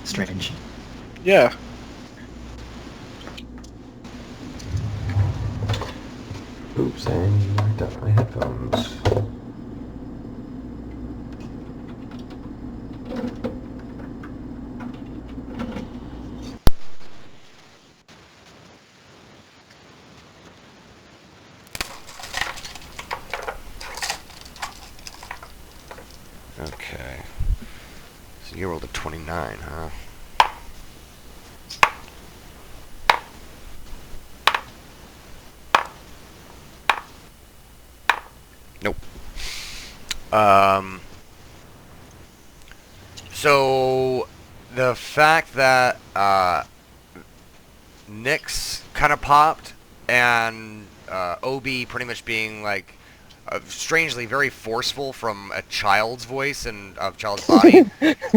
strange. Yeah. Oops, I knocked out my headphones. Okay. So you rolled a 29, huh? Nope. So the fact that Nyx kind of popped and Obi pretty much being like strangely very forceful from a child's voice and a child's body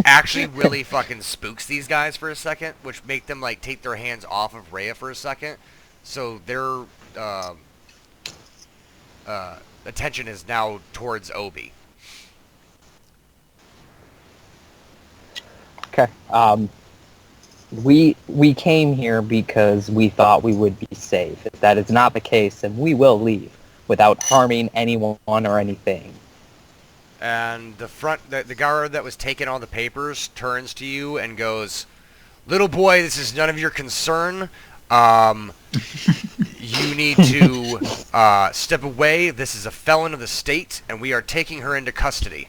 actually really fucking spooks these guys for a second, which make them like take their hands off of Rhea for a second. So their attention is now towards Obi. Okay. We came here because we thought we would be safe. If that is not the case, then we will leave without harming anyone or anything. And the guard that was taking all the papers turns to you and goes, "Little boy, this is none of your concern. You need to step away. This is a felon of the state, and we are taking her into custody."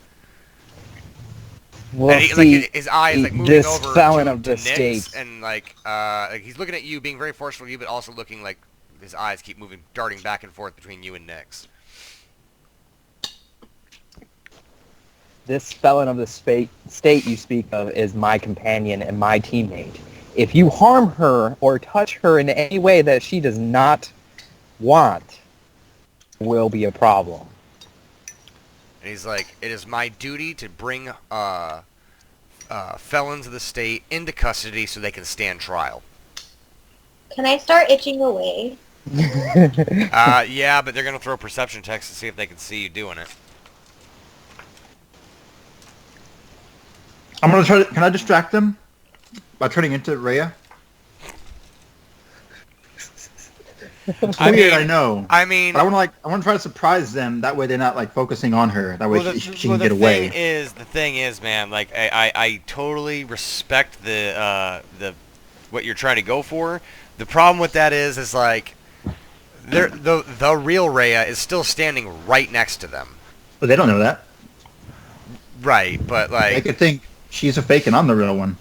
We'll and see. His eye is like moving this over felon to of the Nyx, state. and like he's looking at you, being very forceful to you, but also looking like his eyes keep moving, darting back and forth between you and Nyx. This felon of the state you speak of is my companion and my teammate. If you harm her or touch her in any way that she does not want, will be a problem. And he's like, "It is my duty to bring felons of the state into custody so they can stand trial." Can I start itching away? Yeah, but they're gonna throw perception checks to see if they can see you doing it. I'm gonna try to. Can I distract them by turning into Rhea? It's weird, I know. I mean, but I want to try to surprise them. That way, they're not like focusing on her. That way, she can get away. The thing is, man, like I totally respect the what you're trying to go for. The problem with that is like, the real Rhea is still standing right next to them. But they don't know that. Right, but like they could think she's a fake and I'm the real one.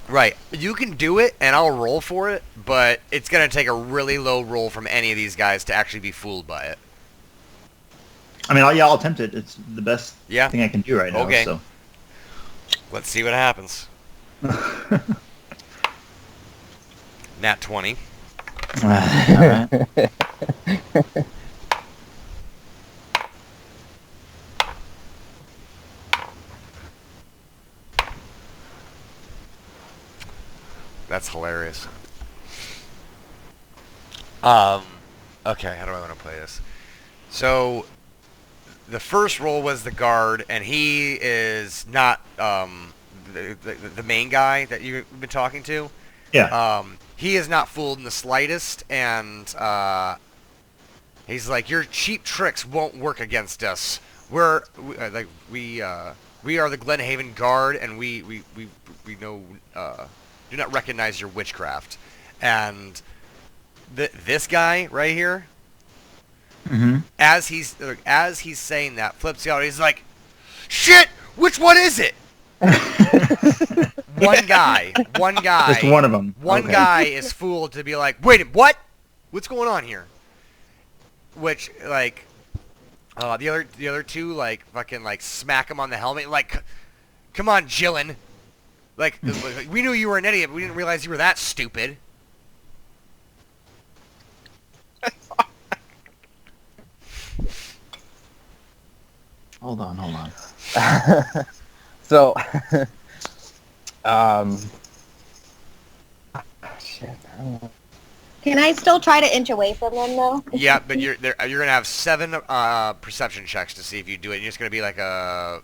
Right. You can do it, and I'll roll for it, but it's going to take a really low roll from any of these guys to actually be fooled by it. I mean, I'll attempt it. It's the best thing I can do right now. Okay. So. Let's see what happens. Nat 20. All right. That's hilarious. Okay, how do I want to play this? So, the first roll was the guard, and he is not the main guy that you've been talking to. Yeah. He is not fooled in the slightest, and he's like, "Your cheap tricks won't work against us. We are the Glenhaven Guard, and we know do not recognize your witchcraft." And this guy right here, as he's saying that, flips out. He's like, "Shit! Which one is it?" One guy. Just one of them. One guy is fooled to be like, "Wait, what? What's going on here?" Which, like, the other two, like, fucking, like, smack him on the helmet, like, "Come on, Jillen. Like, we knew you were an idiot, but we didn't realize you were that stupid." Hold on. So, shit. Can I still try to inch away from them, though? Yeah, but you're gonna have 7 perception checks to see if you do it. You're just gonna be like a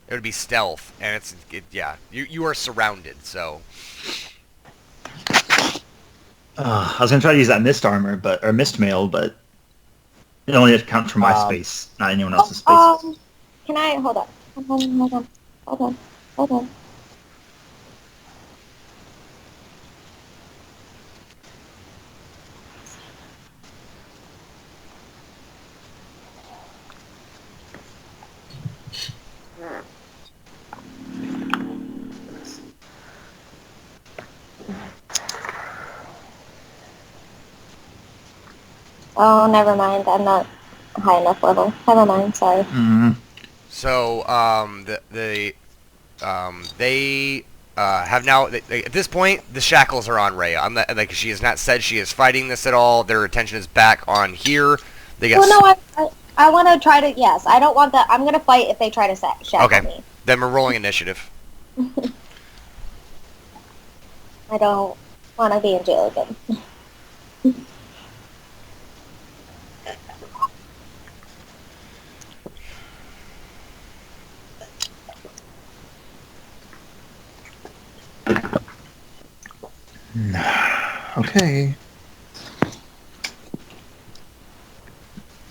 It would be stealth, and yeah, you are surrounded. So. I was gonna try to use that mist armor, or mist mail, but it only accounts for my space, not anyone else's space. Can I hold on? Hold on. Oh, never mind. I'm not high enough level. Never mind. Sorry. Mm. So they have now. At this point, the shackles are on Rhea. I'm not, like she has not said she is fighting this at all. Their attention is back on here. They get. Well, no, I want to try to. Yes, I don't want that. I'm gonna fight if they try to shackle me. Then we're rolling initiative. I don't want to be in jail again. Okay.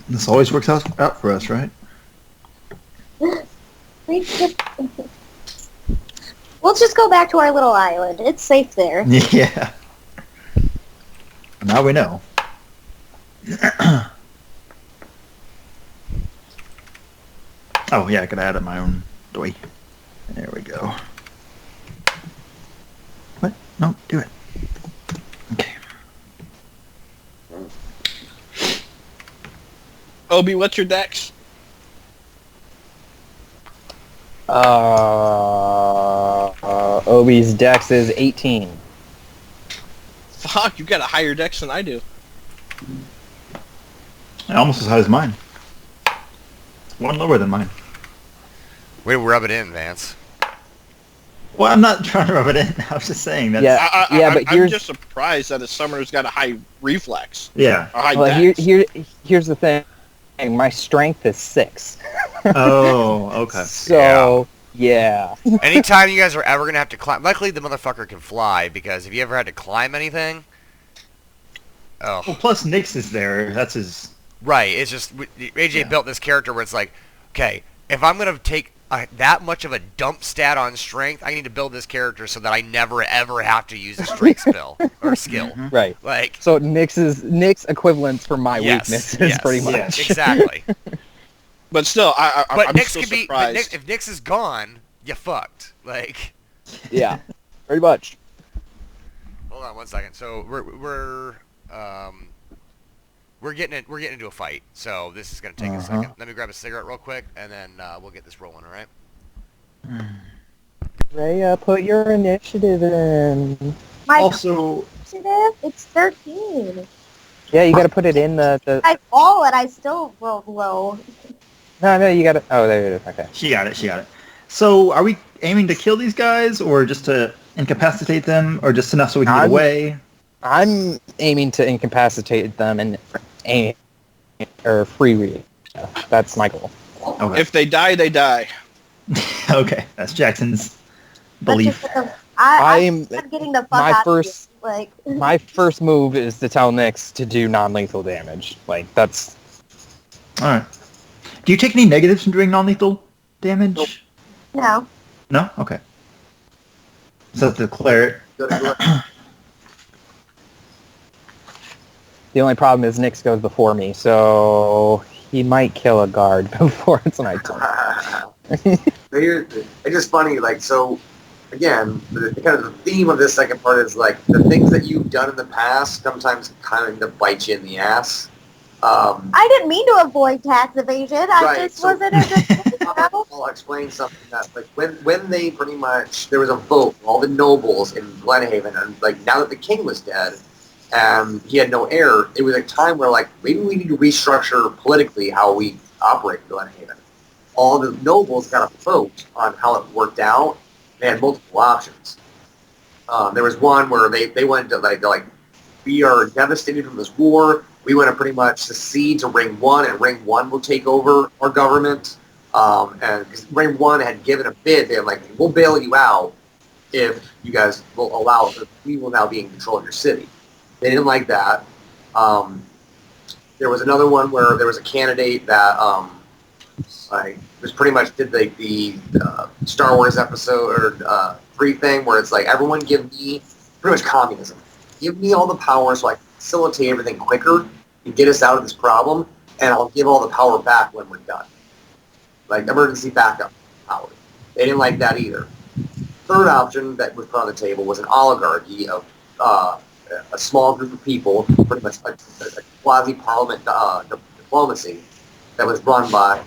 This always works out for us, right? We'll just go back to our little island. It's safe there. Yeah. Now we know. Oh, yeah, I could add in my own doy. There we go. What? No, do it. Okay. Obi, what's your dex? Obi's dex is 18. Fuck, you got a higher dex than I do. Almost as high as mine. One lower than mine. Way to rub it in, Vance. Well, I'm not trying to rub it in. I was just saying that. Yeah. But I'm just surprised that a summoner's got a high reflex. Yeah. A high Well, dex. here's the thing. My strength is 6. Oh, okay. So, yeah. Anytime you guys are ever gonna have to climb, luckily the motherfucker can fly, because if you ever had to climb anything, Well, plus Nyx is there. That's his. right. It's just AJ built this character where it's like, okay, if I'm gonna take that much of a dump stat on strength, I need to build this character so that I never ever have to use a strength spell or skill. Right. Like, So Nyx equivalents for my weaknesses, pretty much. Yes. exactly. But still, But I'm Nyx still could be. surprised. If Nyx is gone, you fucked. Like, Yeah, pretty much. hold on one second. So we're getting into a fight. So this is gonna take a second. Let me grab a cigarette real quick, and then we'll get this rolling. All right. Rhea, put your initiative in. My Also, initiative, it's 13. Yeah, you gotta put it in the... I roll and I still roll low. No, you gotta... Oh, there it is. Okay. she got it. So, are we aiming to kill these guys, or just to incapacitate them, or just enough so we can get away? I'm aiming to incapacitate them and aim or free read. That's my goal. Okay. If they die, they die. Okay, that's Jackson's belief. I'm getting the fuck my out first- of here. Like, My first move is to tell Nyx to do non-lethal damage. Like, that's... All right. Do you take any negatives from doing non-lethal damage? no. No. Okay. So to declare it. The only problem is Nyx goes before me, so he might kill a guard before it's my turn. It's just funny, like, so, again, the kind of the theme of this second part is, like, the things that you've done in the past sometimes kind of bite you in the ass. I didn't mean to avoid tax evasion. I Right, just so- wasn't a good I'll explain something that, like, when they pretty much, there was a vote for all the nobles in Glenhaven, and, like, now that the king was dead, and he had no heir, it was a time where, like, maybe we need to restructure politically how we operate in Glenhaven. All the nobles got a vote on how it worked out. They had multiple options. There was one where they wanted to, like, we are devastated from this war. We want to pretty much secede to Ring 1, and Ring 1 will take over our government. And because Ray 1 had given a bid, they're like, we'll bail you out if you guys will allow it. We will now be in control of your city. They didn't like that. There was another one where there was a candidate that like was pretty much did the Star Wars episode or 3 thing where it's like everyone give me pretty much communism. Give me all the power so I can facilitate everything quicker and get us out of this problem, and I'll give all the power back when we're done. Like emergency backup power. They didn't like that either. Third option that was put on the table was an oligarchy of a small group of people, pretty much a quasi-parliament diplomacy that was run by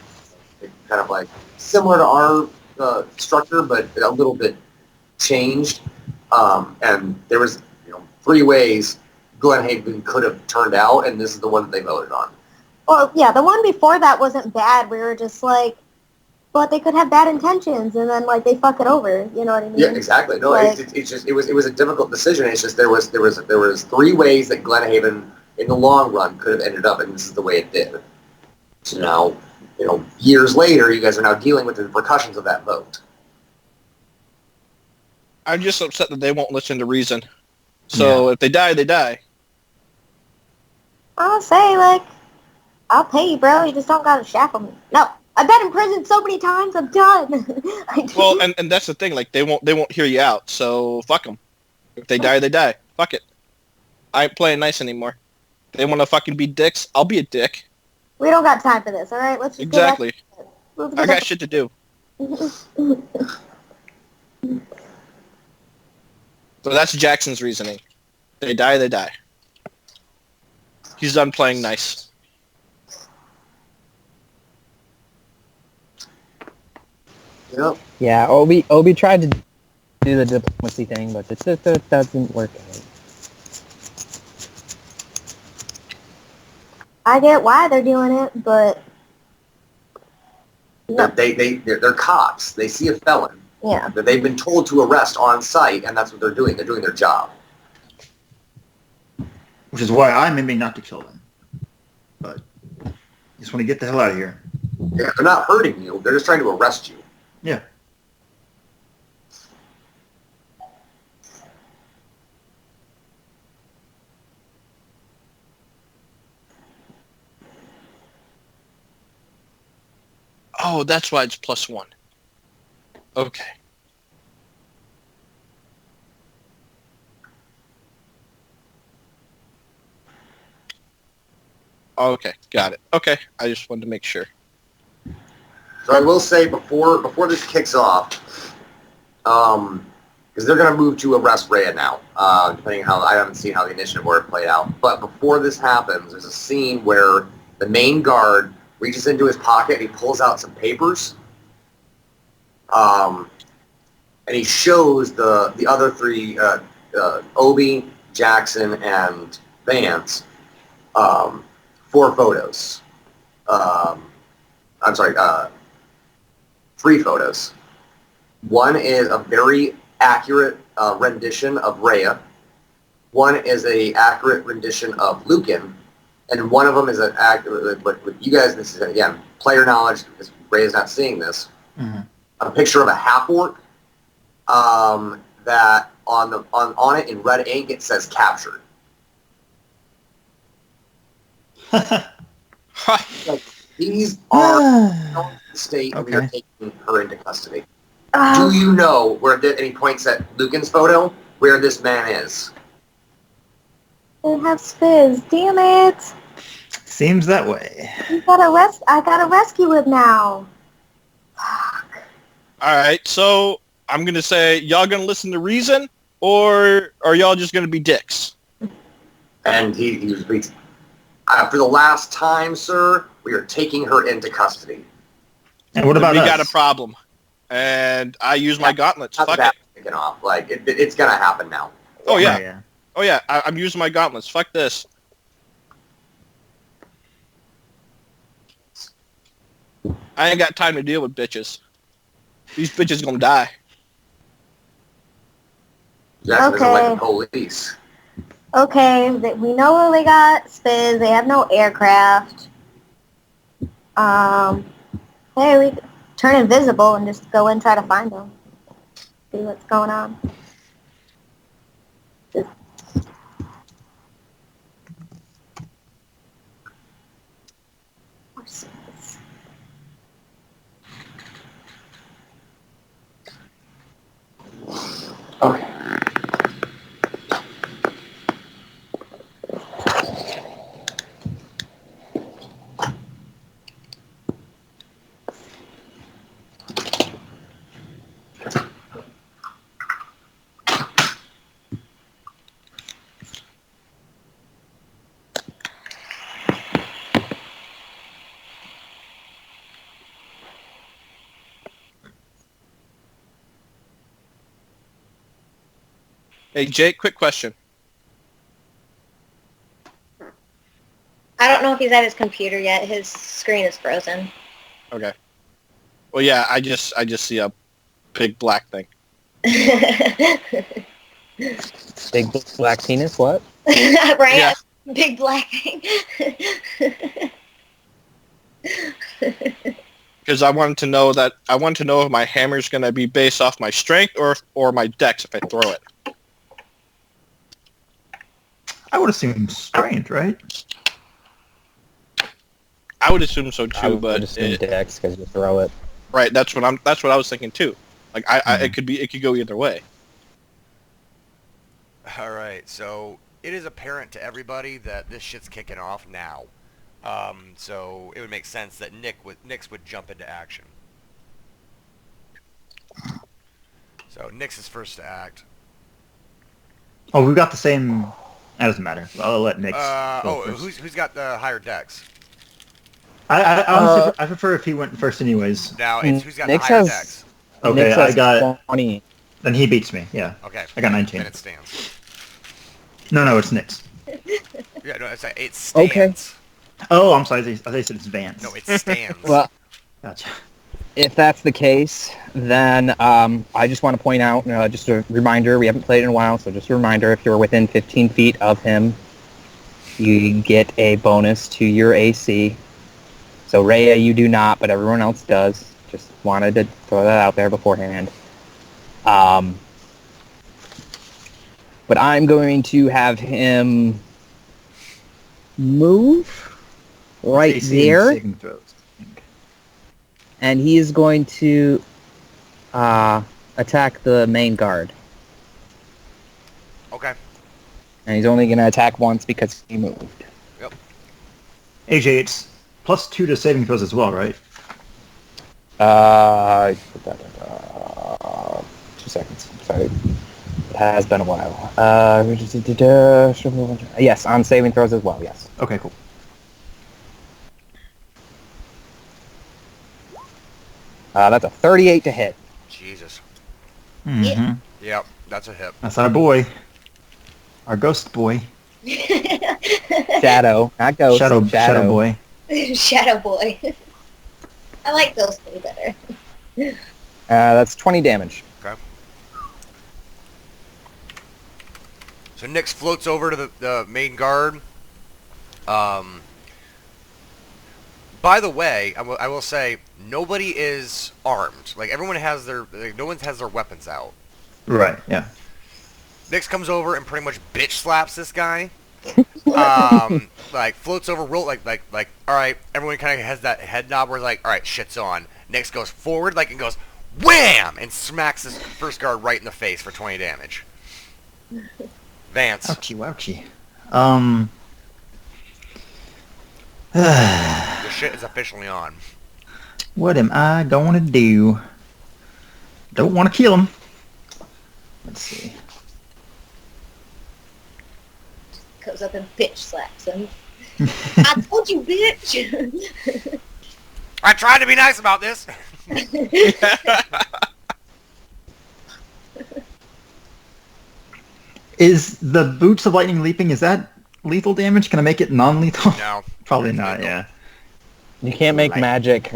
kind of like similar to our structure, but a little bit changed. And there was 3 ways Glenhaven could have turned out, and this is the one that they voted on. Well, yeah, the one before that wasn't bad. We were just like, but they could have bad intentions, and then like they fuck it over. You know what I mean? Yeah, exactly. No, like, it's just it was a difficult decision. It's just there was 3 ways that Glenhaven in the long run could have ended up, and this is the way it did. So now, years later, you guys are now dealing with the repercussions of that vote. I'm just upset that they won't listen to reason. So if they die, they die. I'll say, like, I'll pay you, bro. You just don't gotta shackle me. No, I've been in prison so many times. I'm done. Well, and that's the thing. Like they won't hear you out. So fuck them. If they die, they die. Fuck it. I ain't playing nice anymore. They want to fucking be dicks. I'll be a dick. We don't got time for this. All right, let's just Exactly. Let's I got shit to do. So that's Jackson's reasoning. They die, they die. He's done playing nice. Yep. Yeah, Obi tried to do the diplomacy thing, but it doesn't work out. I get why they're doing it, but no. They're cops. They see a felon Yeah. that they've been told to arrest on site, and that's what they're doing. They're doing their job. Which is why I'm aiming not to kill them. But I just want to get the hell out of here. Yeah, they're not hurting you. They're just trying to arrest you. Yeah. Oh, that's why it's +1. Okay. Okay, got it. Okay, I just wanted to make sure. So I will say before this kicks off, because they're going to move to arrest Rhea now, depending how I haven't seen how the initiative order played out. But before this happens, there's a scene where the main guard reaches into his pocket and he pulls out some papers, and he shows the other 3, Obi, Jackson, and Vance, 4 photos. I'm sorry, 3 photos. One is a very accurate rendition of Rhea. One is a accurate rendition of Lucan, and one of them is an accurate. But with you guys, this is again player knowledge because Rhea's not seeing this. Mm-hmm. A picture of a half orc that on it in red ink it says captured. Like, these are the state we are taking her into custody. Do you know where at any points at Lucan's photo where this man is? They have Spiz. Damn it! Seems that way. I gotta rescue him now. Fuck. All right, so I'm gonna say y'all gonna listen to reason, or are y'all just gonna be dicks? And he repeats, for the last time, sir, we are taking her into custody. And what about we us? got a problem, and I use my gauntlets. Not Fuck that it. kicking off. Like it's gonna happen now. Oh yeah. Oh yeah. I'm using my gauntlets. Fuck this. I ain't got time to deal with bitches. These bitches gonna die. Jackson Okay. isn't like the police. Okay, we know where they got Spiz. They have no aircraft. Hey, turn invisible and just go and try to find them. See what's going on. Okay. Hey, Jake, quick question. I don't know if he's at his computer yet. His screen is frozen. Okay. Well, yeah, I just see a big black thing. Big black penis, what? Right? Yeah. Big black thing. Because I wanted to know if my hammer's going to be based off my strength or my dex if I throw it. I would assume strength, right? I would assume so too, I would but assume Dex because you throw it. right, that's what I was thinking too. Like it could go either way. All right, so it is apparent to everybody that this shit's kicking off now. So it would make sense that Nyx would jump into action. So Nyx is first to act. Oh, we've got the same. That doesn't matter. I'll let Nick. go first. Who's got the higher dex? I honestly, I prefer if he went first, anyways. Now it's who's got Nyx the higher has- dex. Okay, Nyx I has got. 20. Then he beats me. Yeah, Okay, I got 19. then it stands. No, it's Nick's. Yeah, no, it stands. Okay. Oh, I'm sorry. I thought you said it's Vance. No, it stands. Well, Gotcha. if that's the case, then I just want to point out, just a reminder, we haven't played in a while, so just a reminder, if you're within 15 feet of him, you get a bonus to your AC. So Rhea, you do not, but everyone else does. Just wanted to throw that out there beforehand. But I'm going to have him move right AC and there. saving throws, I think. And he is going to attack the main guard. Okay. And he's only going to attack once because he moved. AJ, it's +2 to saving throws as well, right? 2 seconds. Sorry. It has been a while. Yes, on saving throws as well, yes. Okay, cool. That's a 38 to hit. Jesus. Mm-hmm. Yep, that's a hit. That's our boy. Our ghost boy. Shadow, not ghost. Shadow boy. Shadow Boy. I like those two better. That's 20 damage. So Nyx floats over to the main guard. By the way, I will say nobody is armed. Like everyone has no one has their weapons out. Right. Yeah. Nyx comes over and pretty much bitch slaps this guy. Like floats over real like all right. Everyone kind of has that head nod where like all right, shit's on. Nyx goes forward like and goes wham and smacks this first guard right in the face for 20 damage. Vance. Ouchie, wouchie. The shit is officially on. What am I going to do? Don't want to kill him. Let's see. Goes up and bitch slaps him. I told you, bitch. I tried to be nice about this. Is the boots of lightning leaping, is that lethal damage? Can I make it non-lethal? No. Probably not, yeah. You can't make magic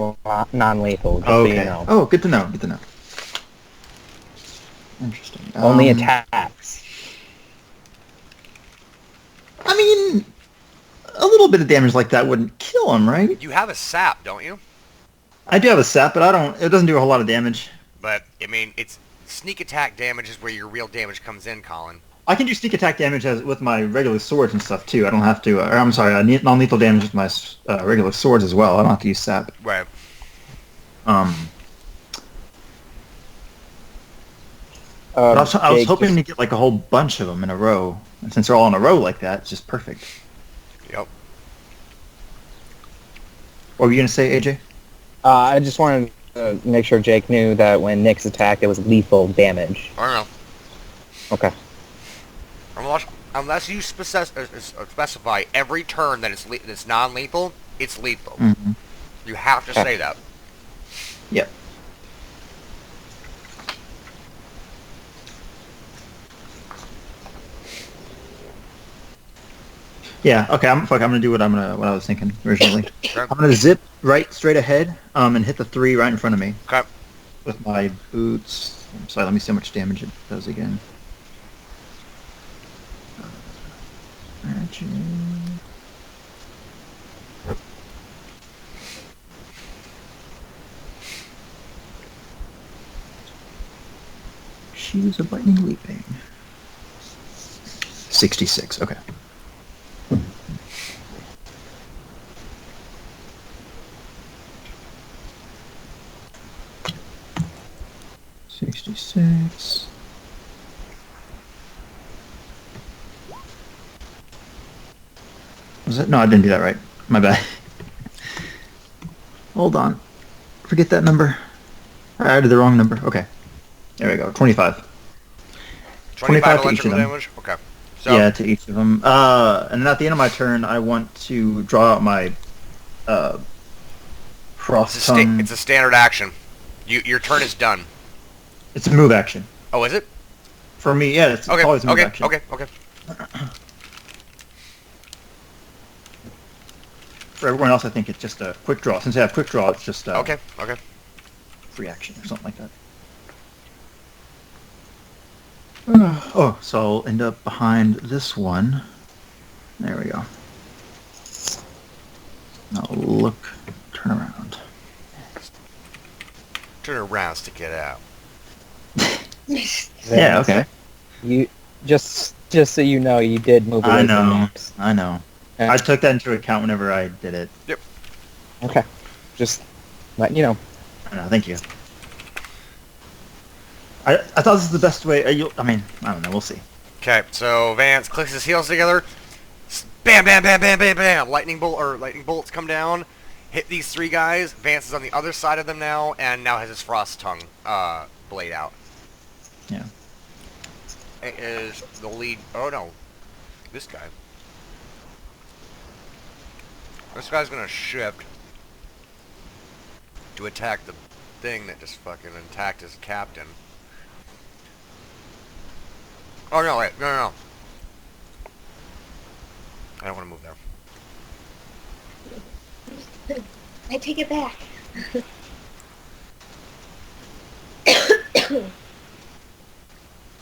non-lethal, just so you Okay. know. Oh, good to know, good to know. Interesting. Only attacks. I mean, a little bit of damage like that wouldn't kill him, right? You have a sap, don't you? I do have a sap, but I don't. It doesn't do a whole lot of damage. But I mean, it's sneak attack damage is where your real damage comes in, Colin. I can do sneak attack damage with my regular swords and stuff too. I don't have to. Or I'm sorry, non-lethal damage with my regular swords as well. I don't have to use sap. Right. But I was Jake, hoping to get like a whole bunch of them in a row, and since they're all in a row like that, it's just perfect. Yep. What were you gonna say, AJ? I just wanted to make sure Jake knew that when Nyx attacked, it was lethal damage. I don't know. Okay. Unless you specify every turn that it's non-lethal, it's lethal. Mm-hmm. You have to say that. Yep. Yeah. Okay. I'm gonna do what I was thinking originally. Okay. I'm gonna zip right straight ahead, and hit the 3 right in front of me Okay. with my boots. I'm sorry. Let me see how much damage it does again. Magic. Shoes of lightning leaping. 66. Okay. $66. Was it? No, I didn't do that right. My bad. Hold on. Forget that number. I added the wrong number. Okay. There we go. 25. 25 to each of electrical them. damage? Okay. So, Yeah, to each of them. And then at the end of my turn, I want to draw out my frost tongue. it's a standard action. Your turn is done. It's a move action. Oh, is it? For me, yeah, it's Okay, always a move okay, action. okay. For everyone else, I think it's just a quick draw. Since I have quick draw, it's just Okay. free action or something like that. Oh, so I'll end up behind this one. There we go. Now look, turn around. Turn around, stick it out. Yeah, okay. You just so you know, you did move away I from know. Nyx. I know. Yeah. I took that into account whenever I did it. Okay. Just letting you know. I know, thank you. I thought this was the best way. I mean, I don't know. We'll see. Okay, so Vance clicks his heels together. Bam, bam, bam, bam, bam, bam. Lightning bolts come down, hit these 3 guys. Vance is on the other side of them now, and now has his frost tongue blade out. Yeah. It is the lead. Oh no, this guy. This guy's gonna shift to attack the thing that just fucking attacked his captain. Oh no, wait, no. I don't want to move there. I take it back.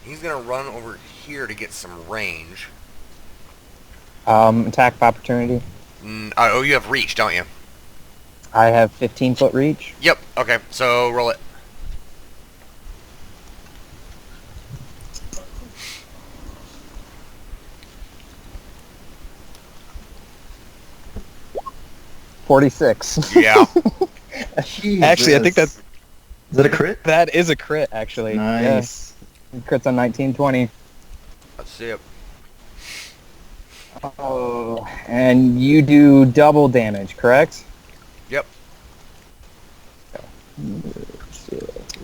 He's gonna run over here to get some range. Attack of opportunity. Oh, you have reach, don't you? I have 15-foot reach. Yep. Okay, so roll it. $46. Yeah. Actually, I think Is that a crit? that is a crit. Actually, Nice. Yeah. Crits on 1920. Let's see it. Oh, and you do double damage, correct? Yep.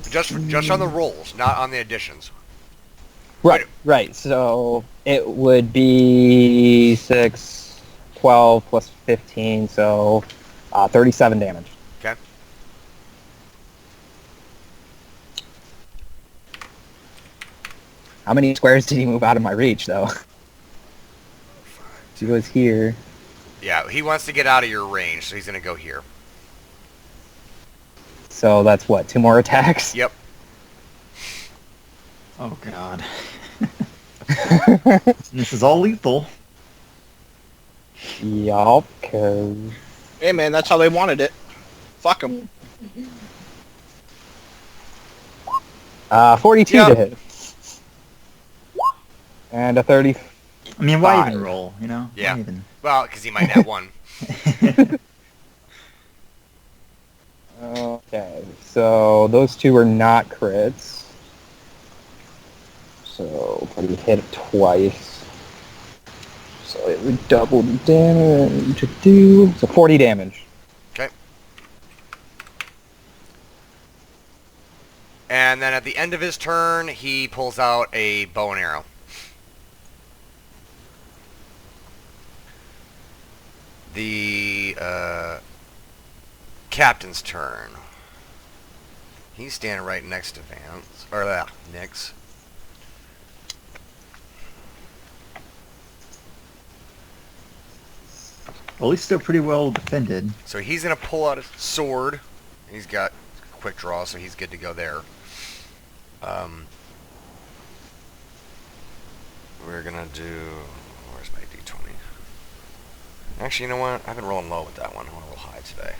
Just on the rolls, not on the additions. Right. So it would be 6, 12 plus 15, so 37 damage. Okay. How many squares did he move out of my reach, though? He was here. Yeah, he wants to get out of your range, so he's gonna go here. So that's what, 2 more attacks? Yep. Oh god. This is all lethal. Yup, cause... Hey man, that's how they wanted it. Fuck them. $42 Yep. to hit. And a 30. I mean, why Five. even roll? You know? Yeah. Why even? Well, because he might have one. Okay, so those two are not crits. So probably hit it twice. So it would double the damage to do. So 40 damage. Okay. And then at the end of his turn, he pulls out a bow and arrow. The captain's turn. He's standing right next to Vance, or Nyx. Well, he's still pretty well defended. So he's gonna pull out his sword. He's got quick draw, so he's good to go there. We're gonna do. Where's my d20? Actually, you know what? I've been rolling low with that one. I want to roll high today.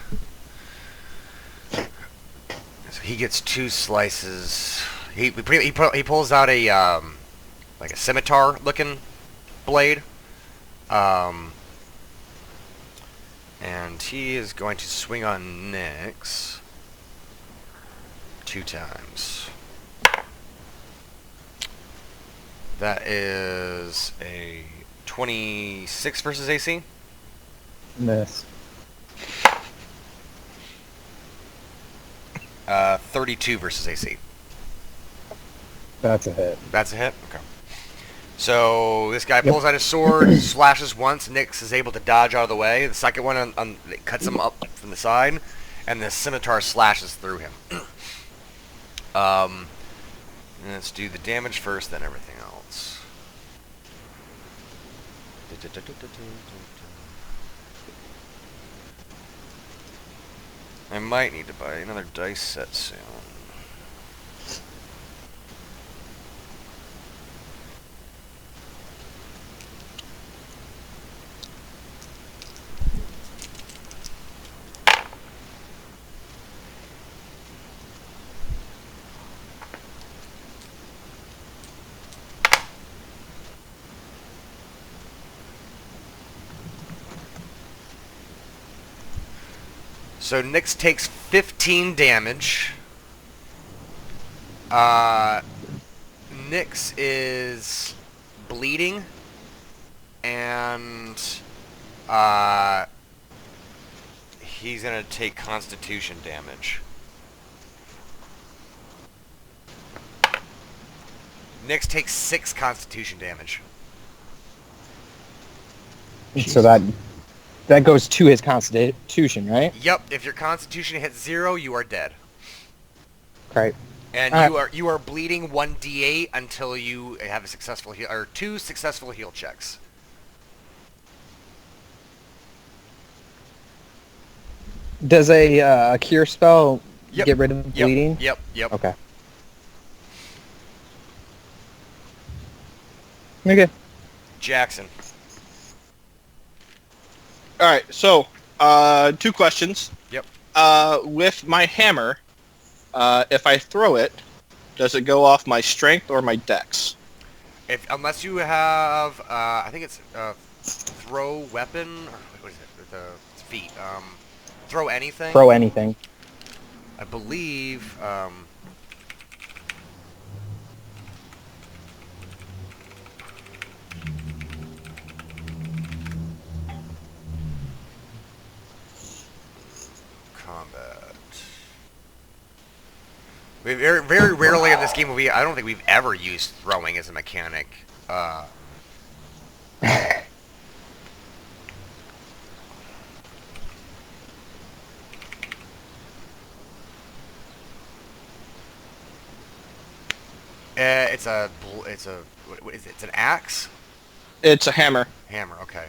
So he gets 2 slices. He pulls out a like a scimitar looking blade. And he is going to swing on Nyx 2 times. That is a 26 versus AC. Miss. 32 versus AC. That's a hit. That's a hit? Okay. So this guy pulls out his sword, slashes once, Nyx is able to dodge out of the way. The second one it cuts him up from the side, and the scimitar slashes through him. Let's do the damage first, then everything else. I might need to buy another dice set soon. So Nyx takes 15 damage. Nyx is bleeding, and he's gonna take Constitution damage. Nyx takes 6 Constitution damage. So that goes to his constitution, right? Yep. If your Constitution hits 0, you are dead. Right. And Alright. you are bleeding 1d8 until you have a successful heal, or 2 successful heal checks. Does a cure spell Yep. get rid of bleeding? Yep. Okay. Okay. Jackson. All right, so 2 questions. Yep. With my hammer, if I throw it, does it go off my strength or my dex? Unless you have, I think it's throw weapon, or what is it? With the feet. Throw anything. Throw anything. I believe. Combat. We very, very rarely in this game I don't think we've ever used throwing as a mechanic. What is it? It's an axe? It's a hammer. Hammer, okay.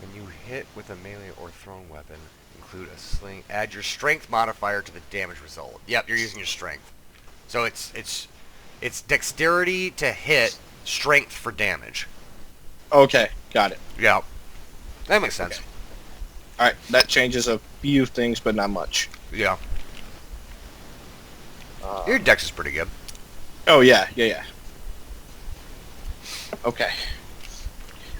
When you hit with a melee or thrown weapon, include a sling. Add your strength modifier to the damage result. Yep, you're using your strength. So it's dexterity to hit, strength for damage. Okay, got it. Yeah. That makes sense. Okay. All right, that changes a few things, but not much. Yeah. Your dex is pretty good. Oh yeah. Okay.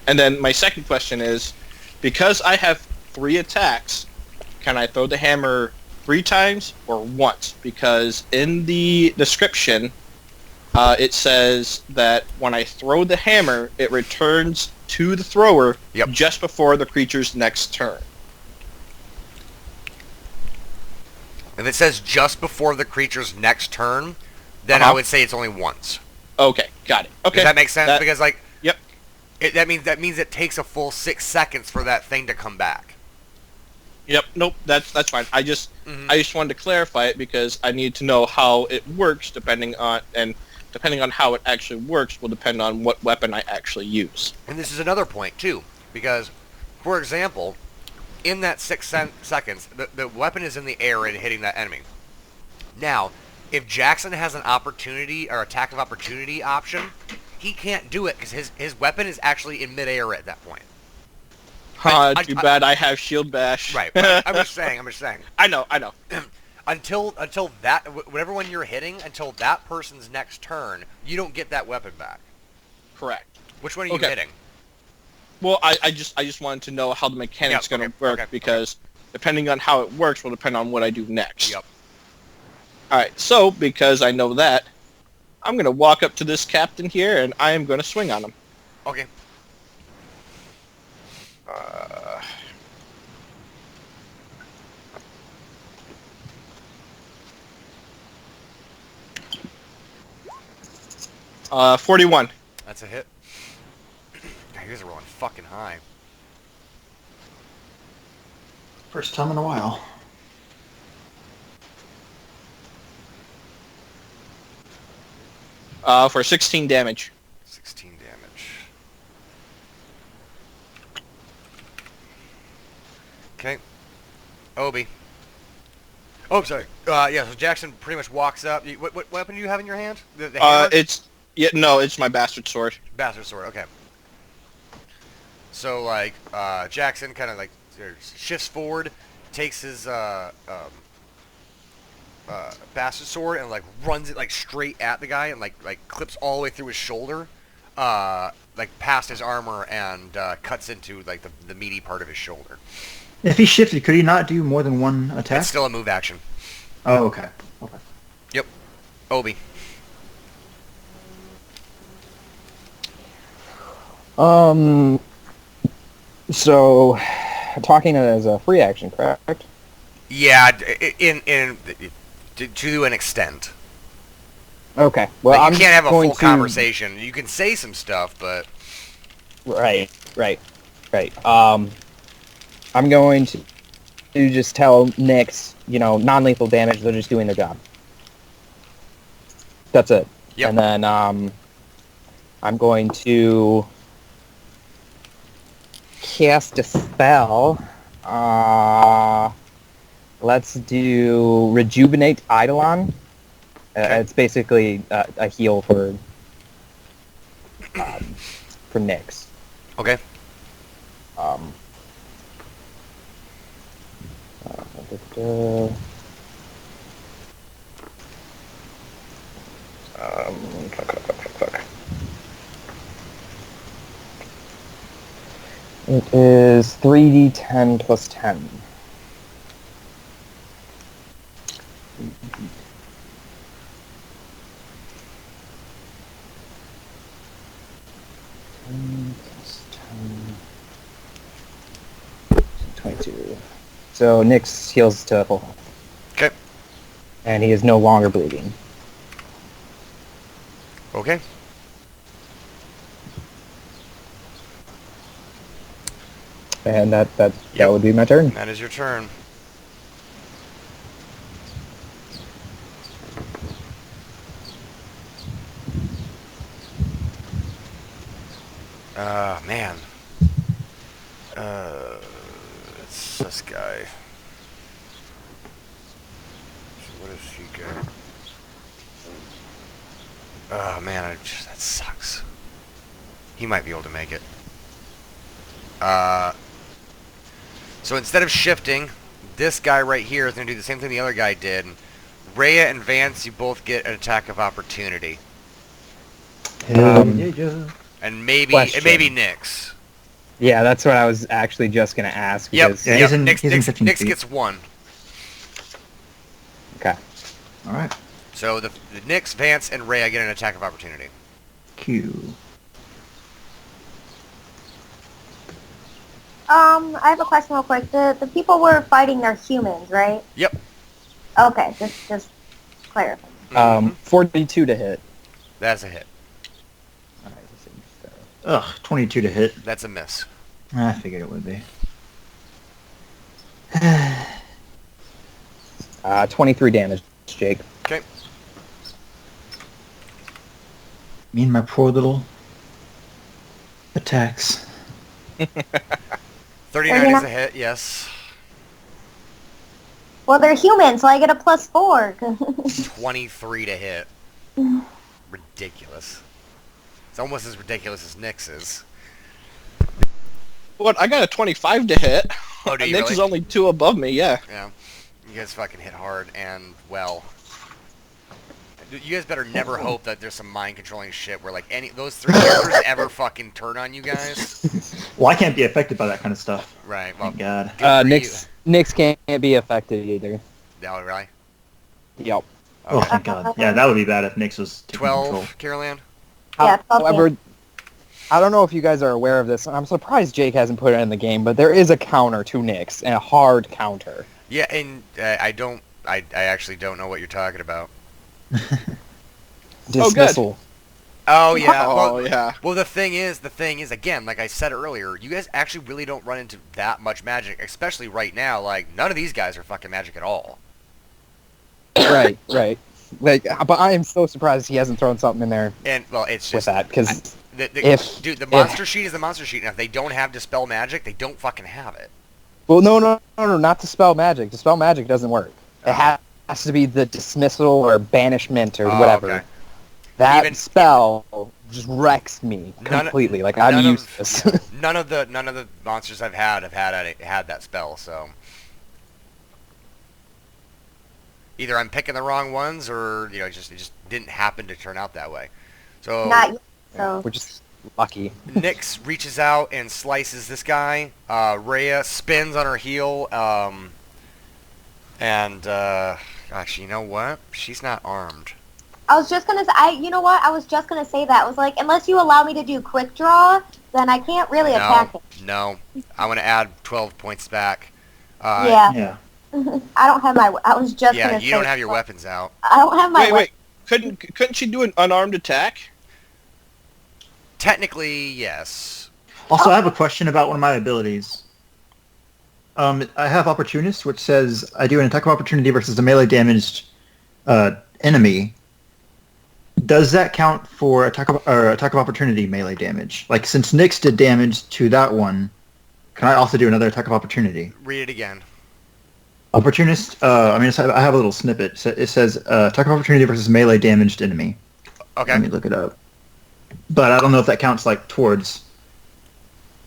And then my second question is, because I have 3 attacks, can I throw the hammer 3 times or once? Because in the description, it says that when I throw the hammer, it returns to the thrower just before the creature's next turn. If it says just before the creature's next turn, then I would say it's only once. Okay, got it. Okay. Does that make sense? Because like, yep. That means it takes a full 6 seconds for that thing to come back. Yep. Nope. That's fine. I just wanted to clarify it because I need to know how it works, depending on how it actually works will depend on what weapon I actually use. And this is another point too, because, for example, in that 6 seconds, the weapon is in the air and hitting that enemy. Now, if Jackson has an opportunity or attack of opportunity option, he can't do it because his weapon is actually in midair at that point. Too bad I have shield bash. Right. I'm just saying. I know. Until that, whatever one you're hitting, until that person's next turn, you don't get that weapon back. Correct. Which one are you hitting? Well, I just wanted to know how the mechanic's going to work because depending on how it works will depend on what I do next. Yep. All right. So because I know that, I'm going to walk up to this captain here and I am going to swing on him. Okay. 41. That's a hit. God, you guys are rolling fucking high. First time in a while. For 16 damage. 16 damage. Okay. Obi. Oh, sorry. Yeah, so Jackson pretty much walks up. What weapon do you have in your hand? The hammer? It's my bastard sword. Bastard sword, okay. So, like, Jackson kind of, like, shifts forward, takes his, bastard sword and, like, runs it, like, straight at the guy and, like clips all the way through his shoulder, like, past his armor and, cuts into, like, the meaty part of his shoulder. If he shifted, could he not do more than one attack? It's still a move action. Oh, okay. Yep. Obi. So, talking as a free action, correct? Yeah, to an extent. Okay. Well, like, I'm you can't have a going full to... conversation. You can say some stuff, but... Right. I'm going to just tell Nyx, non-lethal damage, they're just doing their job. That's it. Yep. And then I'm going to cast a spell. Let's do Rejuvenate Eidolon. It's basically a heal for Nyx. Okay. It is 3d10 plus 10. Plus 10. 22. So Nyx heals to full health. Okay. And he is no longer bleeding. Okay. And that would be my turn. That is your turn. Man. It's this guy. So what does he get? Oh man, that sucks. He might be able to make it. So instead of shifting, this guy right here is going to do the same thing the other guy did. Rhea and Vance, you both get an attack of opportunity. And maybe Question. Nyx. Yeah, that's what I was actually just gonna ask. Yep. Because, Yeah, Yep. he's in Nyx 15 feet. gets 1. Okay. All right. So the Nyx, Vance, and Rhea get an attack of opportunity. Q. I have a question real quick. The people we're fighting, they're humans, right? Yep. Okay, just clarify. 42 to hit. That's a hit. Ugh, 22 to hit. That's a miss. I figured it would be. 23 damage, Jake. Okay. Me and my poor little attacks. 39 is a hit, yes. Well, they're humans, so I get a +4. 23 to hit. Ridiculous. It's almost as ridiculous as Nyx's. What? I got a 25 to hit. Oh, do you Nyx really? is only 2 above me. Yeah. Yeah. You guys fucking hit hard and well. You guys better never hope that there's some mind controlling shit where like those 3 characters ever fucking turn on you guys. Well, I can't be affected by that kind of stuff. Right. Well, Thank God. good for Nyx can't be affected either. you. Oh, really? Yep. Oh, thank God. Yeah, that would be bad if Nyx was taking control. 12, Carol Ann? Yeah, However, I don't know if you guys are aware of this, and I'm surprised Jake hasn't put it in the game, but there is a counter to Nyx, and a hard counter. Yeah, and I actually don't know what you're talking about. Dismissal. Oh yeah. Oh, Well, yeah. well, the thing is, again, like I said earlier, you guys actually really don't run into that much magic, especially right now. Like none of these guys are fucking magic at all. Right. Like, but I am so surprised he hasn't thrown something in there And well, it's with just that, because the monster sheet is the monster sheet, and if they don't have dispel magic, they don't fucking have it. well, no, not Dispel Magic. Dispel Magic doesn't work. It has to be the dismissal or banishment or whatever. Okay. That Even- spell just wrecks me None- completely. Like none I'm of- useless. None of the monsters I've had had that spell, so either I'm picking the wrong ones, or it just didn't happen to turn out that way. So Not yet, so. We're just lucky. Nyx reaches out and slices this guy. Rhea spins on her heel, and gosh, you know what? She's not armed. I was just gonna say, you know what? I was just gonna say that. I was like, unless you allow me to do quick draw, then I can't really attack him. No, I want to add 12 points back. Yeah. Yeah. I don't have my. I was just Yeah, gonna. you say, don't have your weapons out. I don't have my. Wait. Couldn't she do an unarmed attack? Technically, yes. Also, I have a question about one of my abilities. I have Opportunist, which says I do an attack of opportunity versus a melee damaged enemy. Does that count for attack of opportunity melee damage? Like, since Nyx did damage to that one, can I also do another attack of opportunity? Read it again. Opportunist, I have a little snippet. So it says attack of opportunity versus melee damaged enemy. Okay. Let me look it up. But I don't know if that counts like towards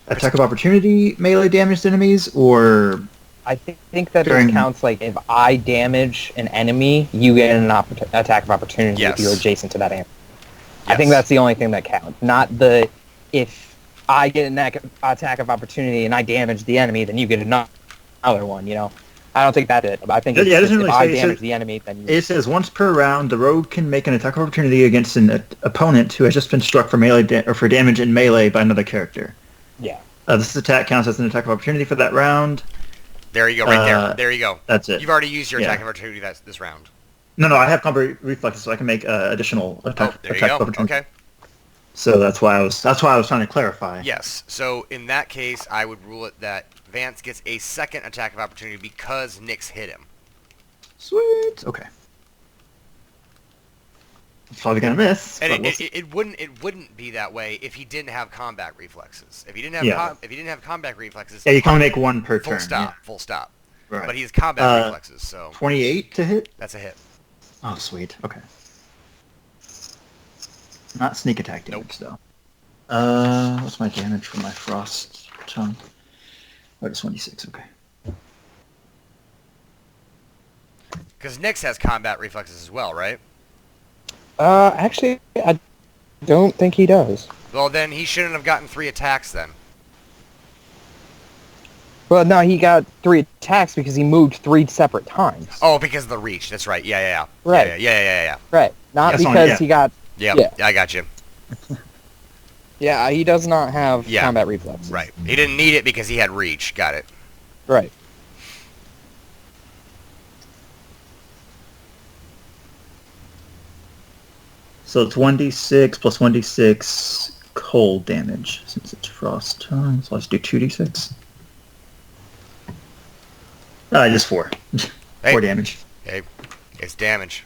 attack of opportunity melee damaged enemies, or I think that During- it counts like if I damage an enemy, you get an attack of opportunity Yes. if you're adjacent to that enemy. I Yes. think that's the only thing that counts. Not the if I get an attack of opportunity and I damage the enemy, then you get another one. I don't think that's it. I think Yeah, it's it just doesn't if really I say- it damage says- the enemy, then you. it says once per round, the rogue can make an attack of opportunity against an opponent who has just been struck for melee or for damage in melee by another character. Yeah. This attack counts as an attack of opportunity for that round. There you go, right there. There you go. That's it. You've already used your Yeah. attack of opportunity this round. No, I have combat reflexes, so I can make additional Oh, attack there you of go. opportunity. Okay. So that's why I was trying to clarify. Yes. So in that case, I would rule it that Vance gets a second attack of opportunity because Nyx hit him. Sweet. Okay. It's probably gonna miss. And but we'll see. it wouldn't be that way if he didn't have combat reflexes. If he didn't have Yeah. if he didn't have combat reflexes, Yeah, you can only make one per full turn. stop, full stop. Yeah. Right. But he has combat reflexes, so 28 to hit. that's a hit. Oh, sweet. Okay. Not sneak attack damage though. What's my damage for my frost? tongue. Oh, just 1d6. Okay. Because Nyx has combat reflexes as well, right? Actually, I don't think he does. Well, then he shouldn't have gotten 3 attacks then. Well, no, he got 3 attacks because he moved 3 separate times. Oh, because of the reach. That's right. Yeah. Right. Yeah. Right. Not That's because only- he got... Yeah, Yeah. I got you. Yeah, he does not have Yeah. combat reflexes. Right. He didn't need it because he had reach. Got it. Right. So it's 1d6 plus 1d6 cold damage since it's frost tongue. So let's do 2d6. Just 4. Hey. 4 damage. Okay. It's damage.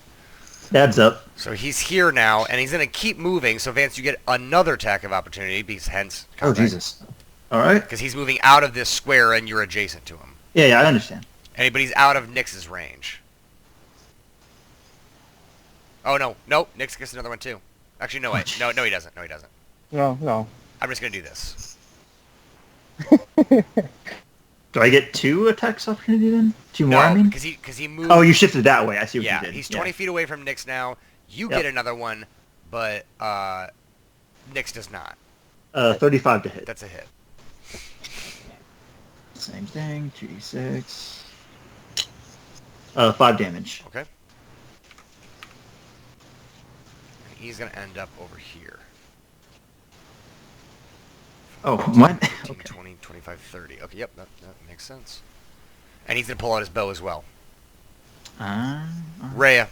Adds up. So he's here now, and he's going to keep moving. So, Vance, you get another attack of opportunity because hence... Oh, Jesus. All right. Because he's moving out of this square, and you're adjacent to him. Yeah, I understand. But he's out of Nyx's range. Oh, no. Nope. Nyx gets another one, too. Actually, no, wait. No, he doesn't. No. I'm just going to do this. Do I get 2 attacks opportunity then? 2 more, No, I mean? because he moved... Oh, you shifted that way. I see what yeah, you did. he's 20 feet away from Nyx now. You Yep. get another one, but Nyx does not. 35 to hit. That's a hit. Same thing. 2d6. 5 damage. Okay. And he's going to end up over here. Oh, what? 15, Okay. 20, 25, 30. Okay, yep, that makes sense. And he's going to pull out his bow as well. Rhea.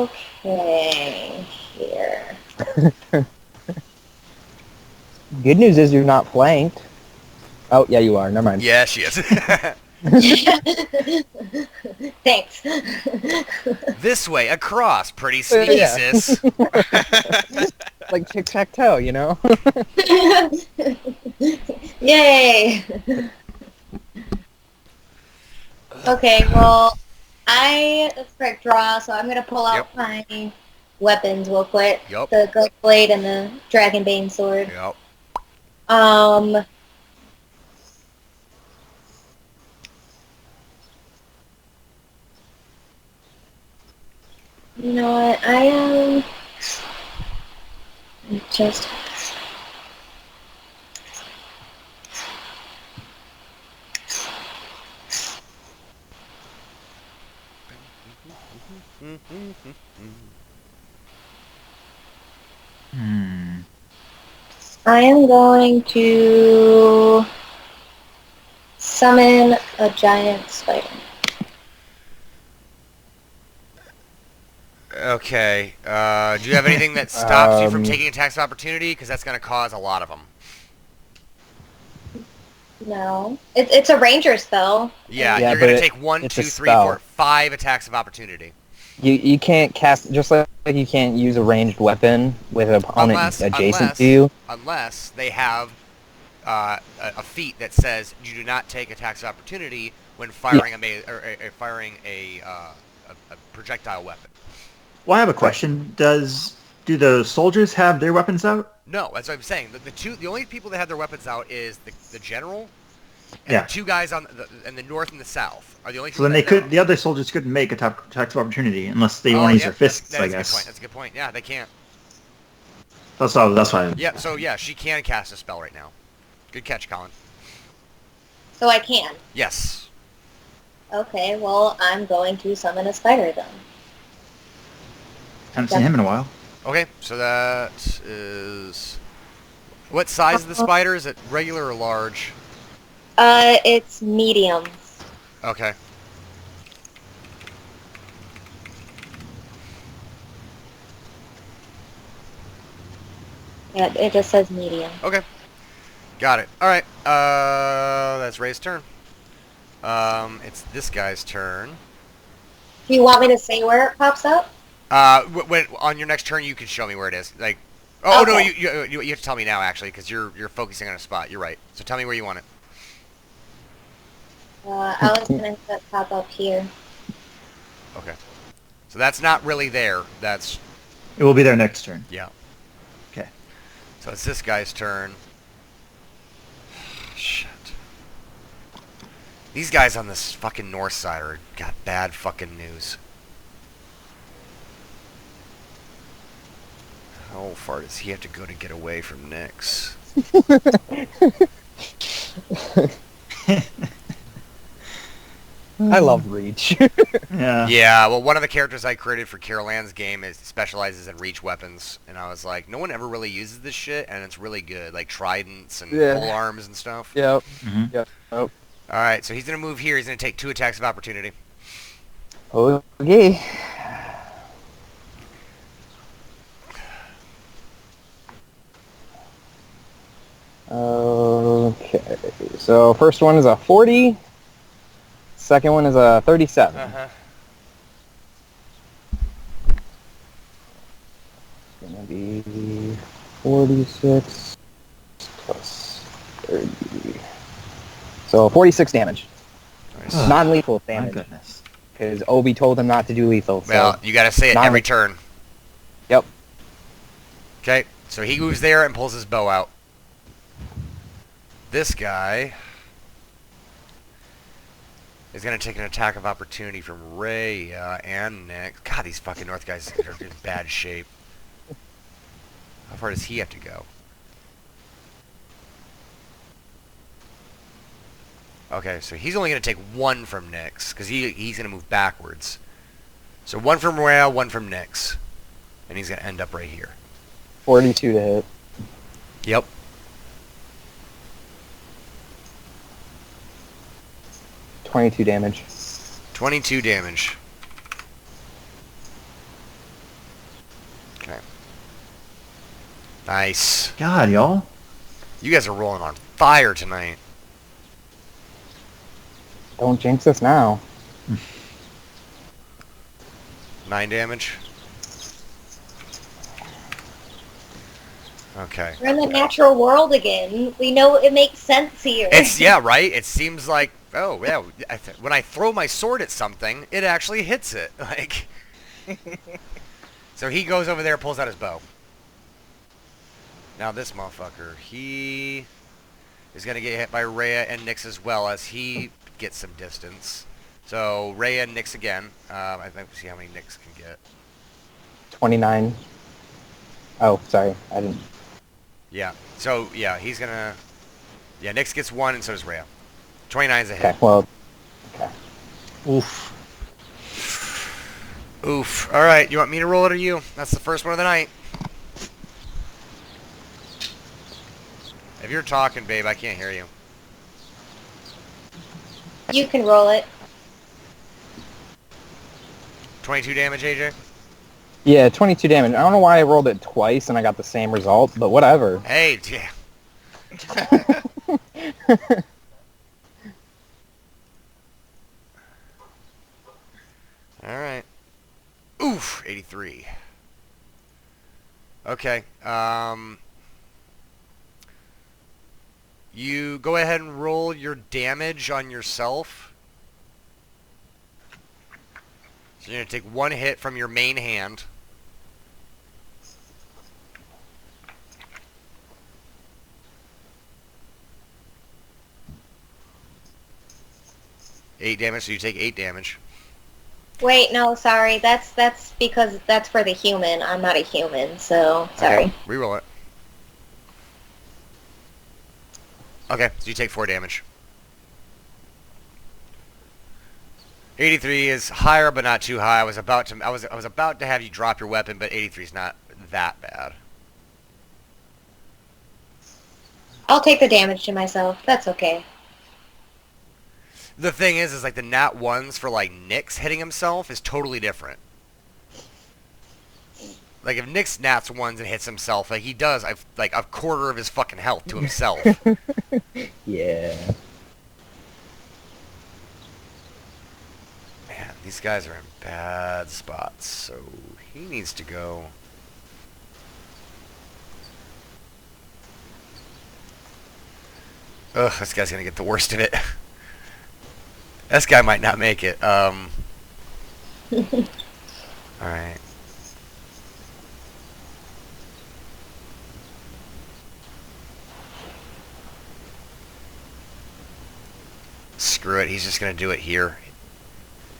Okay, here. Good news is you're not flanked. Oh, yeah, you are. Never mind. Yeah, she is. Thanks. This way, across. Pretty sneaky, Yeah. sis. Like tic-tac-toe, you know? Yay! Okay, well, I expect draw, so I'm gonna pull out my weapons real quick. Yup. The Ghost Blade and the Dragonbane sword. Yep. You know what? Just. I am going to summon a giant spider. Okay. Do you have anything that stops you from Um, taking attacks of opportunity? Because that's going to cause a lot of them. No. It's a ranger spell. Yeah, Yeah, you're going to but take 1, it's 2, a 3, spell. 4, 5 attacks of opportunity. You can't cast, just like you can't use a ranged weapon with an opponent adjacent to you. Unless they have a feat that says you do not take attacks of opportunity when firing a projectile weapon. Well, I have a question. Do the soldiers have their weapons out? No, that's what I'm saying. The only people that have their weapons out is the general and Yeah. the 2 guys in the north and the south are the only So people then they that know. could. The other soldiers couldn't make attacks of opportunity unless they want to use their fists. I guess. That's a good point. Yeah, they can't. That's why. Yeah, so yeah, she can cast a spell right now. Good catch, Colin. So I can. Yes. Okay, well, I'm going to summon a spider then. Haven't seen him in a while. Okay, so that is... What size is the spider? Is it regular or large? It's medium. Okay. Yeah, it just says medium. Okay. Got it. Alright, that's Ray's turn. It's this guy's turn. Do you want me to say where it pops up? When on your next turn, you can show me where it is. Like, oh no, Okay. you have to tell me now actually, because you're focusing on a spot. You're right. So tell me where you want it. I was going to pop up here. Okay. So that's not really there. That's It will be their next turn. Yeah. Okay. So it's this guy's turn. Shit. These guys on this fucking north side are got bad fucking news. How far does he have to go to get away from Nyx? I love Reach. Yeah. Yeah, well, one of the characters I created for Carol Ann's game specializes in reach weapons, and I was like, no one ever really uses this shit, and it's really good, like tridents and Yeah. pole arms and stuff. Yep. Mhm. Yep. Oh. All right, so he's gonna move here. He's gonna take 2 attacks of opportunity. Okay. Okay. So first one is a 40. Second one is a 37. Uh-huh. It's gonna be 46 plus 30. So 46 damage. Nice. Ugh. Non-lethal My damage. goodness. Because Obi told him not to do lethal. So. Well, you gotta say it Not every like- turn. Yep. Okay, so he moves there and pulls his bow out. This guy is going to take an attack of opportunity from Rhea and Nyx. God, these fucking North guys are in bad shape. How far does he have to go? Okay, so he's only going to take 1 from Nyx, because he's going to move backwards. So 1 from Rhea, 1 from Nyx. And he's going to end up right here. 42 to hit. Yep. $22 damage. 22 damage. Okay. Nice. God, y'all. You guys are rolling on fire tonight. Don't jinx us now. 9 damage. Okay. We're in the natural world again. We know it makes sense here. It's, yeah, right? It seems like, oh, yeah, when I throw my sword at something, it actually hits it. Like, so he goes over there, pulls out his bow. Now this motherfucker, he is going to get hit by Rhea and Nyx as well as he gets some distance. So Rhea and Nyx again. I think we'll see how many Nyx can get. 29. Oh, sorry. I didn't. Yeah. So, yeah, he's going to... Yeah, Nyx gets 1 and so does Rhea. 29 is a hit. Okay, well. Okay. Oof. Oof. All right, you want me to roll it or you? That's the first one of the night. If you're talking, babe, I can't hear you. You can roll it. 22 damage, AJ? Yeah, 22 damage. I don't know why I rolled it twice and I got the same result, but whatever. Hey, yeah. All right. Oof, 83. Okay. You go ahead and roll your damage on yourself. So you're going to take 1 hit from your main hand. Eight damage, so you take 8 damage. Wait, no, sorry. That's because that's for the human. I'm not a human, so sorry. Okay, reroll it. Okay, so you take 4 damage. 83 is higher, but not too high. I was about to have you drop your weapon, but 83 is not that bad. I'll take the damage to myself. That's okay. The thing is like the nat ones for like Nyx hitting himself is totally different. Like if Nyx nats ones and hits himself, like he does, like a quarter of his fucking health to himself. Yeah. Man, these guys are in bad spots, so he needs to go. Ugh, this guy's gonna get the worst of it. This guy might not make it. Alright. screw it. He's just going to do it here.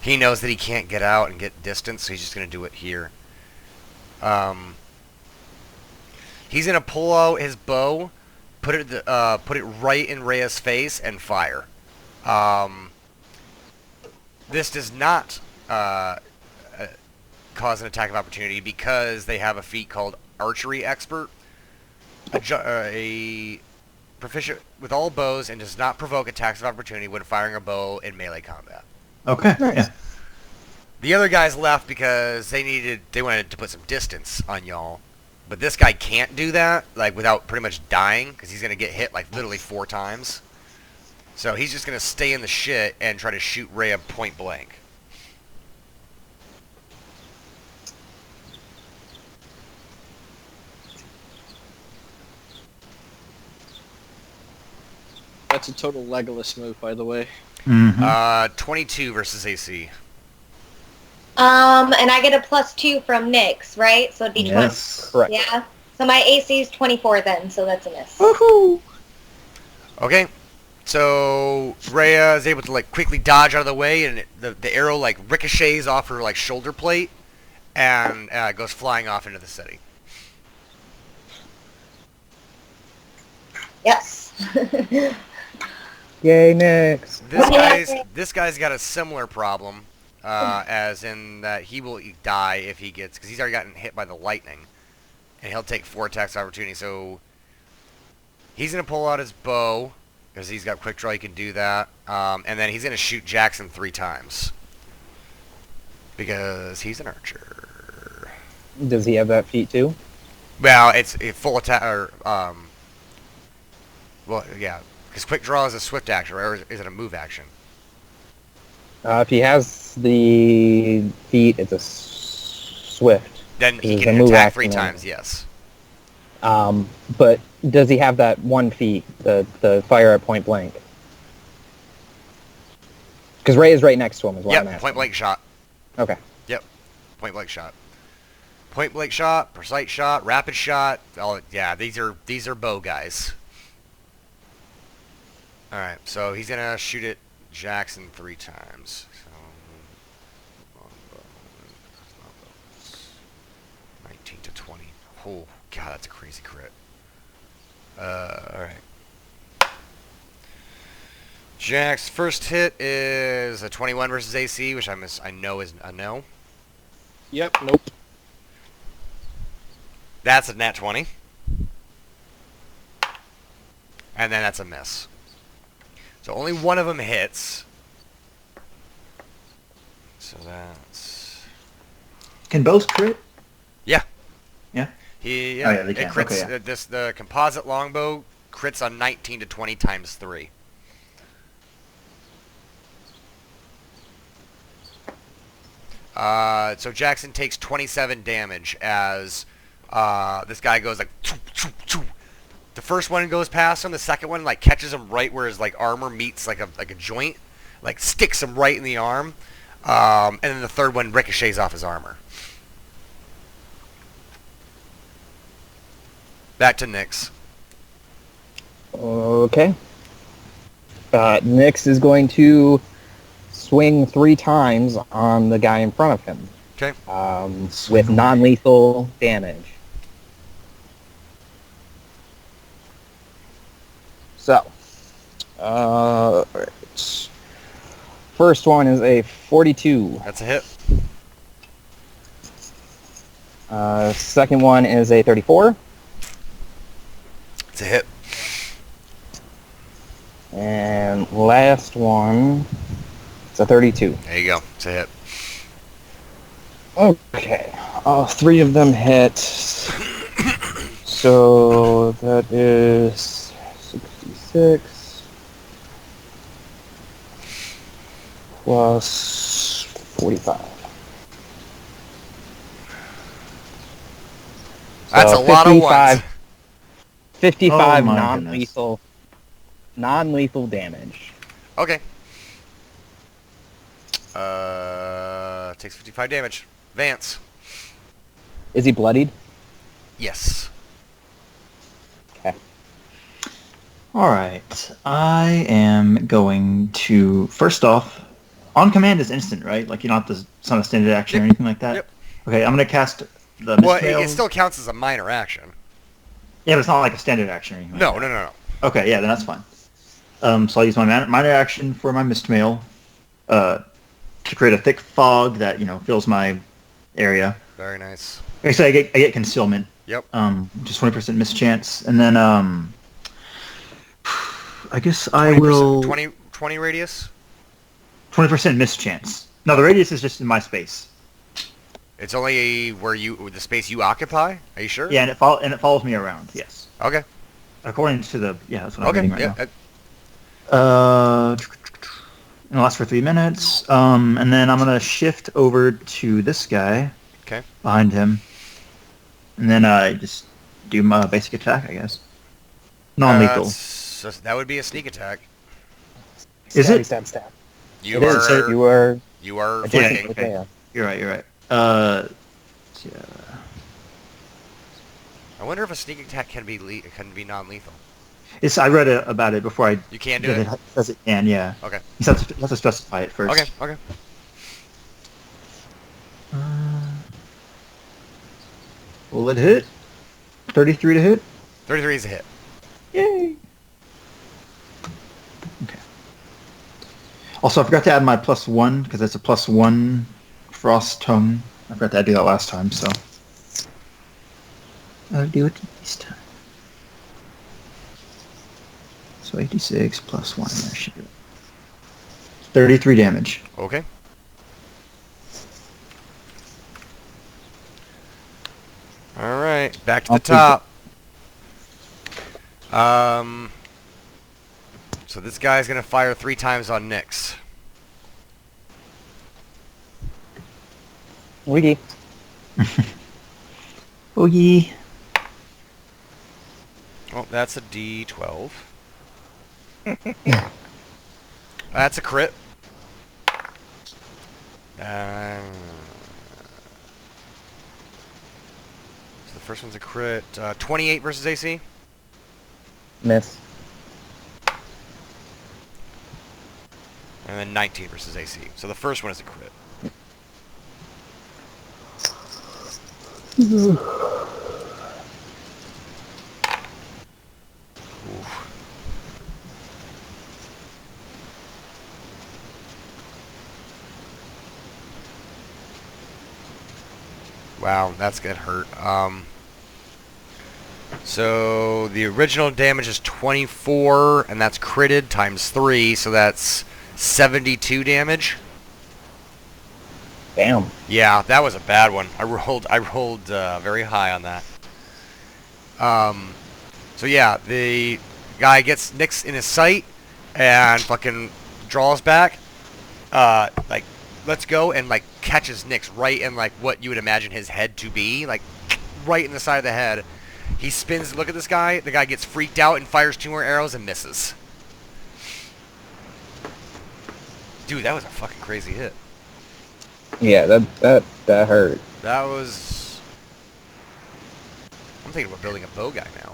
He knows that he can't get out and get distance, so he's just going to do it here. He's going to pull out his bow, put it right in Rhea's face, and fire. This does not cause an attack of opportunity because they have a feat called Archery Expert. A proficient with all bows and does not provoke attacks of opportunity when firing a bow in melee combat. Okay. Nice. Yeah. The other guys left because they wanted to put some distance on y'all. But this guy can't do that, like, without pretty much dying, because he's going to get hit, like, literally 4 times. So he's just going to stay in the shit and try to shoot Rhea point blank. That's a total Legolas move, by the way. Mm-hmm. 22 versus AC. And I get a +2 from Nyx, right? So it'd be 20. Yes. Correct. Yeah. So my AC is 24 then, so that's a miss. Woohoo! Okay. So Rhea is able to, like, quickly dodge out of the way, and the arrow, like, ricochets off her, like, shoulder plate and goes flying off into the city. Yes. Yay, Nyx. This guy's got a similar problem, as in that he will die if he gets, because he's already gotten hit by the lightning, and he'll take 4 attacks of opportunity. So he's gonna pull out his bow because he's got quick draw. He can do that, and then he's gonna shoot Jackson 3 times because he's an archer. Does he have that feat too? Well, it's a full attack, or well, yeah, because quick draw is a swift action, right? Or is it a move action? If he has the feat, it's a swift. Then he It's a can move attack 3 action, times, yes. But does he have that one feat, the fire at point blank? Because Ray is right next to him, is what I'm Yep, asking. point blank shot. Okay. Yep, point blank shot. Point blank shot, precise shot, rapid shot. Oh yeah, these are bow guys. All right, so he's gonna shoot at Jackson 3 times. So 19 to 20. Oh god, that's a crazy crit. All right. Jack's first hit is a 21 versus AC, which I know is a no. Yep, nope. That's a nat 20. And then that's a miss. So only one of them hits. So that's... Can bows crit? Yeah. Yeah? He, Oh, yeah, yeah, they it can. crits, Okay, yeah. the composite longbow crits on 19 to 20 times 3. So Jackson takes 27 damage as this guy goes like... Choo, choo, choo. The first one goes past him. The second one like catches him right where his like armor meets like a joint, like sticks him right in the arm. And then the third one ricochets off his armor. Back to Nyx. Okay. Nyx is going to swing 3 times on the guy in front of him. Okay. With non-lethal damage. So, alright. First one is a 42. That's a hit. Second one is a 34. It's a hit. And last one, it's a 32. There you go. It's a hit. Okay. All 3 of them hit. So that is 66 plus 45. That's So a lot of ones. 55 Oh my non-lethal damage. Okay. Takes 55 damage. Vance. Is he bloodied? Yes. Okay. All right. I am going to first off, on command is instant, right? Like you don't have to. It's not a standard action or anything like that. Yep. Okay, I'm gonna cast the Well, Mistmail. it still counts as a minor action. Yeah, but it's not like a standard action or anything. No, like no, that. no, no. Okay, yeah, then that's fine. So I'll use my minor action for my Mistmail to create a thick fog that fills my area. Very nice. Okay, so I get concealment. Yep. Just 20% mischance, and then I guess I 20%, will 20 radius. 20% mischance. No, the radius is just in my space. It's only the space you occupy. Are you sure? Yeah, and it follows me around. Yes, Okay. according to that's what I'm Okay. reading right Yeah. now. It'll last for 3 minutes. And then I'm gonna shift over to this guy. Okay. Behind him, and then I just do my basic attack, I guess. Non-lethal. That would be a sneak attack. Is Stabby, it? Stab, stab. You It is. are. You are. You are Okay. flanking. Okay. You're right. You're right. Yeah. I wonder if a sneak attack can be non-lethal. I read about it before I You can do did it. it. Says it can, yeah. Okay. You have to specify it first. Okay. Okay. Will it hit? 33 to hit? 33 is a hit. Yay! Okay. Also, I forgot to add my +1, because it's a +1 frost tongue. I forgot to do that last time, so I'll do it this time. So 86 +1, that should do it. 33 damage. Okay. All right. Back to the top. So this guy's gonna fire 3 times on Nyx. Wiggy. Boogie. Oh, that's a D12. That's a crit. So the first one's a crit. 28 versus AC. Miss. And then 19 versus AC. So the first one is a crit. Oof. Wow, that's gonna hurt. So the original damage is 24, and that's critted times 3, so that's 72 damage. Damn. Yeah, that was a bad one. I rolled very high on that. So yeah, the guy gets Nyx in his sight and fucking draws back. Like, let's go, and like catches Nyx right in like what you would imagine his head to be, like right in the side of the head. He spins to look at this guy. The guy gets freaked out and fires 2 more arrows and misses. Dude, that was a fucking crazy hit. Yeah, that hurt. That was... I'm thinking about building a bow guy now.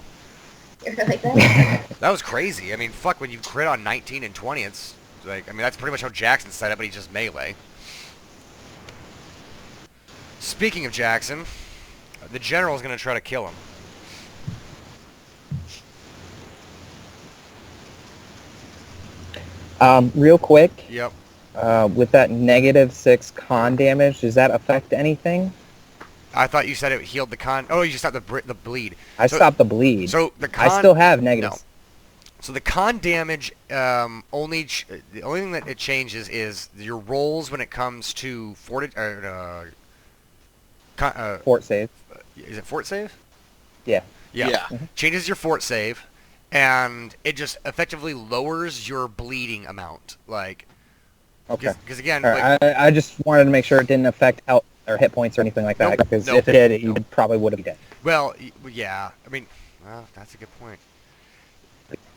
You're like that? That was crazy. I mean, fuck, when you crit on 19 and 20, it's like, I mean, that's pretty much how Jackson's set up, but he's just melee. Speaking of Jackson, the general's gonna try to kill him. Real quick, Yep. with that -6 con damage, does that affect anything? I thought you said it healed the con... Oh, you just stopped the bleed. I So- stopped the bleed. So the con... I still have negative. No. So the con damage, the only thing that it changes is your rolls when it comes to fort Fort save. is it fort save? Yeah. Yeah. Yeah. Changes your fort save, and it just effectively lowers your bleeding amount. Like, Okay. because again, All like, right, I just wanted to make sure it didn't affect health or hit points or anything like that. Nope, Because nope, if it did, you nope. probably would have been dead. well, yeah. I mean, well, that's a good point.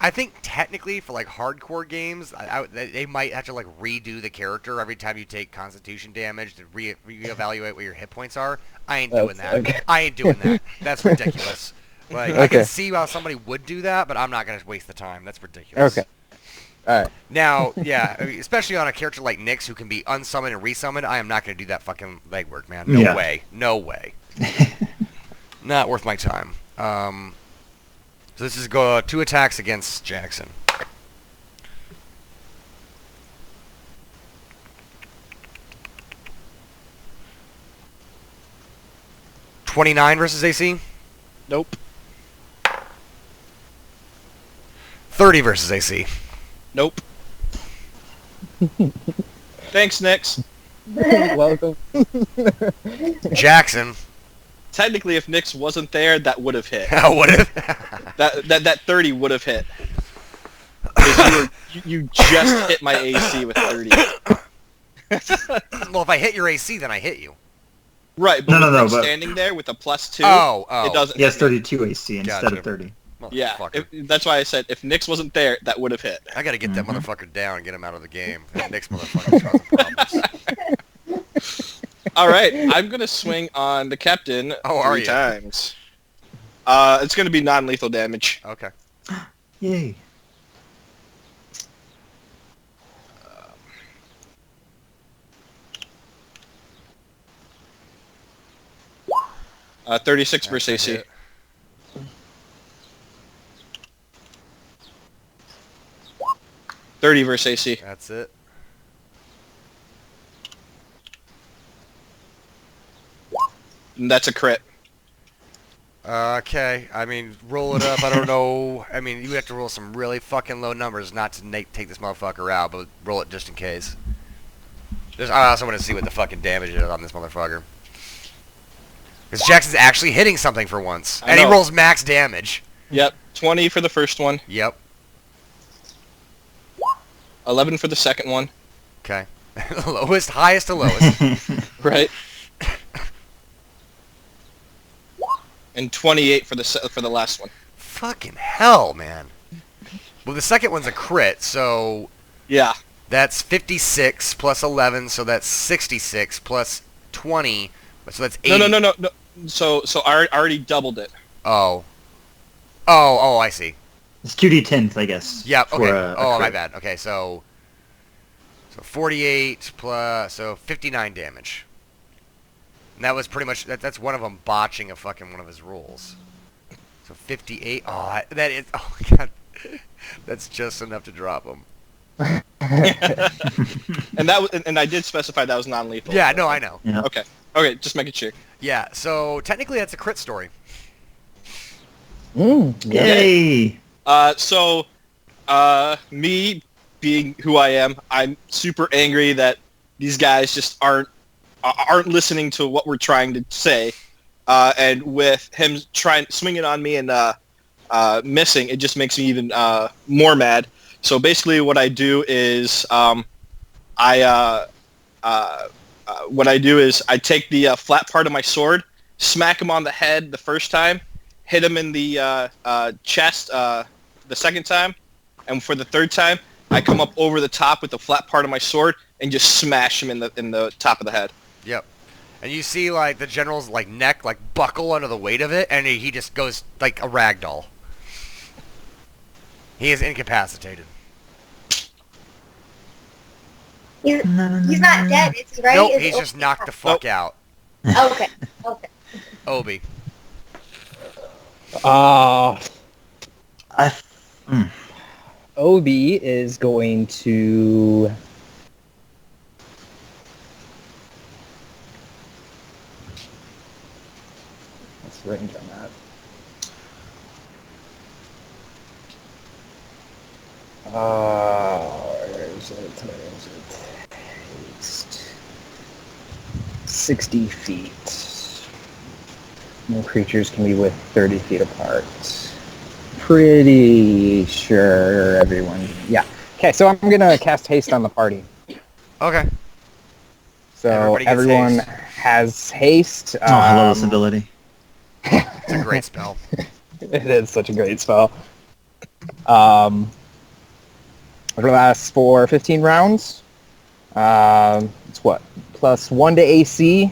I think technically for like hardcore games, they might have to like redo the character every time you take Constitution damage to reevaluate what your hit points are. I ain't doing that. Okay. I ain't doing that. That's ridiculous. Like, I can Okay. see how somebody would do that, but I'm not going to waste the time. That's ridiculous. Okay. All right. Now, yeah, I mean, especially on a character like Nyx who can be unsummoned and resummoned, I am not going to do that fucking legwork, man. No Yeah. way. No way. Not worth my time. So this is 2 attacks against Jackson. $29 versus AC. Nope. 30 versus AC. Nope. Thanks, Nyx. Welcome. Jackson. Technically, if Nyx wasn't there, that would have hit. What if? That 30 would have hit. 'Cause you just hit my AC with 30. Well, if I hit your AC, then I hit you. Right, but No, with Nyx but- standing there with a +2, Oh. it doesn't He has hit me. 32 AC instead Gotcha. of 30. Yeah, Motherfucker. that's why I said if Nyx wasn't there, that would have hit. I gotta get that Mhm. motherfucker down and get him out of the game. That Nyx motherfucker's causing problems. All right, I'm gonna swing on the captain Oh, are 3 you? times. It's gonna be non-lethal damage. Okay. Yay. 36 That's versus a AC. hit. $30 versus AC. That's it. And that's a crit. Okay. I mean, roll it up. I don't know. I mean, you have to roll some really fucking low numbers not to take this motherfucker out, but roll it just in case. I also want to see what the fucking damage is on this motherfucker. Because Jackson's actually hitting something for once. I And he know. rolls max damage. Yep, 20 for the first one, Yep. 11 for the second one. Okay. Lowest, highest to lowest. Right. And 28 for the last one. Fucking hell, man. Well, the second one's a crit, so Yeah. that's 56 plus 11, so that's 66 plus 20, so that's 80. No. So I already doubled it. Oh. Oh, I see. It's 2d10s, I guess. Yep, for okay. a Oh, my crit. bad. Okay, so 48 plus, so 59 damage. And that was pretty much, that's one of them botching a fucking one of his rolls. So 58, that is, oh my god. That's just enough to drop him. And I did specify that was non-lethal. Yeah, no, I know. Yeah. Okay, just making sure. Yeah, so technically that's a crit story. Yeah. Yay! Me being who I am, I'm super angry that these guys just aren't listening to what we're trying to say, and with him swinging on me and missing, it just makes me even more mad. So basically, what I do is I take the flat part of my sword, smack him on the head the first time, hit him in the chest the second time, and for the third time, I come up over the top with the flat part of my sword and just smash him in the top of the head. Yep. And you see, like, the general's, like, neck, like, buckle under the weight of it, and he just goes like a rag doll. He is incapacitated. He's not dead, is he, right? Nope, Is he's it- just knocked the fuck out. Okay, okay. Obi. Obi is going to... What's the range on that? Where is it? Paste. 60 feet. No creatures can be with 30 feet apart. Pretty sure everyone... Yeah. Okay, so I'm going to cast haste on the party. Okay. So Everybody gets everyone haste. has haste. Oh, I love this ability. It's a great spell. It is such a great spell. It lasts for 15 rounds. It's what? Plus 1 to AC.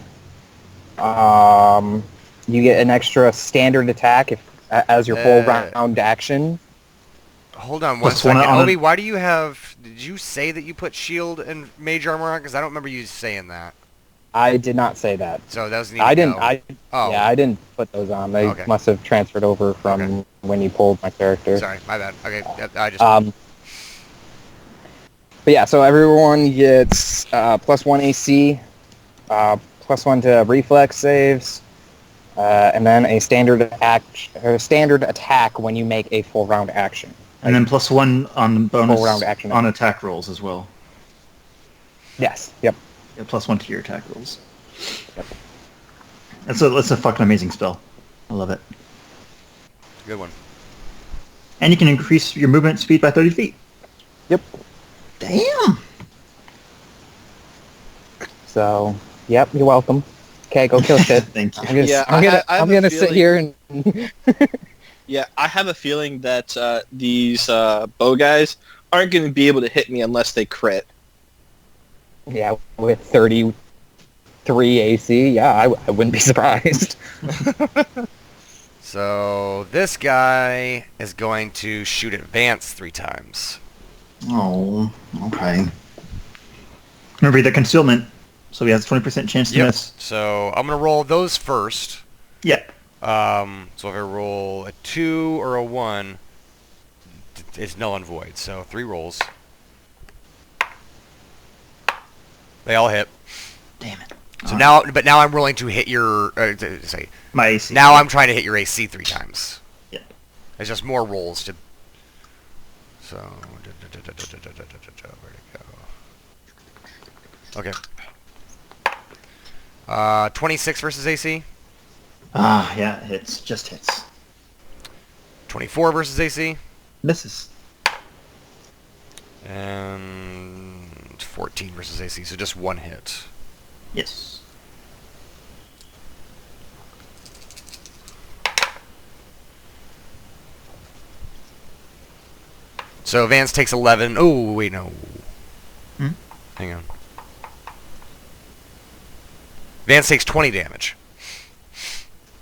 You get an extra standard attack if as your full round action. Hold on one Plus one second. on Obi, why do you have... Did you say that you put shield and mage armor on? Because I don't remember you saying that. I did not say that. So those need I to didn't. go. Yeah, I didn't put those on. They Okay. must have transferred over from when you pulled my character. Sorry, my bad. Okay, I just... But yeah, so everyone gets +1 AC, +1 to reflex saves, and then a standard attack when you make a full round action. And then +1 on bonus Full round action. on attack rolls as well. Yes. Yep. Yeah, +1 to your attack rolls. Yep. That's a fucking amazing spell. I love it. Good one. And you can increase your movement speed by 30 feet. Yep. Damn! So, yep, you're welcome. Okay, go kill shit. Thank you. I'm gonna, Yeah, I I'm have a gonna sit feeling- here and Yeah, I have a feeling that these bow guys aren't going to be able to hit me unless they crit. yeah, with 33 AC, yeah, I wouldn't be surprised. So this guy is going to shoot at Vance 3 times. Oh, okay. Remember the concealment, so he has a 20% chance to miss. So I'm going to roll those first. Yep. So if I roll a 2 or a 1, it's null and void. So 3 rolls. They all hit. Damn it. So now I'm rolling to hit your... say, My AC. now I'm trying to hit your AC 3 times. Yeah. It's just more rolls to... So... Where'd it go? Okay. 26 versus AC. Ah, yeah, it hits. Just hits. 24 versus AC. Misses. And 14 versus AC, so just 1 hit. Yes. So Vance takes 11. Oh, wait, no. Hmm? Hang on. Vance takes 20 damage.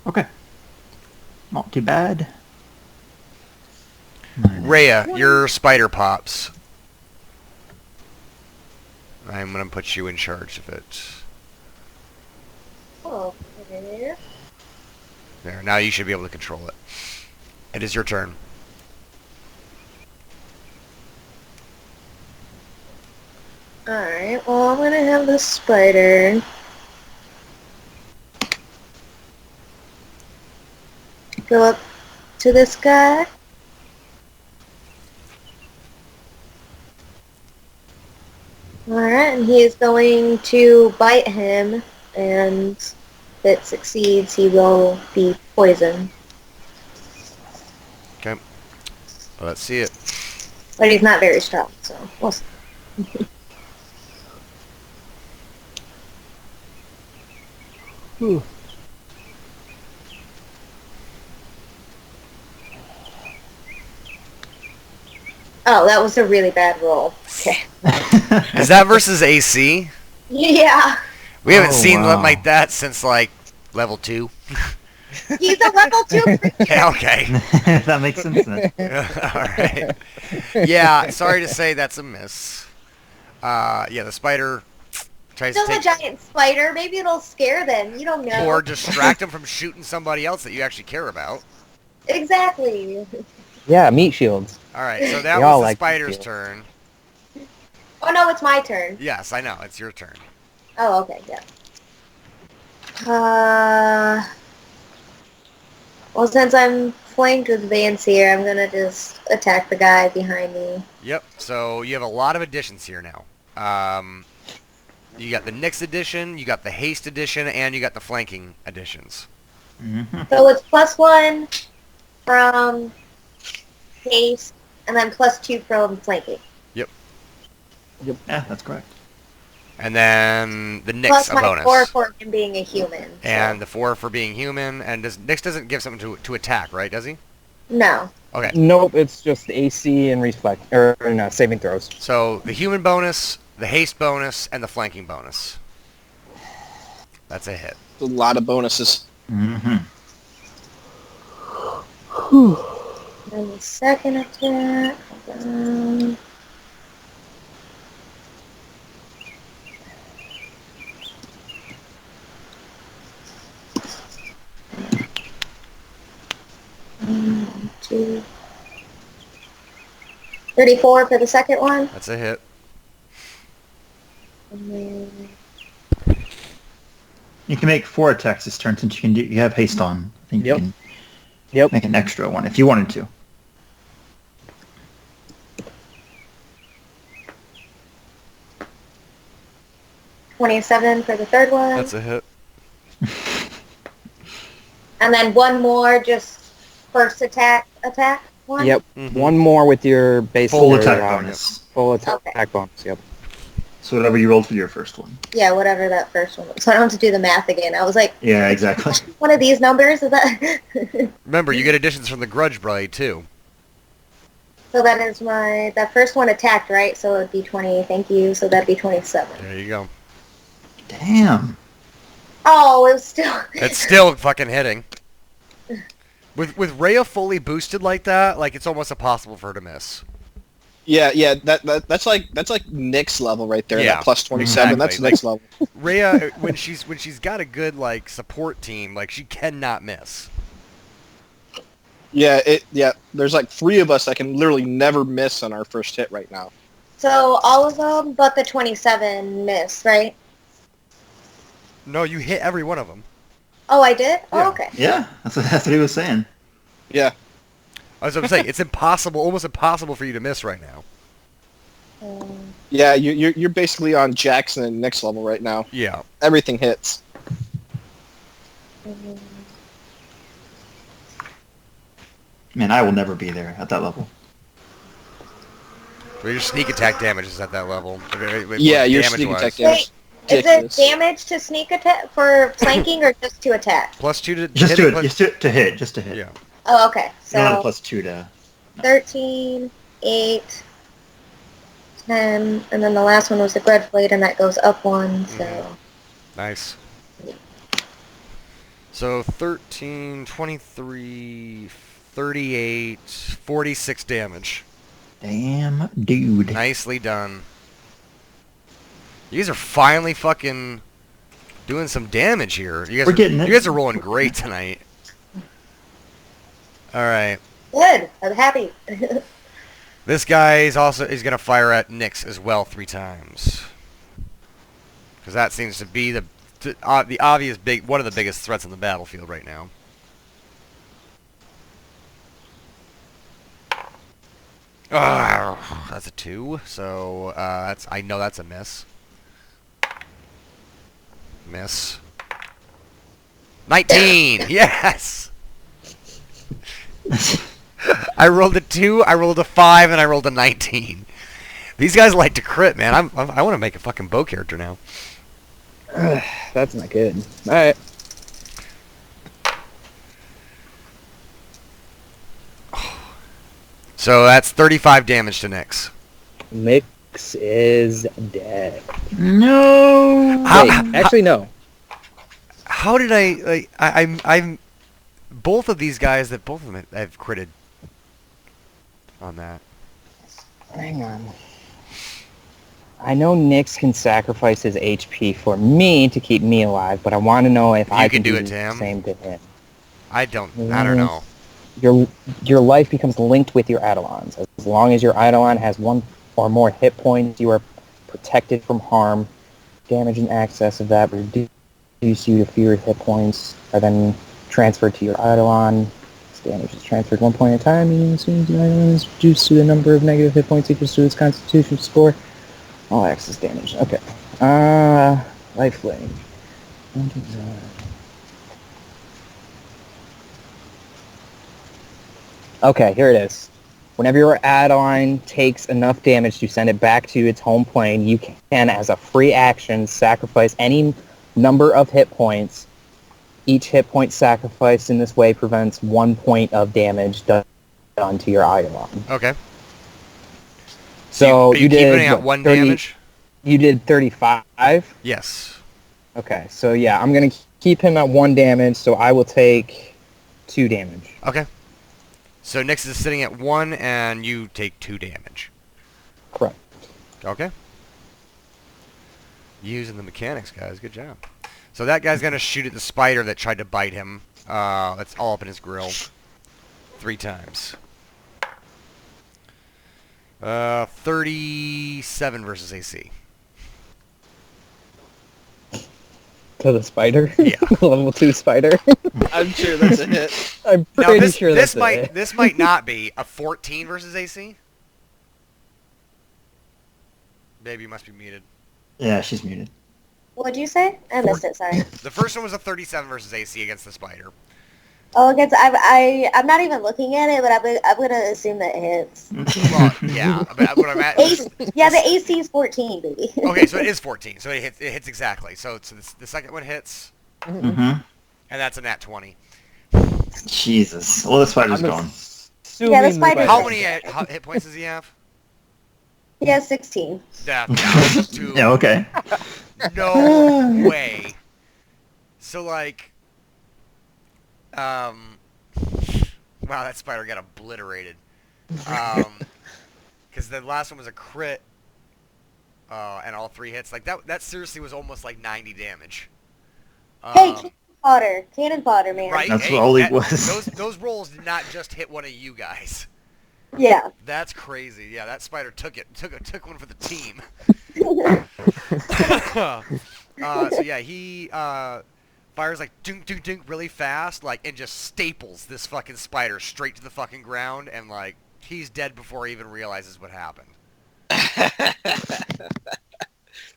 Okay. Not too bad. Rhea, your spider pops. I'm going to put you in charge of it. Okay. There, now you should be able to control it. It is your turn. Alright, well, I'm gonna have the spider. Go up to this guy. Alright, and he is going to bite him, and if it succeeds, he will be poisoned. Okay. Well, let's see it. But he's not very strong, so we'll see. Oh, that was a really bad roll. Okay. Is that versus AC? Yeah. We haven't Oh, seen wow. one like that since, like, level 2. He's a level 2 creature. Yeah, okay. That makes sense then. Alright. Yeah, sorry to say that's a miss. Yeah, the spider tries to Still a take... giant spider. Maybe it'll scare them. You don't know. Or distract him from shooting somebody else that you actually care about. Exactly. Yeah, meat shields. Alright, so that We all was the like spider's shields. turn. Oh no, it's my turn. Yes, I know. It's your turn. Oh, okay, yeah. Well, since I'm flanked with Vance here, I'm gonna just attack the guy behind me. Yep, so you have a lot of additions here now. You got the Nyx edition, you got the Haste edition, and you got the flanking editions. Mm-hmm. So it's +1 from haste, and then +2 from flanking. Yeah, that's correct. And then the Nyx, Plus a my bonus. 4 for him being a human. so- And the 4 for being human. And Nyx doesn't give something to attack, right? Does he? No. Okay. Nope, it's just AC and reflect or no, saving throws. So the human bonus, the haste bonus, and the flanking bonus. That's a hit. A lot of bonuses. Mm-hmm. Then the second attack. Hold on. One, two. 34 for the second one. That's a hit. And then You can make 4 attacks this turn since you have haste on. I think Yep. you can Yep. make an extra one if you wanted to. $27 for the third one. That's a hit. And then one more, just first attack one? Yep. Mhm. One more with your base Full or, attack um, bonus. Full attack Okay. bonus. Yep. So whatever you rolled for your first one. Yeah, whatever that first one was. So I don't have to do the math again. I was like, Yeah, exactly. one of these numbers? Is that? Remember, you get additions from the Grudge Blade too. So that is that first one attacked, right? So it would be 20, thank you. So that'd be 27. There you go. Damn. Oh, it was still... It's still fucking hitting. With Rhea fully boosted like that, like it's almost impossible for her to miss. Yeah. That's like Nick's level right there. Yeah, That plus 27. exactly. That's Nick's level. Rhea, when she's got a good like support team, like she cannot miss. Yeah. There's like 3 of us that can literally never miss on our first hit right now. So all of them but the 27 missed, right? No, you hit every one of them. Oh, I did? Yeah. Oh, okay. Yeah, that's what he was saying. Yeah. I was saying it's impossible, almost impossible for you to miss right now. Yeah. You're basically on Jackson and Nick's level right now. Yeah. Everything hits. Man, I will never be there at that level. So your sneak attack damage is at that level. Yeah, your damage sneak wise. attack damage. Is it Ridiculous. damage to sneak attack for flanking or just to attack? Plus 2 to Just hitting, do it. Just to hit. Just to hit. Yeah. Oh, okay. You don't have a So +2 to. 13, 8, 10, and then the last one was the Grudge Blade, and that goes up 1, so... Nice. So 13, 23, 38, 46 damage. Damn, dude. Nicely done. You guys are finally fucking doing some damage here. You guys We're are, getting it. You guys are rolling great tonight. All right. Good. I'm happy. This guy is gonna fire at Nyx as well 3 times. Because that seems to be the obvious one of the biggest threats on the battlefield right now. That's a 2. So I know that's a miss. Miss. 19. Yes. I rolled a 2, I rolled a 5, and I rolled a 19. These guys like to crit, man. I want to make a fucking bow character now. That's not good. All right. So that's 35 damage to Nyx. Mix is dead. No. How- Wait, actually, no. How did I like? I'm both of these guys that both of them have critted on that. Hang on. I know Nyx can sacrifice his HP for me to keep me alive, but I want to know if You I can can do it the to him? same to him. I don't know. Your life becomes linked with your Eidolons. As long as your Eidolon has 1 or more hit points, you are protected from harm. Damage in excess of that reduce you to fewer hit points, are then transferred to your Eidolon. This damage is transferred 1 point at a time, and as soon as the Eidolon is reduced to the number of negative hit points equals to its constitution score. All excess damage. Okay. Lifelink. Okay, here it is. Whenever your add-on takes enough damage to send it back to its home plane, you can, as a free action, sacrifice any number of hit points. Each hit point sacrificed in this way prevents 1 point of damage done to your Eidolon. Okay. So are you you did keeping it at what, 1 30 damage? You did 35? Yes. Okay, so yeah, I'm going to keep him at 1 damage, so I will take 2 damage. Okay. So Nyx is sitting at 1, and you take 2 damage. Correct. Okay. Using the mechanics, guys. Good job. So that guy's going to shoot at the spider that tried to bite him. That's all up in his grill. 3 times. 37 versus AC. To the spider? Yeah. Level 2 spider? I'm sure that's a hit. I'm Now pretty this, sure this that's might it. this might not be a 14 versus AC. Baby, you must be muted. Yeah, she's muted. What'd you say? I missed it. Sorry. The first one was a 37 versus AC against the spider. Oh, against I'm not even looking at it, but I'm gonna assume that it hits. Well, yeah, but what I'm at. Yeah, the AC is 14, baby. Okay, so it is 14. So it hits exactly. So the second one hits, Mm-hmm. and that's a nat 20. Jesus. Well, the spider's I'm gone. assuming Yeah, the spider- How many hit points does he have? He has 16. Yeah, two. Yeah, okay. No way. So like, wow, that spider got obliterated. Because the last one was a crit, and all 3 hits. Like that seriously was almost like 90 damage. Hey, cannon fodder, man. Right? That's Hey, all he that- was. Those rolls did not just hit one of you guys. Yeah. That's crazy. Yeah, that spider took one for the team. So yeah, he fires like dunk dunk dunk really fast, like, and just staples this fucking spider straight to the fucking ground, and like he's dead before he even realizes what happened.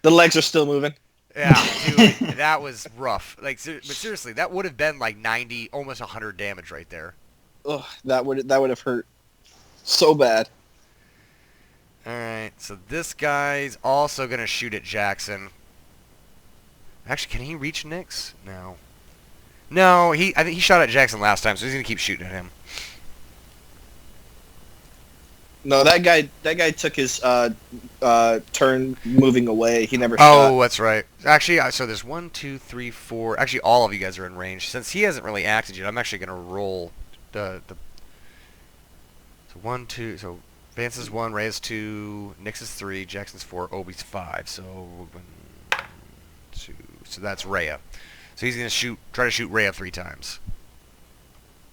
The legs are still moving. Yeah, dude, that was rough. Like, but seriously, that would have been like 90, almost 100 damage right there. Ugh, that would have hurt so bad. All right, so this guy's also gonna shoot at Jackson. Actually, can he reach Nyx? No. No, I think he shot at Jackson last time, so he's gonna keep shooting at him. No, that guy took his turn moving away. He never shot. Oh, that's right. Actually, so there's 1, 2, 3, 4. Actually, all of you guys are in range. Since he hasn't really acted yet, I'm actually gonna roll the. So 1, 2. So Vance is 1, Ray is 2, Nyx is 3, Jackson's 4, Obi's 5. So 1, 2. So that's Rhea. So he's gonna try to shoot Rhea 3 times.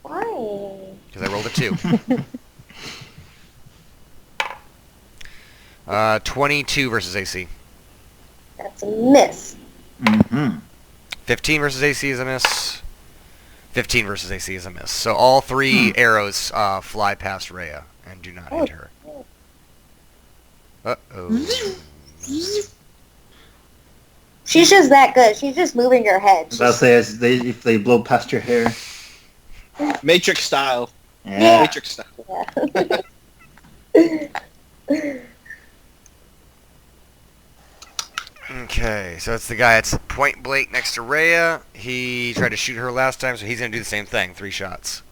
Why? Because I rolled a 2. 22 versus AC. That's a miss. Mm-hmm. 15 versus AC is a miss. 15 versus AC is a miss. So all 3 arrows fly past Rhea and do not hit her. Uh-oh. She's just that good. She's just moving her head. I'll say if they blow past your hair. Matrix style. Yeah. Matrix style. Yeah. Okay, so it's the guy that's point blank next to Rhea. He tried to shoot her last time, so he's going to do the same thing. 3 shots.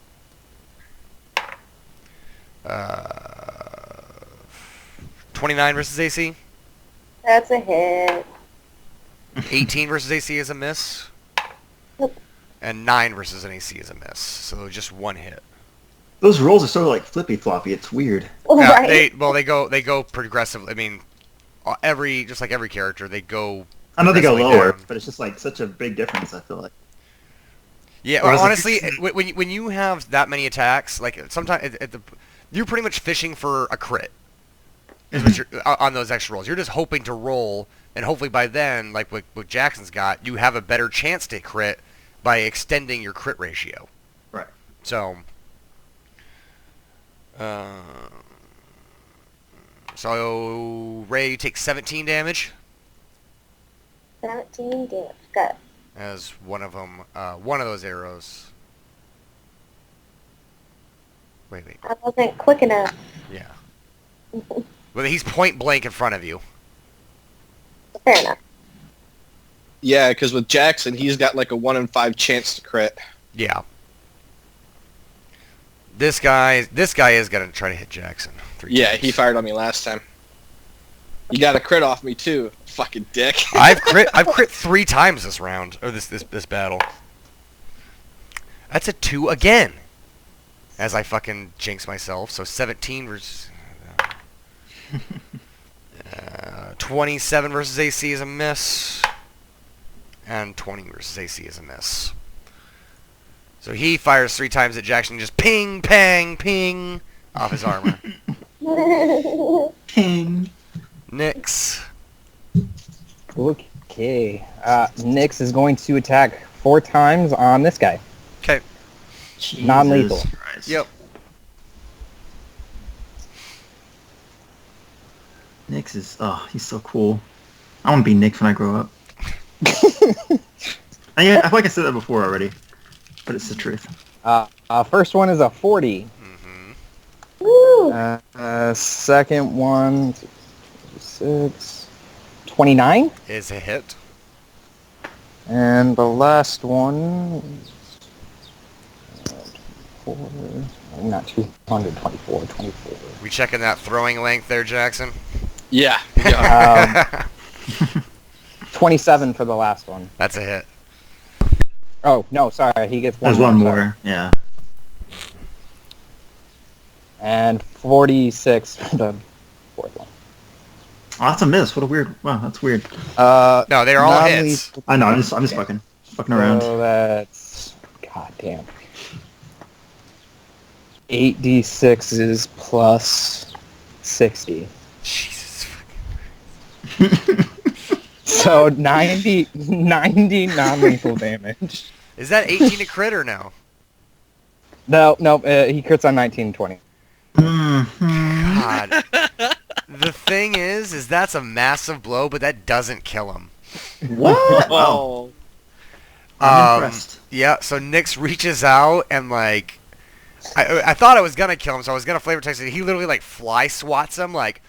29 versus AC. That's a hit. 18 versus AC is a miss. Nope. And 9 versus an AC is a miss. So just 1 hit. Those rolls are sort of like flippy floppy. It's weird. Right. They go progressively. I mean, just like every character, they go. I know they go progressively lower, down. but it's just like such a big difference. I feel like. Yeah, Or is it- honestly, when you have that many attacks, like sometimes you're pretty much fishing for a crit. Is what you're, on those extra rolls. You're just hoping to roll, and hopefully by then, like what Jackson's got, you have a better chance to crit by extending your crit ratio. Right. So, Ray, you take 17 damage 17 damage. Got it. as one of those arrows. Wait. I wasn't quick enough. Yeah. Well, he's point blank in front of you. Fair enough. Yeah, because with Jackson, he's got like a 1 in 5 chance to crit. Yeah. This guy is gonna try to hit Jackson. 3 Yeah, times. he fired on me last time. You got a crit off me too, fucking dick. I've crit 3 times this round or this battle. That's a 2 again. as I fucking jinx myself. So 17 versus 27 versus AC is a miss, and 20 versus AC is a miss. So he fires 3 times at Jackson, just ping, pang, ping off his armor. King. Nyx. Okay. Nyx is going to attack 4 times on this guy. Okay. Non-lethal. Jesus Christ. Yep. Nyx is, he's so cool. I want to be Nyx when I grow up. I feel like I said that before already, but it's the truth. First one is a 40. Woo! Second one, 6, 29. Is a hit. And the last one, 24, not 224, 24. We checking that throwing length there, Jackson? Yeah. Yeah. 27 for the last one. That's a hit. Oh, no, sorry, he gets one There's one sorry. more, yeah. And 46 for the fourth one. Oh, that's a miss. What a weird. Wow, that's weird. No, they're all hits. I know. I'm just fucking around. So that's, goddamn. 8d6 is plus 60. Jesus. So 90 non-lethal damage. Is that 18 to crit or no? No, he crits on 19 and 20. God. The thing is that's a massive blow, but that doesn't kill him. What? Wow. Oh. I'm impressed. Yeah, so Nyx reaches out and, like, I thought I was going to kill him, so I was going to flavor text it. He literally, like, fly swats him, like,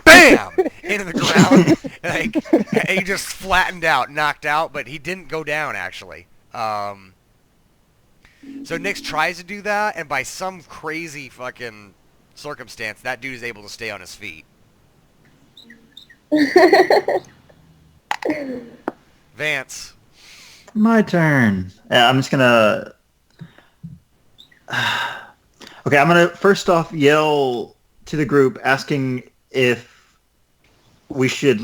BAM! Into the ground. And he just flattened out, knocked out, but he didn't go down, actually. So Nyx tries to do that, and by some crazy fucking circumstance, that dude is able to stay on his feet. Vance. My turn. Yeah, I'm just gonna. Okay, I'm gonna first off yell to the group, asking if we should,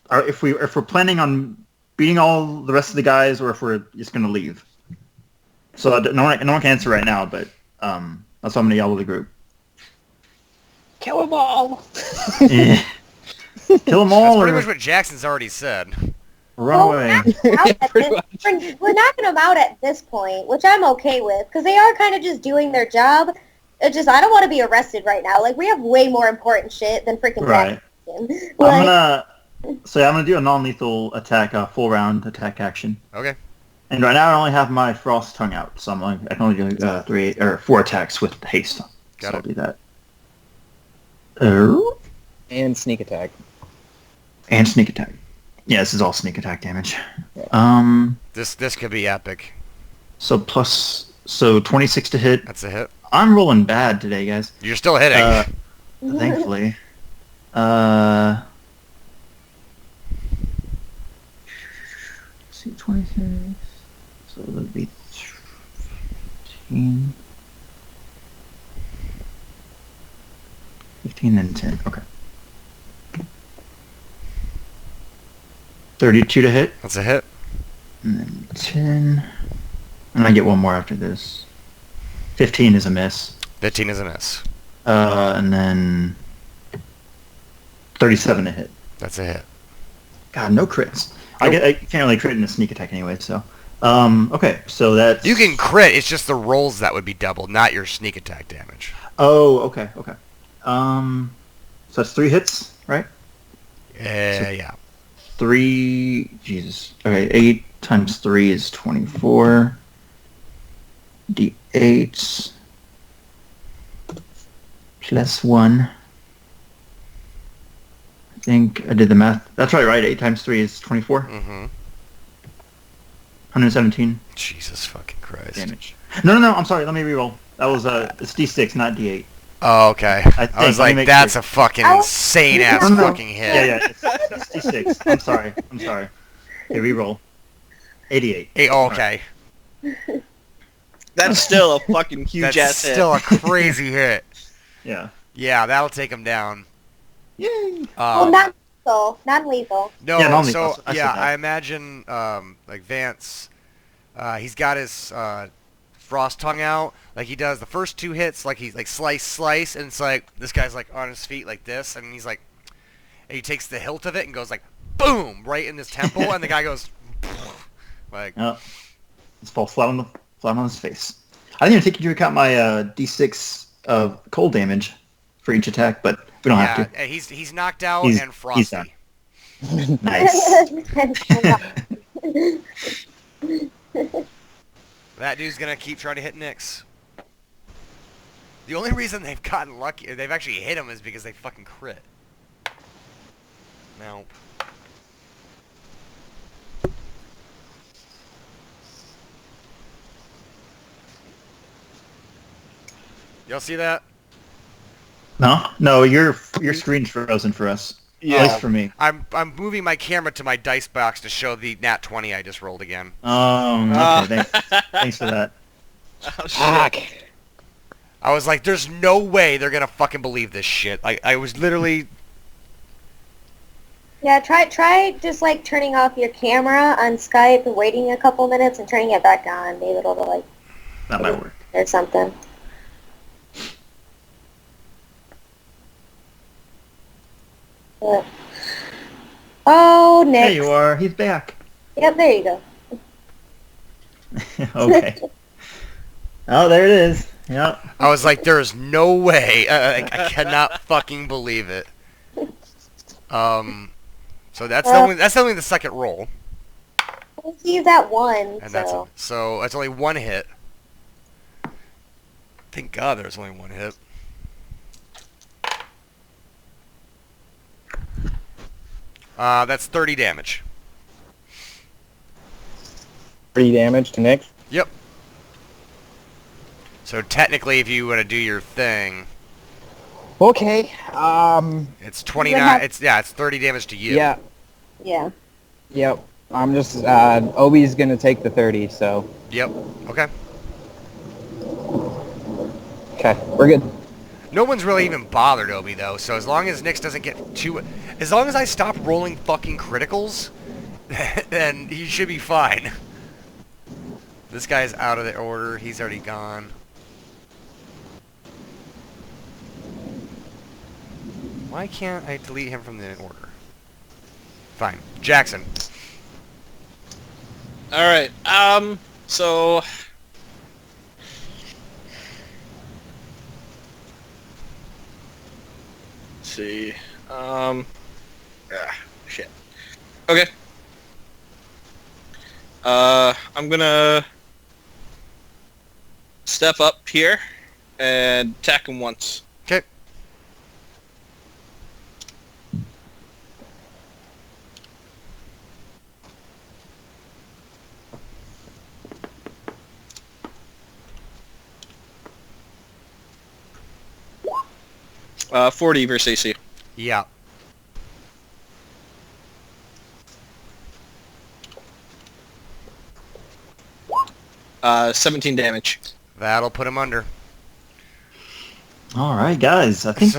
or if we're planning on beating all the rest of the guys, or if we're just gonna leave. So no one can answer right now, but that's what I'm gonna yell to the group. Kill them all! Yeah. Kill them all, That's pretty or much what Jackson's already said. run away. We're knocking them out at this point, which I'm okay with, because they are kind of just doing their job. It's just, I don't want to be arrested right now. Like, we have way more important shit than freaking Right. Jackson. I'm gonna do a non-lethal attack, a full round attack action. Okay. And right now I only have my frost tongue out, so I can only do 4 attacks with haste. Got so it. I'll do that. And sneak attack. And sneak attack. Yeah, this is all sneak attack damage. This could be epic. So 26 to hit. That's a hit. I'm rolling bad today, guys. You're still hitting. Thankfully. See, 26. So that'd be 15. 15 and 10. Okay. 32 to hit. That's a hit. And then 10. And I get one more after this. 15 is a miss. 15 is a miss. And then 37 to hit. That's a hit. God, no crits. I can't really crit in a sneak attack anyway, so. Okay, so that's... You can crit, it's just the rolls that would be doubled, not your sneak attack damage. Oh, okay. So that's 3 hits, right? Yeah. 3... Jesus. Okay, 8 times 3 is 24. D8 plus 1. I think I did the math. That's right? 8 times 3 is 24. Mm-hmm. 117 Jesus fucking Christ. damage. No, I'm sorry. Let me reroll. That was it's D6, not D8. Oh, okay. I I was think, let me like, make that's sure. a fucking insane-ass No. fucking hit. Yeah, it's D6. I'm sorry. Okay, reroll. 88. Hey, oh, okay. That's still a fucking huge That's ass hit. still a crazy hit. Yeah. Yeah, that'll take him down. Yay. Non-lethal. No, Yeah, non-lethal, so I said yeah, that. I imagine like Vance, he's got his frost tongue out, like he does the first 2 hits, like he's like slice, and it's like this guy's like on his feet like this, and he's like, and he takes the hilt of it and goes like, boom, right in his temple, and the guy goes, like, Oh, it's fall flat on his face. I didn't even take into account my d6 of cold damage for each attack, but we don't yeah, have to. and he's knocked out He's- and he's frosty. done. Nice. That dude's gonna keep trying to hit Nyx. The only reason they've gotten lucky, or they've actually hit him, is because they fucking crit. Nope. Y'all see that? No, your screen's frozen for us. At least for me. I'm moving my camera to my dice box to show the nat 20 I just rolled again. Okay, thanks for that. Oh, shit. Fuck. I was like, there's no way they're gonna fucking believe this shit. I was literally... Yeah, try just like turning off your camera on Skype and waiting a couple minutes and turning it back on. Maybe it'll like That might work. or something. But- Oh, Nick. There you are. He's back. Yep, there you go. Okay. Oh, there it is. Yep. I was like, there's no way. I cannot fucking believe it. So that's only the second roll, Let's use that one. and So. that's only 1 hit. Thank God there's only 1 hit. That's 30 damage. 3 damage to Nick. Yep. So technically, if you want to do your thing, Okay. it's 29. It's 30 damage to you. Yeah. Yeah. Yep. I'm just Obi's gonna take the 30. So. Yep. Okay. Okay. We're good. No one's really even bothered Obi though, so as long as Nyx doesn't get as long as I stop rolling fucking criticals, then he should be fine. This guy's out of the order. He's already gone. Why can't I delete him from the order? Fine. Jackson. All right. So let's see. Shit. Okay. I'm gonna step up here and attack him once. Okay. Uh, 40 versus AC. Yeah. Uh, 17 damage. That'll put him under. All right, guys. I think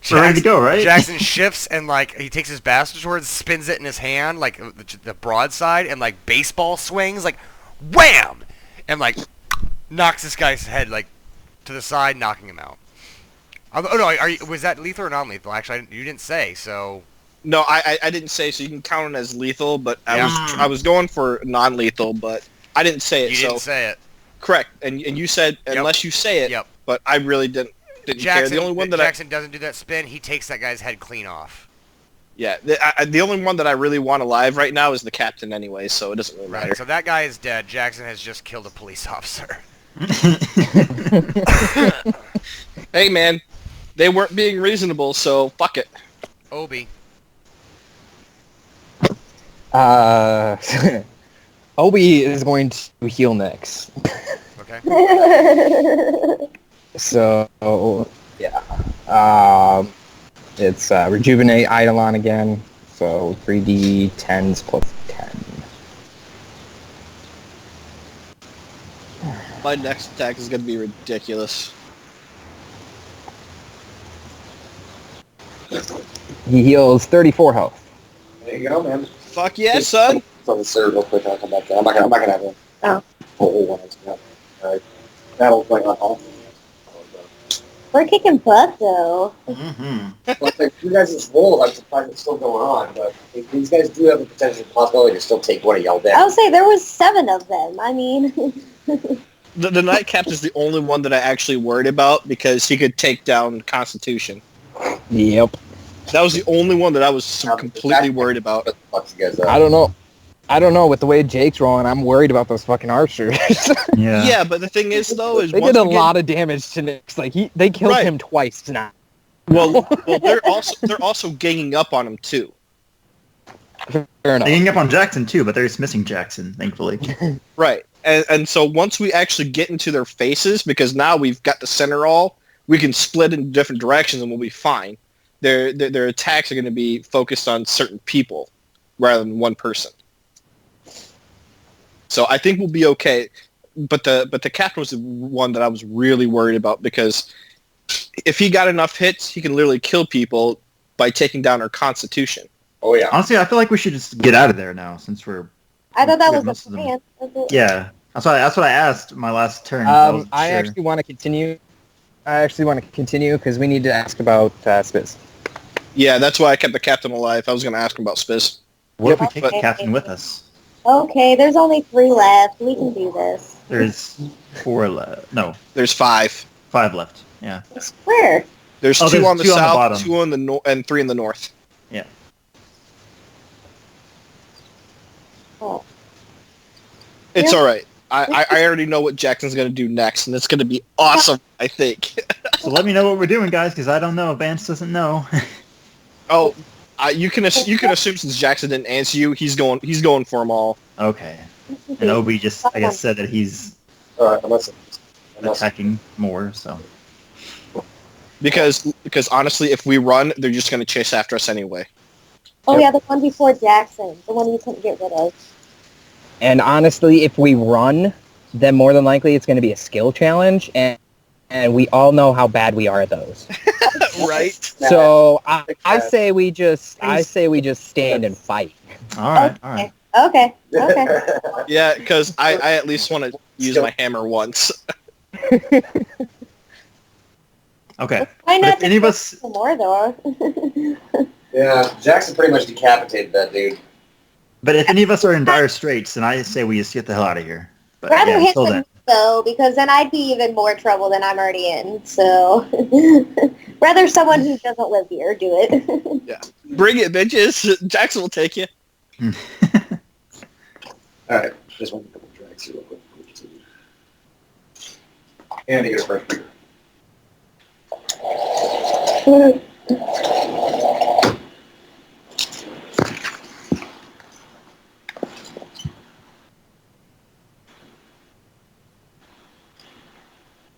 So, we're ready to go, right? Jackson shifts and like he takes his bastard sword, spins it in his hand like the broadside, and like baseball swings, like wham, and like knocks this guy's head like to the side, knocking him out. Oh no, was that lethal or non-lethal? Actually, you didn't say. So No, I didn't say, so you can count it as lethal, but Yeah. I was going for non-lethal, but I didn't say it. you so didn't say it. correct, and you said Yep. unless you say it. Yep. But I really didn't care. Jackson, The only one that Jackson doesn't do that spin. He takes that guy's head clean off. the only one that I really want alive right now is the captain anyway, so it doesn't really matter. Right. So that guy is dead. Jackson has just killed a police officer. Hey man, they weren't being reasonable, so fuck it. Obi. Obi is going to heal next. Okay. So, yeah. It's Rejuvenate Eidolon again. So 3d10s plus 10. My next attack is going to be ridiculous. He heals 34 health. There you go, man. Fuck yeah, son! It's on the server real quick. I'll come back there. I'm not gonna have a whole one. Alright. That'll play on all. We're kicking butt, though. Mm-hmm. But like, you guys' roll, I'm surprised it's still going on. But if these guys do have a potential possibility to still take one of y'all I down. would say there was 7 of them. I mean, The Night Captain's the only one that I actually worried about because he could take down Constitution. Yep. That was the only one that I was completely worried about. What the fuck you guys up? I don't know. I don't know. With the way Jake's rolling, I'm worried about those fucking archers. Yeah. Yeah, but the thing is, though, is They once did a we get- lot of damage to Nyx. Like they killed Right. him twice tonight. Well, they're also ganging up on him too. Fair enough. They gang up on Jackson too, but they're just missing Jackson, thankfully. Right, and so once we actually get into their faces, because now we've got the center all, we can split in different directions and we'll be fine. Their attacks are going to be focused on certain people rather than one person. So I think we'll be okay. But the captain was the one that I was really worried about because if he got enough hits, he can literally kill people by taking down our constitution. Oh yeah. Honestly, I feel like we should just get out of there now since we're. I thought that Yeah, was most the of them. plan. That's it. Yeah. That's what I asked my last turn. I wasn't I sure. actually want to continue. Because we need to ask about Spiz. Yeah, that's why I kept the captain alive. I was going to ask him about Spiz. What if we take But- the captain with us? Okay, there's only 3 left. We can do this. There's 4 left. No, There's 5. 5 left. Yeah. Where? There's Oh, 2 there's on the 2 on the south, bottom. 2 on the and 3 in the north. Yeah. Oh. It's Yeah. all right. I already know what Jackson's going to do next, and it's going to be awesome, I think. So let me know what we're doing, guys, because I don't know. Vance doesn't know. Oh, you can assume since Jackson didn't answer you, he's going for them all. Okay. And Obi just, I guess, said that he's Alright, unless attacking more. So. Because honestly, if we run, they're just going to chase after us anyway. Oh yeah, the one before Jackson, the one you couldn't get rid of. And honestly, if we run, then more than likely it's going to be a skill challenge, and we all know how bad we are at those. Right? So I say we just stand and fight. All right. All right. Okay. Okay. Yeah, because I at least want to use my hammer once. Okay. Why But not if any of us, some more though? Yeah, Jackson pretty much decapitated that dude. but if any of us are in dire straits, then I say we just get the hell out of here. But Rather yeah, hit until them then. though, because then I'd be even more trouble than I'm already in. So rather someone who doesn't live here do it. Bring it, bitches. Jackson will take you. Alright, just one couple drags here real quick. And he gets a fresh beer.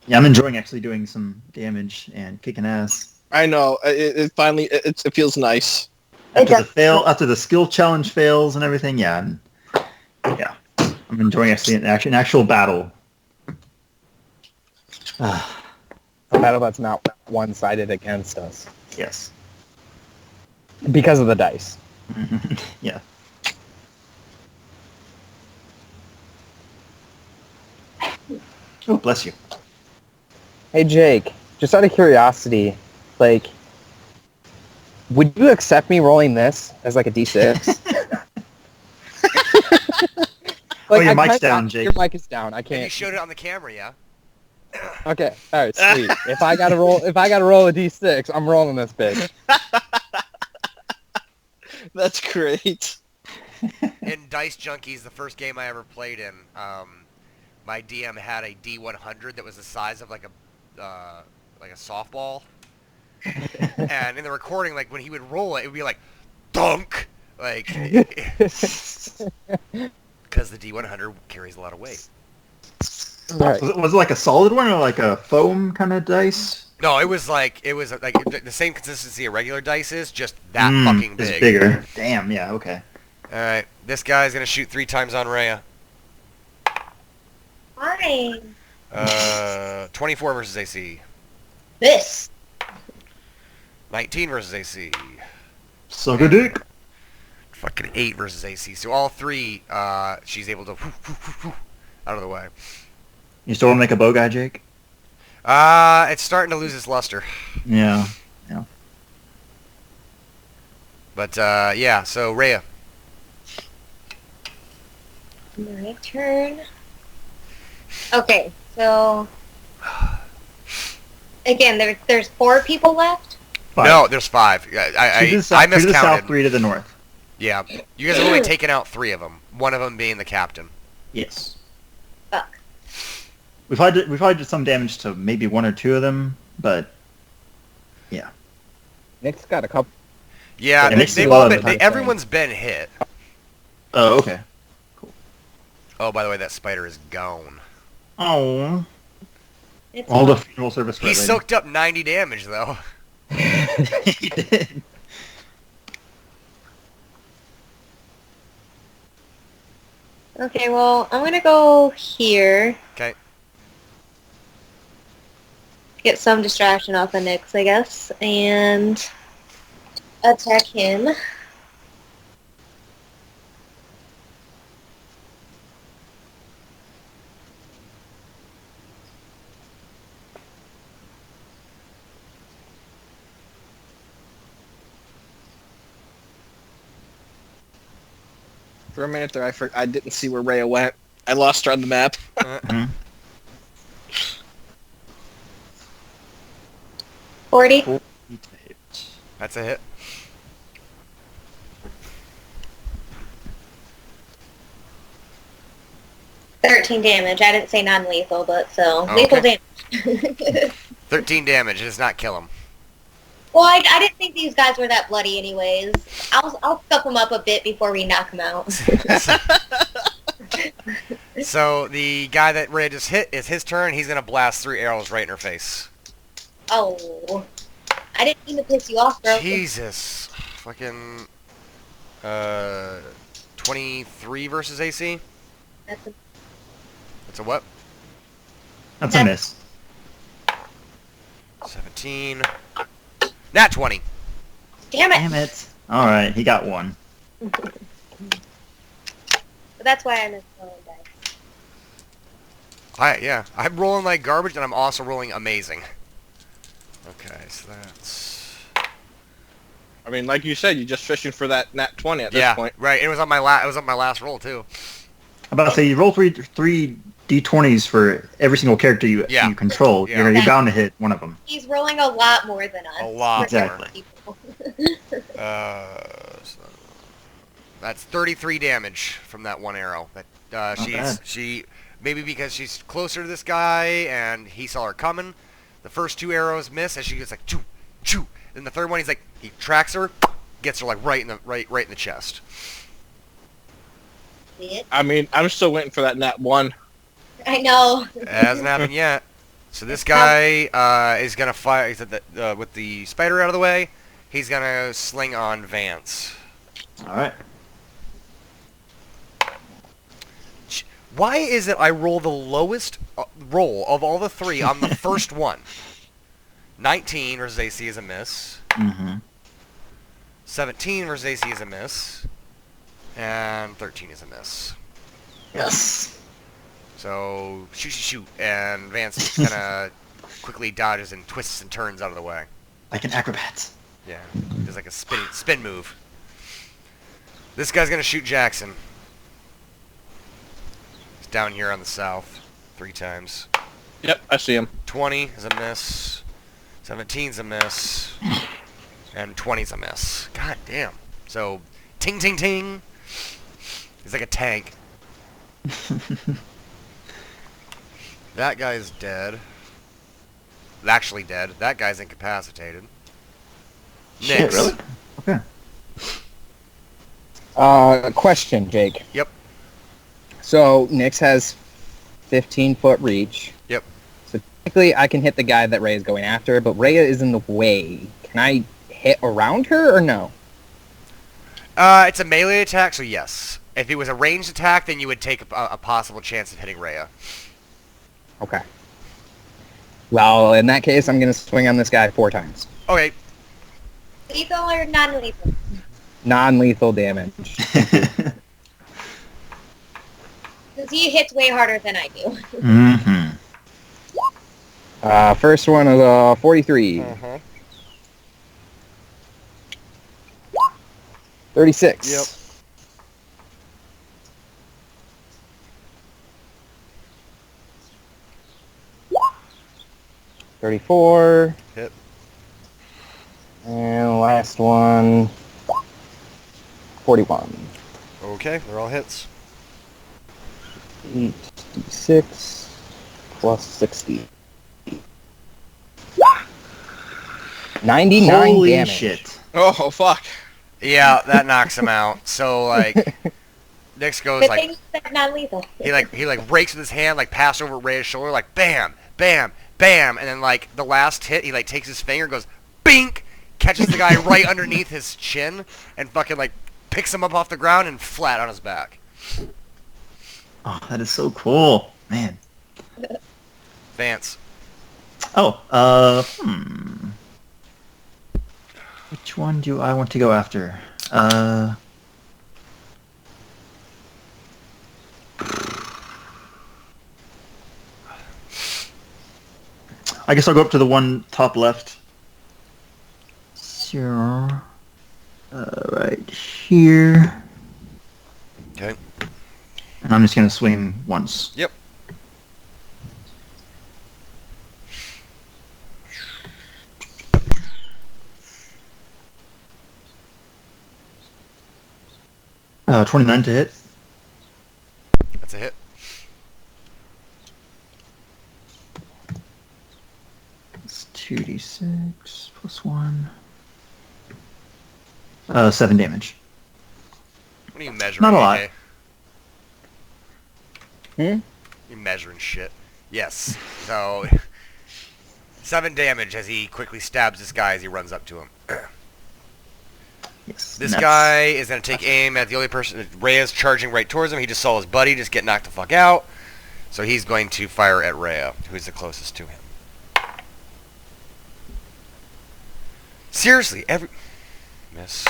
Yeah, I'm enjoying actually doing some damage and kicking ass. I know. It finally it feels nice. After the does. after the skill challenge fails and everything, yeah, I'm enjoying actually an actual battle. Ah, A battle that's not one-sided against us yes. because of the dice. Yeah. Oh, bless you. Hey Jake, just out of curiosity, like, would you accept me rolling this as like a d6? Oh, your I mic's can't- down, Jake. Your mic is down. I And you can't. showed it on the camera, yeah? Okay, all right, sweet. If I gotta roll a d6, I'm rolling this bitch. That's great. In Dice Junkies, the first game I ever played in, my DM had a D100 that was the size of like a softball. And in the recording, like when he would roll it, it would be like, dunk! Like, because the D100 carries a lot of weight. All right. Was it like a solid one or like a foam kind of dice? No, it was like the same consistency of regular dice is, just that fucking It's big. bigger. Damn, yeah, okay. Alright, this guy's gonna shoot 3 times on Rhea. Fine. 24 versus AC. This. 19 versus AC. Suck a dick. Fucking 8 versus AC. So all three, she's able to out of the way. You still want to make a bow guy, Jake? It's starting to lose its luster. Yeah. But, yeah, so Rhea. My turn. Okay, so again, there's 4 people left. 5. No, there's 5. Two to the I south, 2 to the south, miscounted. 3 to the north. Yeah, you guys have only taken out 3 of them. One of them being the captain. Yes. Fuck. We've probably did some damage to maybe 1 or 2 of them, but yeah. Nick's got a couple. Yeah, Yeah, Nick's they've a lot all of been, the time. everyone's been hit. Oh, okay. Oh, by the way, that spider is gone. Oh. It's All the funeral service for He that lady. soaked up 90 damage, though. He did. Okay, well, I'm gonna go here. Okay. Get some distraction off of Nyx, I guess, and attack him. For a minute there, I didn't see where Rhea went. I lost her on the map. Mhm. 40. That's a hit. $13 damage. I didn't say non-lethal, but so Oh, lethal okay. damage. 13 damage. It does not kill him. Well, I didn't think these guys were that bloody, anyways. I'll scuff them up a bit before we knock them out. So the guy that Rhea just hit is his turn. He's gonna blast 3 arrows right in her face. Oh, I didn't mean to piss you off, bro. Jesus. Fucking. 23 versus AC. That's a, That's a what? That's a miss. 17. Nat 20. damn it. Damn it. Alright, he got 1. But that's why I missed rolling dice. Yeah. I'm rolling like garbage, and I'm also rolling amazing. Okay, so that's. I mean, like you said, you're just fishing for that nat 20 at this Yeah, point. right. It was on my it was on my last roll too. I'm about to say, you roll three d20s for every single character you control. Yeah. You're bound to hit one of them. He's rolling a lot more than us. A lot Exactly. more. So that's 33 damage from that one arrow. That bad. she maybe because she's closer to this guy and he saw her coming. The first 2 arrows miss as she gets like choo choo. Then the third one he tracks her, gets her like right in the chest. See it? I mean, I'm still waiting for that nat 1. I know. It hasn't happened yet. So this guy is gonna fire with the spider out of the way. He's gonna sling on Vance. Alright. Why is it I roll the lowest roll of all the 3 on the first one? 19 versus AC is a miss. Mm-hmm. 17 versus AC is a miss. And 13 is a miss. Yes. So, shoot. And Vance kind of quickly dodges and twists and turns out of the way. Like an acrobat. Yeah, does like a spin move. This guy's going to shoot Jackson. He's down here on the south 3 times. Yep, I see him. 20 is a miss. 17's a miss. And 20's a miss. God damn. So, ting, ting, ting. He's like a tank. That guy's dead. Actually dead. That guy's incapacitated. Shit, Nyx. really? Okay. Question, Jake. Yep. So Nyx has 15-foot reach. Yep. So technically, I can hit the guy that Rhea is going after, but Rhea is in the way. Can I hit around her or no? It's a melee attack, so yes. If it was a ranged attack, then you would take a possible chance of hitting Rhea. Okay. Well, in that case, I'm going to swing on this guy 4 times. Okay. Lethal or non-lethal? Non-lethal damage. Because he hits way harder than I do. Mm-hmm. First one is 43. Uh-huh. 36. Yep. 34. Hit. And last one, 41. Okay, they're all hits. 8d6 plus 60. 99 Holy damage. shit. Oh, fuck. Yeah, that knocks him out. So, like, Nyx goes, Good like, thing you said non-lethal. he rakes with his hand, like, pass over Rhea's shoulder, like, bam, bam, bam, and then, like, the last hit, he, like, takes his finger, goes, bink, catches the guy right underneath his chin, and fucking, like, picks him up off the ground and flat on his back. Oh, that is so cool. Man. Vance. Oh, which one do I want to go after? I guess I'll go up to the one top left. Sure. Right here. Okay. And I'm just going to swing once. Yep. Uh, 29 to hit. That's a hit. It's 2d6 plus 1. 7 damage. What are you measuring, Not a lot. AJ? You measuring shit. Yes. So, 7 damage as he quickly stabs this guy as he runs up to him. Yes. This nuts. guy is going to take aim at the only person. Rhea's charging right towards him. He just saw his buddy just get knocked the fuck out. So he's going to fire at Rhea, who's the closest to him. Seriously, every... Miss.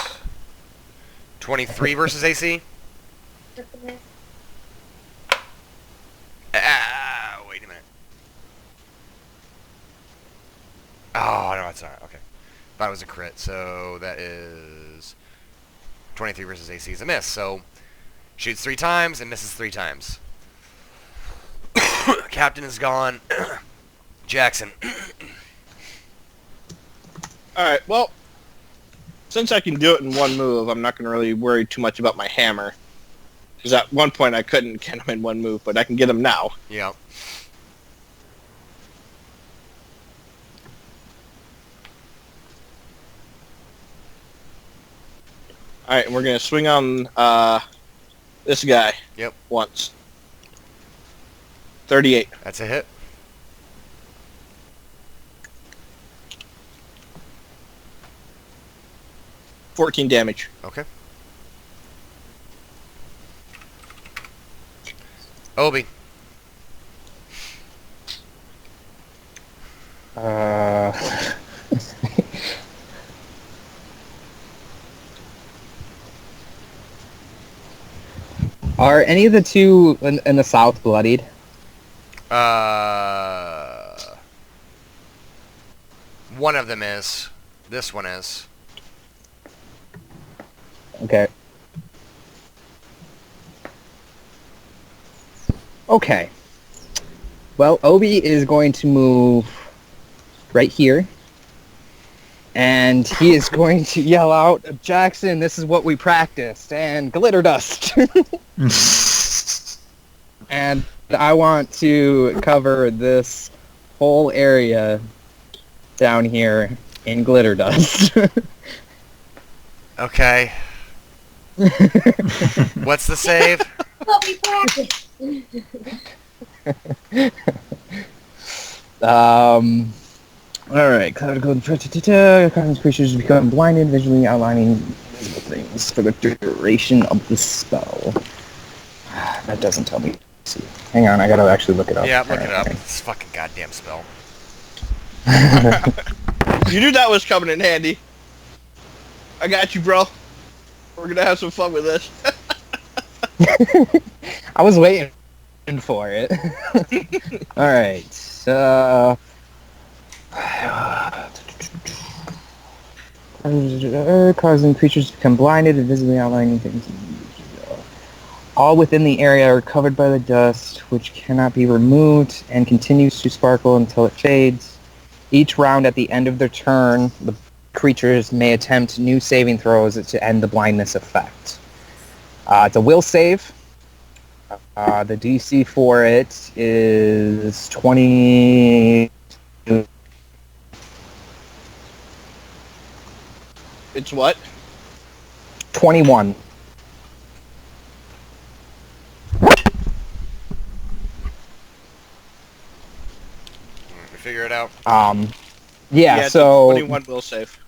23 versus AC? Wait a minute. Oh, no, it's not. Okay. Thought it was a crit, so that is 23 versus AC is a miss. So shoots 3 times and misses 3 times. Captain is gone. Jackson. Alright, well, since I can do it in one move, I'm not going to really worry too much about my hammer. Because at one point I couldn't get him in one move, but I can get him now. Yeah. Alright, and we're going to swing on this guy. Yep. Once. 38. That's a hit. $14 damage. Okay. Obi. Are any of the two in the south bloodied? One of them is. This one is. Okay. Okay. Well, Obi is going to move right here. And he is going to yell out, Jackson, this is what we practiced, and glitter dust. And I want to cover this whole area down here in glitter dust. Okay. What's the save? What we practiced. Alright, cloud code causes creatures to become blinded, visually outlining visible things for the duration of the spell. That doesn't tell me. See. Hang on, I gotta actually look it up. Yeah, look it up. This fucking goddamn spell. You knew that was coming in handy. I got you, bro. We're gonna have some fun with this. I was waiting for it. Alright, so... causing creatures to become blinded and visibly outlining things. All within the area are covered by the dust, which cannot be removed, and continues to sparkle until it fades. Each round at the end of their turn, the creatures may attempt new saving throws to end the blindness effect. It's a will save. The DC for it is 20... It's what? 21. Figure it out. Yeah, it's so... a 21 will save.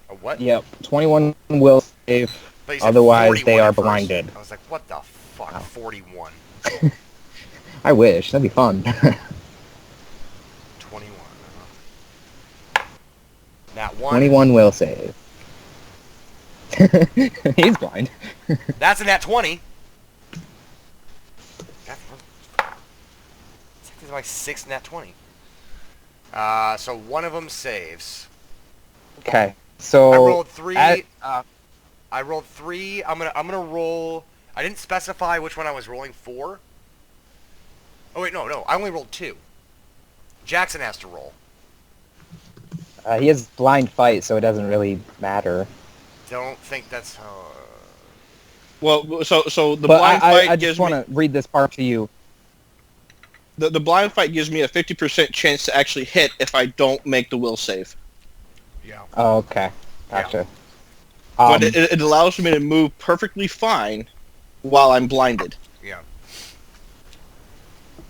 A what? Yep, 21 will save, But you said otherwise 41 they are at first. blinded. I was like, what the fuck? Oh. 41. I wish, that'd be fun. 21. Nat 1. 21 will save. He's blind. That's a nat 20. That's like 6 nat 20. So one of them saves. Okay, so... I rolled 3. at- I rolled 3. I'm gonna roll. I didn't specify which one I was rolling for. Oh wait, no. I only rolled 2. Jackson has to roll. he has blind fight, so it doesn't really matter. Don't think that's. Well, so the But blind fight I gives just want me to read this part to you. the blind fight gives me a 50% chance to actually hit if I don't make the will save. Yeah. Oh, okay. Gotcha. But it allows me to move perfectly fine while I'm blinded. Yeah.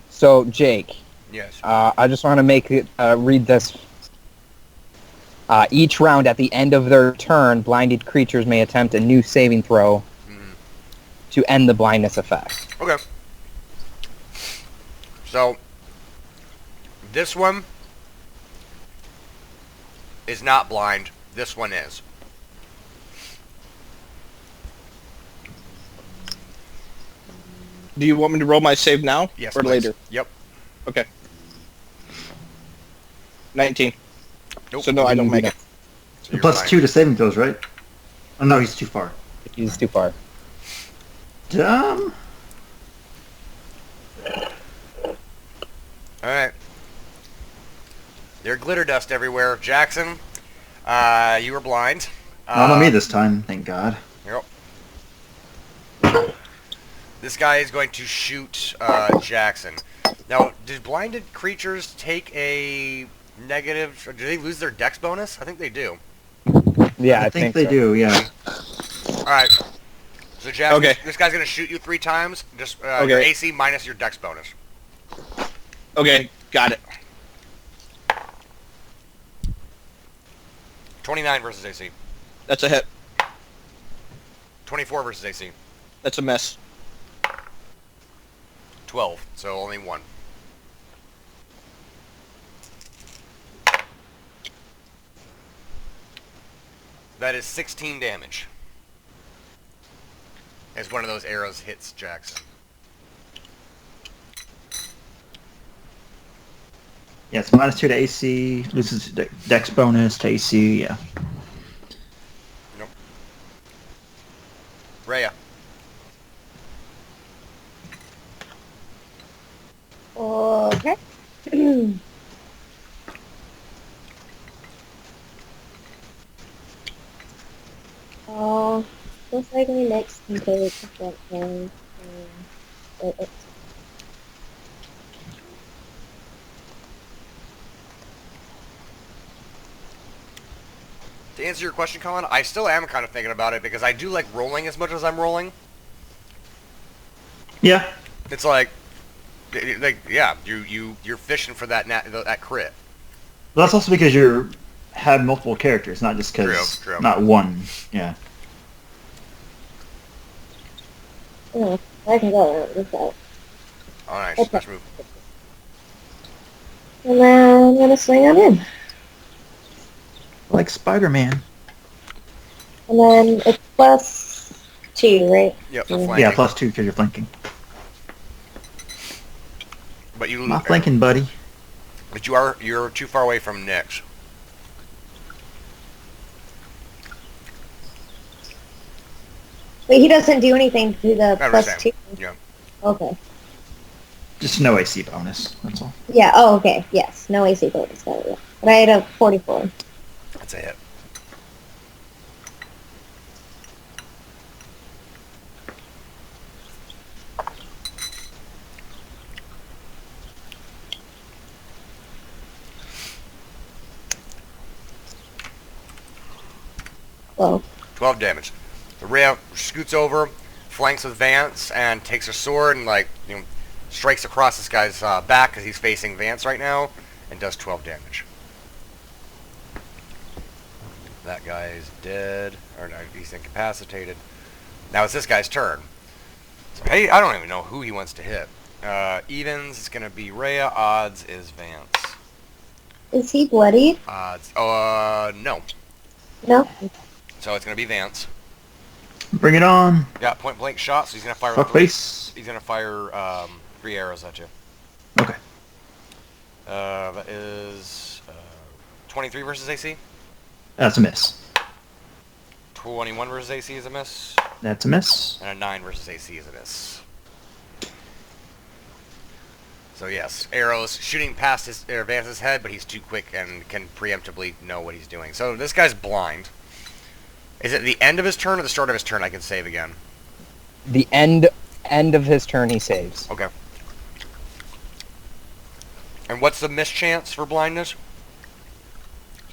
So, Jake, Yes. I just want to make it read this. Each round at the end of their turn, blinded creatures may attempt a new saving throw to end the blindness effect. Okay. So this one is not blind. This one is. Do you want me to roll my save now? Yes. Or please. later? Yep. Okay. 19. Nope. So no, I don't make it. So you're Plus fine. 2 to saving throws, right? Oh no, he's too far. He's too far. Dumb. All right. There's glitter dust everywhere. Jackson, you were blind. Not on me this time, thank God. Yep. This guy is going to shoot Jackson. Now, do blinded creatures take a negative? Or do they lose their dex bonus? I think they do. Yeah, I think they so. do, yeah. All right. So Jackson, Okay. this guy's going to shoot you 3 times. Just your Okay. AC minus your dex bonus. Okay, got it. 29 versus AC. That's a hit. 24 versus AC. That's a miss. 12. So only 1. That is 16 damage. As one of those arrows hits Jackson. Yeah, it's minus 2 to AC, loses dex bonus to AC, yeah. Nope. Rhea. Okay. Oh, looks like my next can take that thing. To answer your question, Colin, I still am kind of thinking about it because I do like rolling as much as I'm rolling. Yeah. It's like yeah, you're fishing for that crit. But that's also because you have multiple characters, not just because True. not one. Yeah. Oh, I can go around this out. Oh, nice. Okay. Nice move. And now I'm gonna swing on him. Like Spider-Man. And then it's +2, right? Yep. Yeah. Flanking. Yeah, +2 because you're flanking. But you Not flanking, buddy. But you're too far away from Nyx. But he doesn't do anything to the I understand. +2. Yeah. Okay. Just no AC bonus. That's all. Yeah, oh, okay. Yes, no AC bonus. Got it, yeah. But I had a 44. That's a hit. Well, 12 damage. The Rhea scoots over, flanks with Vance, and takes her sword and strikes across this guy's back because he's facing Vance right now, and does 12 damage. That guy is dead, or no, he's incapacitated. Now it's this guy's turn. So, hey, I don't even know who he wants to hit. Evens is going to be Rhea. Odds is Vance. is he bloodied? Odds. No. No? So it's going to be Vance. Bring it on. Yeah, point blank shot. So he's going to fire Fuck three. face. He's going to fire 3 arrows at you. Okay. That is 23 versus AC. That's a miss. 21 versus AC is a miss. That's a miss. And a 9 versus AC is a miss. So yes, arrows shooting past Vance's head, but he's too quick and can preemptively know what he's doing. So this guy's blind. Is it the end of his turn or the start of his turn I can save again? The end of his turn, he saves. Okay. And what's the miss chance for blindness?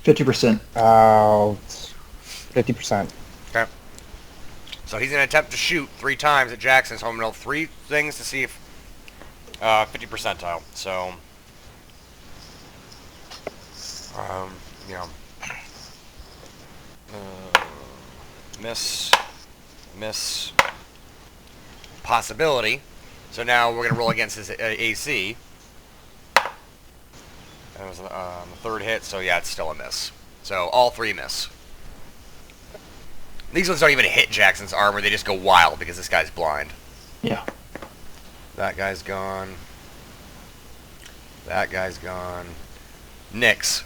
50%. 50%. Okay. So he's going to attempt to shoot 3 times at Jackson. So I'm going to roll 3 things to see if 50 percentile. So, miss, possibility. So now we're going to roll against his AC. That was the 3rd hit, so yeah, it's still a miss. So all 3 miss. These ones don't even hit Jackson's armor, they just go wild because this guy's blind. Yeah. That guy's gone. That guy's gone. Nyx.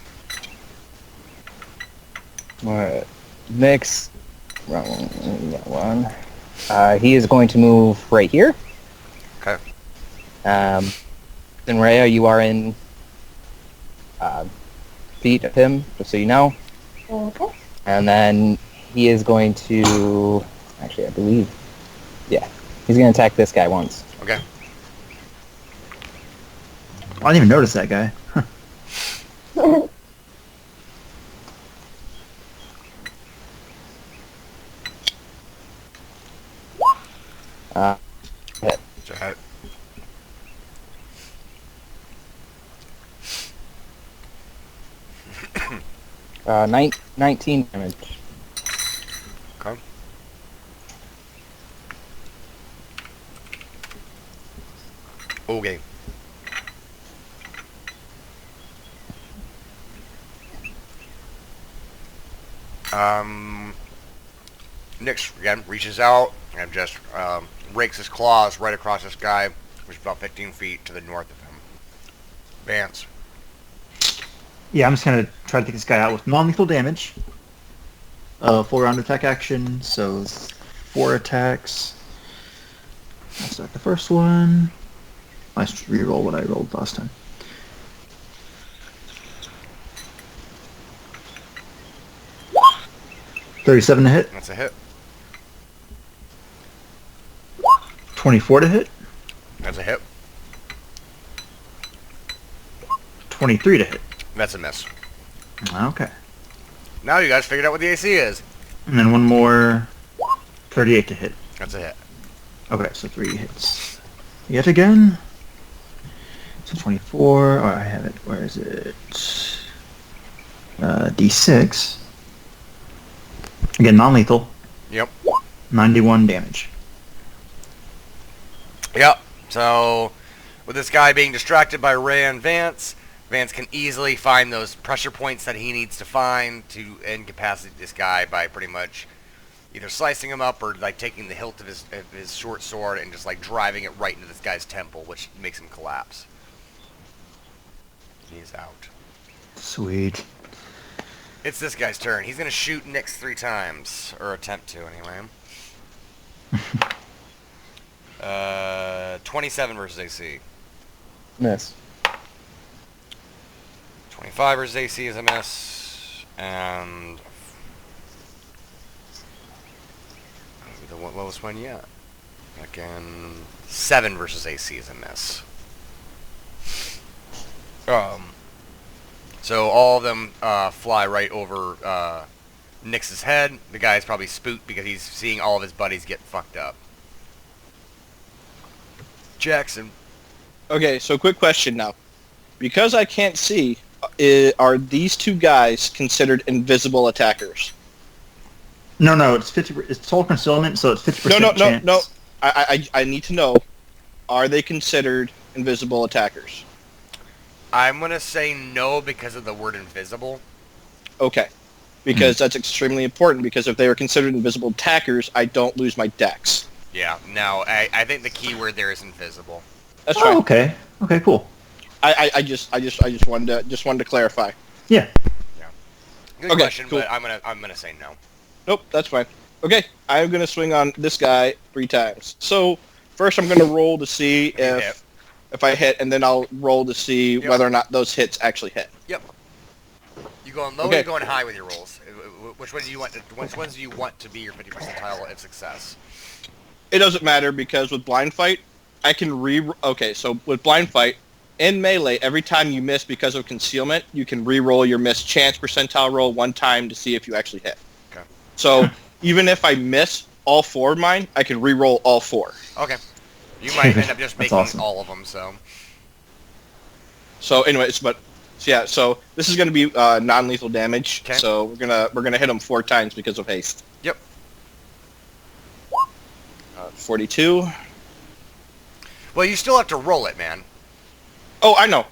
Alright. Nyx. One. He is going to move right here. Okay. Then Rhea, you are in feet of him, just so you know. Okay. And then he is going to... Actually, I believe... Yeah. He's going to attack this guy once. Okay. I didn't even notice that guy. Hit. So, 19 damage. okay. Okay. Nyx again reaches out and just rakes his claws right across this guy, which is about 15 feet to the north of him. Vance. Yeah, I'm just going to try to take this guy out with non-lethal damage. 4-round attack action, so 4 attacks. I'll start the first one. Let's reroll what I rolled last time. $37 to hit. That's a hit. 24 to hit. That's a hit. 23 to hit. That's a miss. Okay. Now you guys figured out what the AC is. And then one more. 38 to hit. That's a hit. Okay, so 3 hits. Yet again. So 24. Oh, I have it. Where is it? D6. Again, non-lethal. Yep. 91 damage. Yep. So, with this guy being distracted by Ray and Vance, Vance can easily find those pressure points that he needs to find to incapacitate this guy by pretty much either slicing him up or like taking the hilt of his short sword and just like driving it right into this guy's temple, which makes him collapse. He's out. Sweet. It's this guy's turn. He's gonna shoot Nyx 3 times, or attempt to anyway. 27 versus AC. Miss. 25 versus AC is a miss, and the lowest one yet. Again, 7 versus AC is a miss. So all of them fly right over Nyx's head. The guy's probably spooked because he's seeing all of his buddies get fucked up. Jackson. Okay, so quick question now. Because I can't see, are these 2 guys considered invisible attackers? No, it's 50. It's total concealment, so it's 50% chance. No. I need to know. Are they considered invisible attackers? I'm going to say no because of the word invisible. Okay. Because that's extremely important, because if they are considered invisible attackers, I don't lose my dex. Yeah, no, I think the key word there is invisible. That's right. Okay. Okay, cool. I just wanted to clarify. Yeah. Good Okay, question, cool. but I'm gonna say no. Nope, that's fine. Okay, I'm gonna swing on this guy 3 times. So first, I'm gonna roll to see if I hit, and then I'll roll to see whether or not those hits actually hit. Yep. You going low or you going high with your rolls? Which ones do you want? Which ones do you want to be your 50 percentile of success? It doesn't matter because with blind fight, I can Okay, so with blind fight in melee, every time you miss because of concealment, you can re-roll your miss chance percentile roll 1 time to see if you actually hit. Okay. So even if I miss all 4 of mine, I can re-roll all 4. Okay. You might end up just making awesome. all of them. So. So anyways, so this is going to be non-lethal damage. Okay. So we're gonna hit him 4 times because of haste. Yep. 42. Well, you still have to roll it, man. Oh, I know.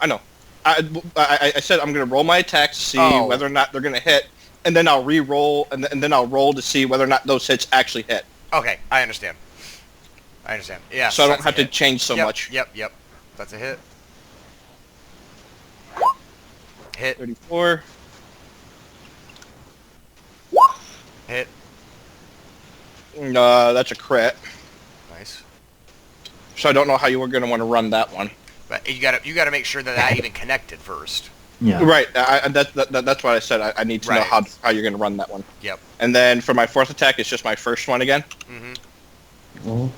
I said I'm going to roll my attacks to see whether or not they're going to hit, and then I'll re-roll, and then I'll roll to see whether or not those hits actually hit. Okay, I understand. Yeah. So I don't have to change so Yep, much. Yep. That's a hit. Hit. 34. Hit. That's a crit. Nice. So I don't know how you were going to want to run that one. But you gotta make sure that even connected first. Yeah. Right. That's what I said. I need to know Right. how you're going to run that one. Yep. And then for my 4th attack, it's just my first one again. Mm-hmm. Mhm.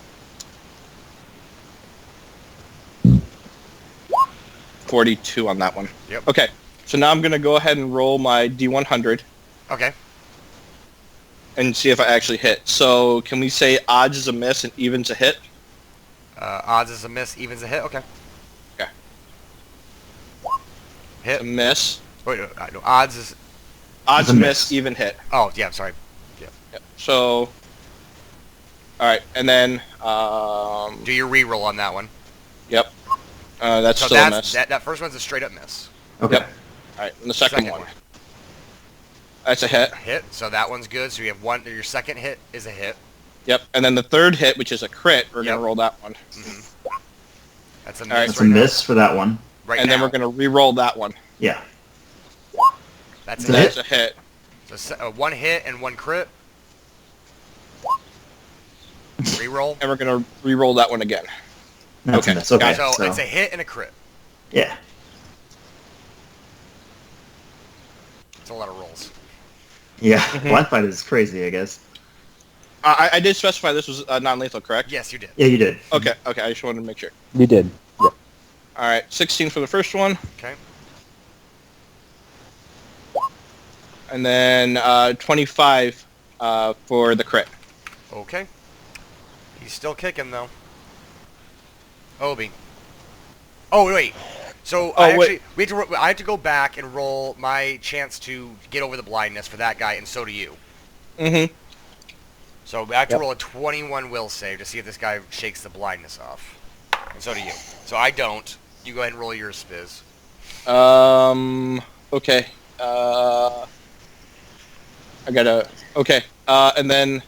42 on that one. Yep. Okay. So now I'm going to go ahead and roll my D100 Okay. and see if I actually hit. So can we say odds is a miss and evens a hit? Odds is a miss, evens a hit. Okay. Okay. Hit. A miss. Wait, no, odds is. Odds It's a miss, miss. even hit. Oh, yeah. Sorry. Yep. So, all right, and then Do your reroll on that one. yep, that's So still a miss. that first one's a straight up miss. Okay. Yep. All right, and the second one. That's a hit. Hit. So that one's good. So you have one. Your second hit is a hit. Yep, and then the third hit, which is a crit, we're Yep. gonna roll that one, Mm-hmm. That's a All right. miss. That's a right now. miss for that one. Right and now. then we're gonna re-roll that one. Yeah. That's It's a a hit. That's a hit. So one hit and one crit. Reroll. And we're gonna re-roll that one again. That's Okay. a miss. Okay. So So, it's a hit and a crit. yeah. It's a lot of rolls. Yeah. Mhm. Blind fight is crazy, I guess. I did specify this was non-lethal, correct? Yes, you did. Yeah, you did. Okay. Okay. I just wanted to make sure. You did. All right. 16 for the first one, Okay. and then 25 for the crit. Okay. He's still kicking though. Obi. Oh wait. So wait. I have to go back and roll my chance to get over the blindness for that guy, and so do you. Mm-hmm. So I have to Yep. roll a 21 will save to see if this guy shakes the blindness off, and so do you. So I don't. You go ahead and roll yours, Spiz. Okay. I gotta. Okay. And then,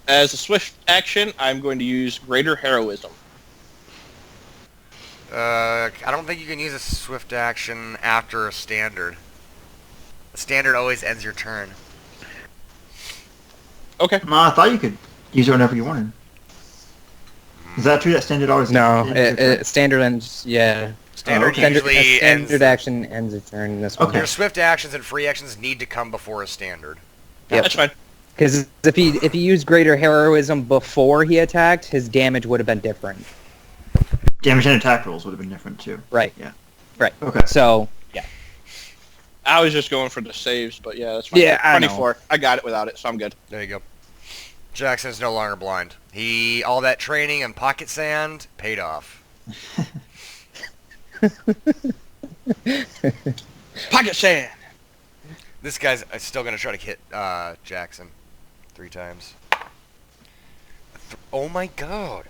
as a swift action, I'm going to use Greater Heroism. I don't think you can use a swift action after a standard. A standard always ends your turn. Okay. No, I thought you could use it whenever you wanted. Is that true? That standard always No, ends standard ends. Yeah, Standard okay. usually ends. standard action ends a turn in this one. Okay. Your swift actions and free actions need to come before a standard. Yep. That's fine. Because if he used greater heroism before he attacked, his damage would have been different. Damage and attack rolls would have been different too. Right. Yeah. Right. Okay. So yeah. I was just going for the saves, but yeah, that's fine. Yeah, I know. 24. I got it without it, so I'm good. There you go. Jackson's no longer blind. All that training and pocket sand paid off. Pocket sand. This guy's still gonna try to hit Jackson 3 times. Oh my god.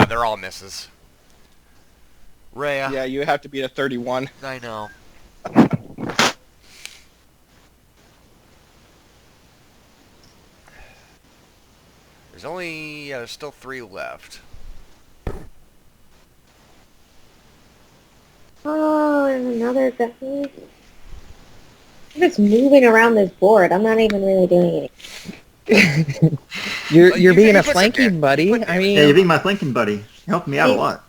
They're all misses. Rhea. Yeah, you have to beat a 31. I know. There's still 3 left. Oh, and another guy. I'm just moving around this board. I'm not even really doing anything. You're You being a put some flanking buddy. I mean, Yeah, you're being my flanking buddy. You helped me out a lot.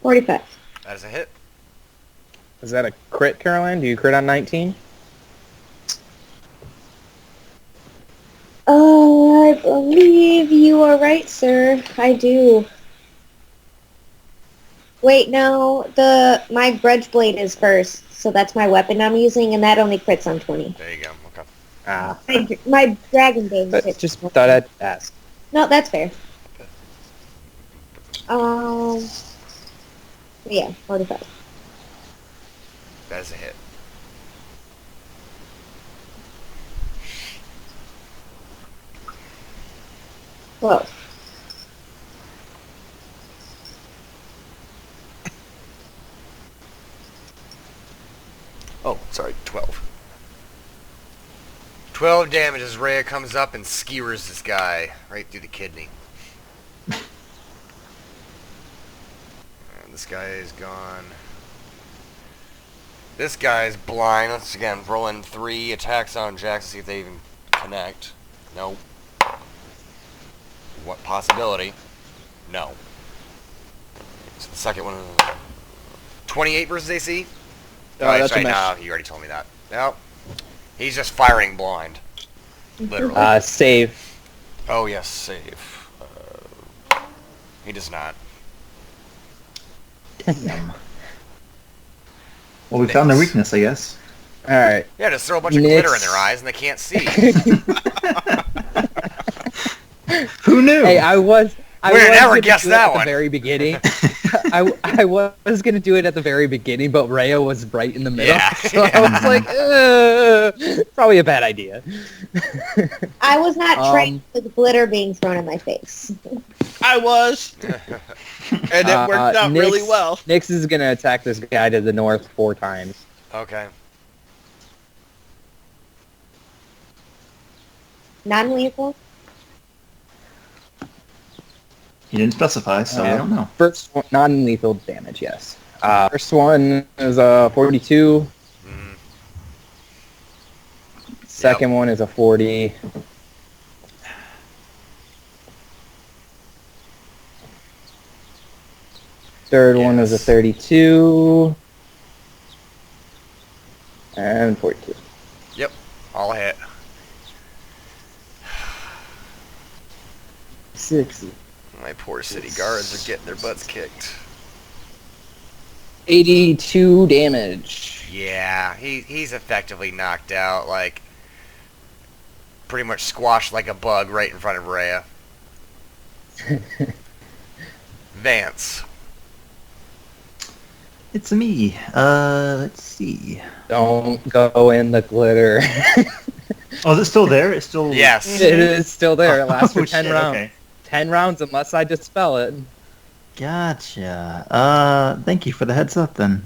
$45. That is a hit. is that a crit, Caroline? Do you crit on 19? Oh, I believe you are right, sir. I do. Wait, no. My grudge blade is first, so that's my weapon I'm using, and that only crits on 20. There you go. Okay. Ah, My dragon bane but crits. just thought I'd ask. No, that's fair. Yeah, 45. That is a hit. Whoa. Oh, sorry, 12. 12 damage as Rhea comes up and skewers this guy right through the kidney. And this guy is gone. This guy's blind. Let's again roll in 3 attacks on Jack to see if they even connect. No. What possibility? No. So the second one is 28 versus AC? That's a right, miss. no, you already told me that. No. He's just firing blind. Literally. Save. Oh, yes, save. He does not. Well, we found their weakness, I guess. All right. Yeah, just throw a bunch of Nyx. glitter in their eyes and they can't see. Who knew? Hey, I was never gonna guessed do it that at one. the very beginning. I was gonna do it at the very beginning, but Rhea was right in the middle. Yeah. So I was like, probably a bad idea. I was not trained with glitter being thrown in my face. I was. And it worked out really well. Nyx is gonna attack this guy to the north 4 times. Okay. Non-lethal? He didn't specify, so I don't know. First one, non-lethal damage, yes. First one is a 42. Mm. Second one is a 40. Third one is a Yes. 32. And 42. Yep. All hit. 60. My poor city guards are getting their butts kicked. 82 damage. Yeah, he's effectively knocked out, like, pretty much squashed like a bug right in front of Rhea. Vance. It's me. Let's see. Don't go in the glitter. Oh, is it still there? It's still... Yes. It is still there. It lasts Oh, for 10 shit, rounds. okay. 10 rounds unless I dispel it. Gotcha. Thank you for the heads up then.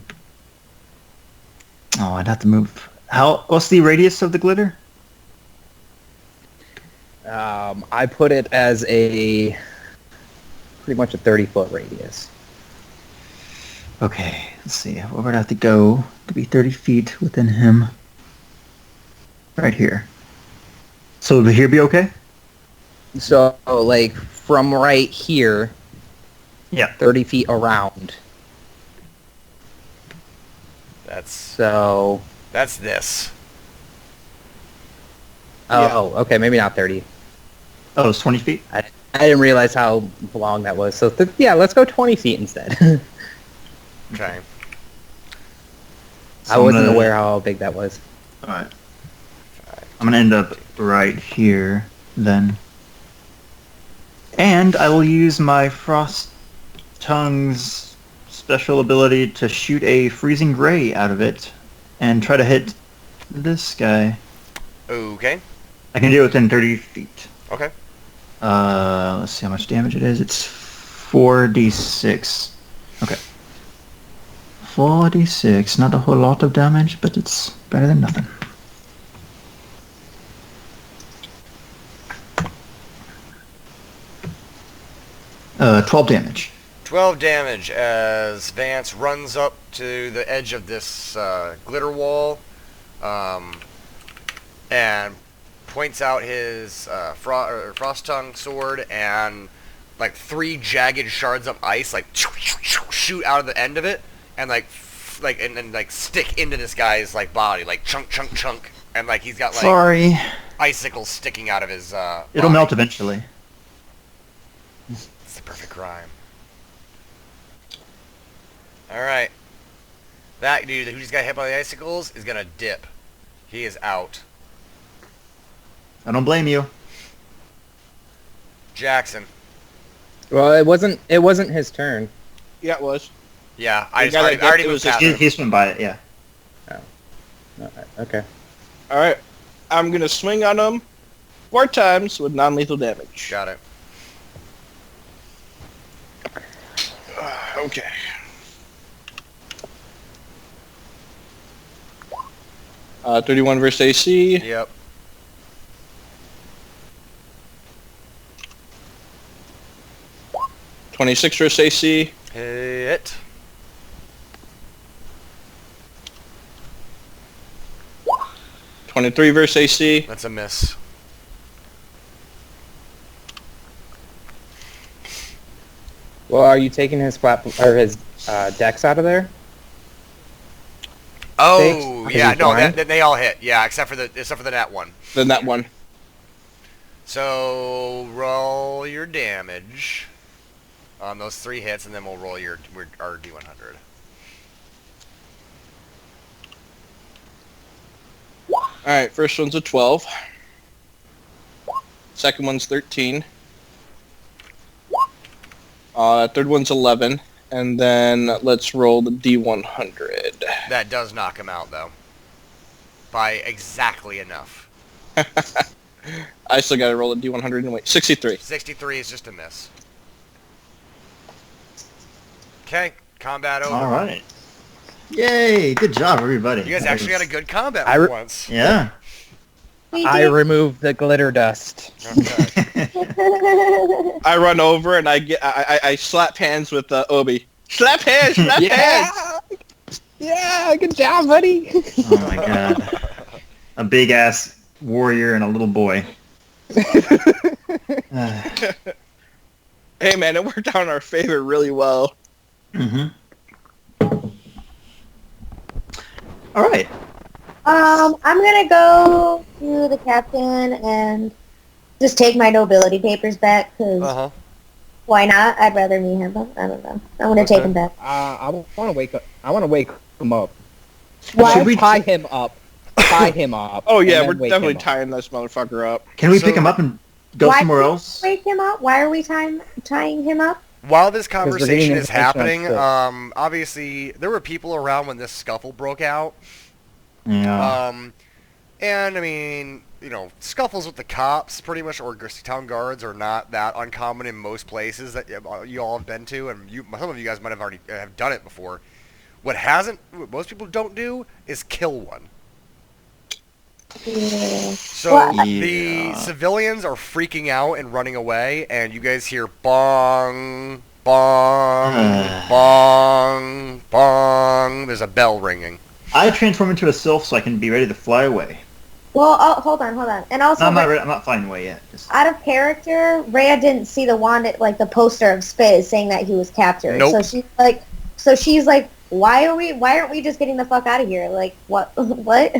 Oh, I'd have to move. What's the radius of the glitter? I put it as pretty much a 30-foot radius. Okay, let's see. Where would I have to go to be 30 feet within him? Right here. So would here be okay? So, like, from right here, Yeah. 30 feet around. That's So, this. oh, okay, maybe not 30. Oh, it's 20 feet? I didn't realize how long that was. So, yeah, let's go 20 feet instead. Okay. So I wasn't aware how big that was. Alright. I'm gonna end up right here, then. And I will use my Frost Tongue's special ability to shoot a Freezing Ray out of it and try to hit this guy. Okay. I can do it within 30 feet. Okay. Let's see how much damage it is. It's 4d6. Okay. 4d6. Not a whole lot of damage, but it's better than nothing. Uh, 12 damage. 12 damage as Vance runs up to the edge of this glitter wall and points out his Frost Tongue sword, and like 3 jagged shards of ice like shoot out of the end of it and like stick into this guy's like body, like chunk, and like he's got like Sorry. icicles sticking out of his It'll body. melt eventually. It's the perfect crime. Alright. That dude who just got hit by the icicles is gonna dip. He is out. I don't blame you. Jackson. Well, it wasn't his turn. Yeah, it was. Yeah, The I guy that already hit, it moved was past He, him. he swam by it, yeah. Okay. All right. I'm gonna swing on him 4 times with non-lethal damage. Got it. Okay. 31 versus AC. Yep. '26 versus AC. Hit. 23 versus AC. That's a miss. Well, are you taking his his dex out of there? Oh, Six. yeah, Is he no, fine? they all hit. Yeah, except for the net one. Then that one. So roll your damage on those 3 hits, and then we'll roll our D100. Alright, first one's a 12. Second one's 13. Third one's 11. And then let's roll the D100. That does knock him out, though, by exactly enough. I still gotta roll a D100 anyway. 63. 63 is just a miss. Okay, combat over. Alright. Yay! Good job, everybody. You guys actually had a good combat I for re- once. Yeah. We I did. removed the glitter dust. Okay. I run over and I slap hands with Obi. Slap hands! Slap hands! Yeah, good job, buddy. Oh my god. A big ass warrior and a little boy. Hey man, it worked out in our favor really well. Mm-hmm. Alright. I'm gonna go to the captain and just take my nobility papers back, because Uh-huh. why not? I'd rather me have them. I don't know. I'm gonna take them back. I want to wake up. I want to wake him up. Should we tie him up? Tie him up. Oh yeah, and we're then wake definitely him up. tying this motherfucker up. Can we So- pick him up and go Why somewhere can't else? we wake him up? Why are we tying him up? While this we're getting conversation is information on happening, Spitz. obviously there were people around when this scuffle broke out. Yeah. And I mean, you know, scuffles with the cops, pretty much, or town guards, are not that uncommon in most places that you all have been to, and some of you guys might have already have done it before. What most people don't do is kill one. Yeah. So Well, the civilians are freaking out and running away, and you guys hear bong, bong, bong, bong. There's a bell ringing. I transform into a sylph so I can be ready to fly away. Well, hold on. And also, No, I'm not flying away yet. Just... out of character, Rhea didn't see the wand, like the poster of Spiz saying that he was captured. Nope. So she's like, why aren't we just getting the fuck out of here? Like, what? What?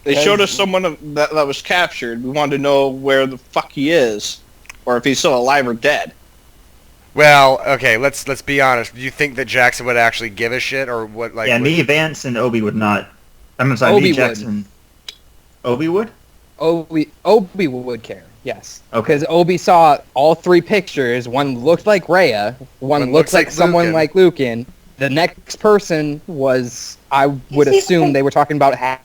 They showed us someone that was captured. We wanted to know where the fuck he is, or if he's still alive or dead. Well, okay, let's be honest. Do you think that Jackson would actually give a shit, or what? Like, yeah, would- me, Vance, and Obi would not. I'm sorry, Obi me, would. Jackson. Obi would? Obi would care. Yes. Okay. Because Obi saw all three pictures. One looked like Rhea. One looked like someone Lucan. like Lucan. The next person was, I would see, assume they were talking about half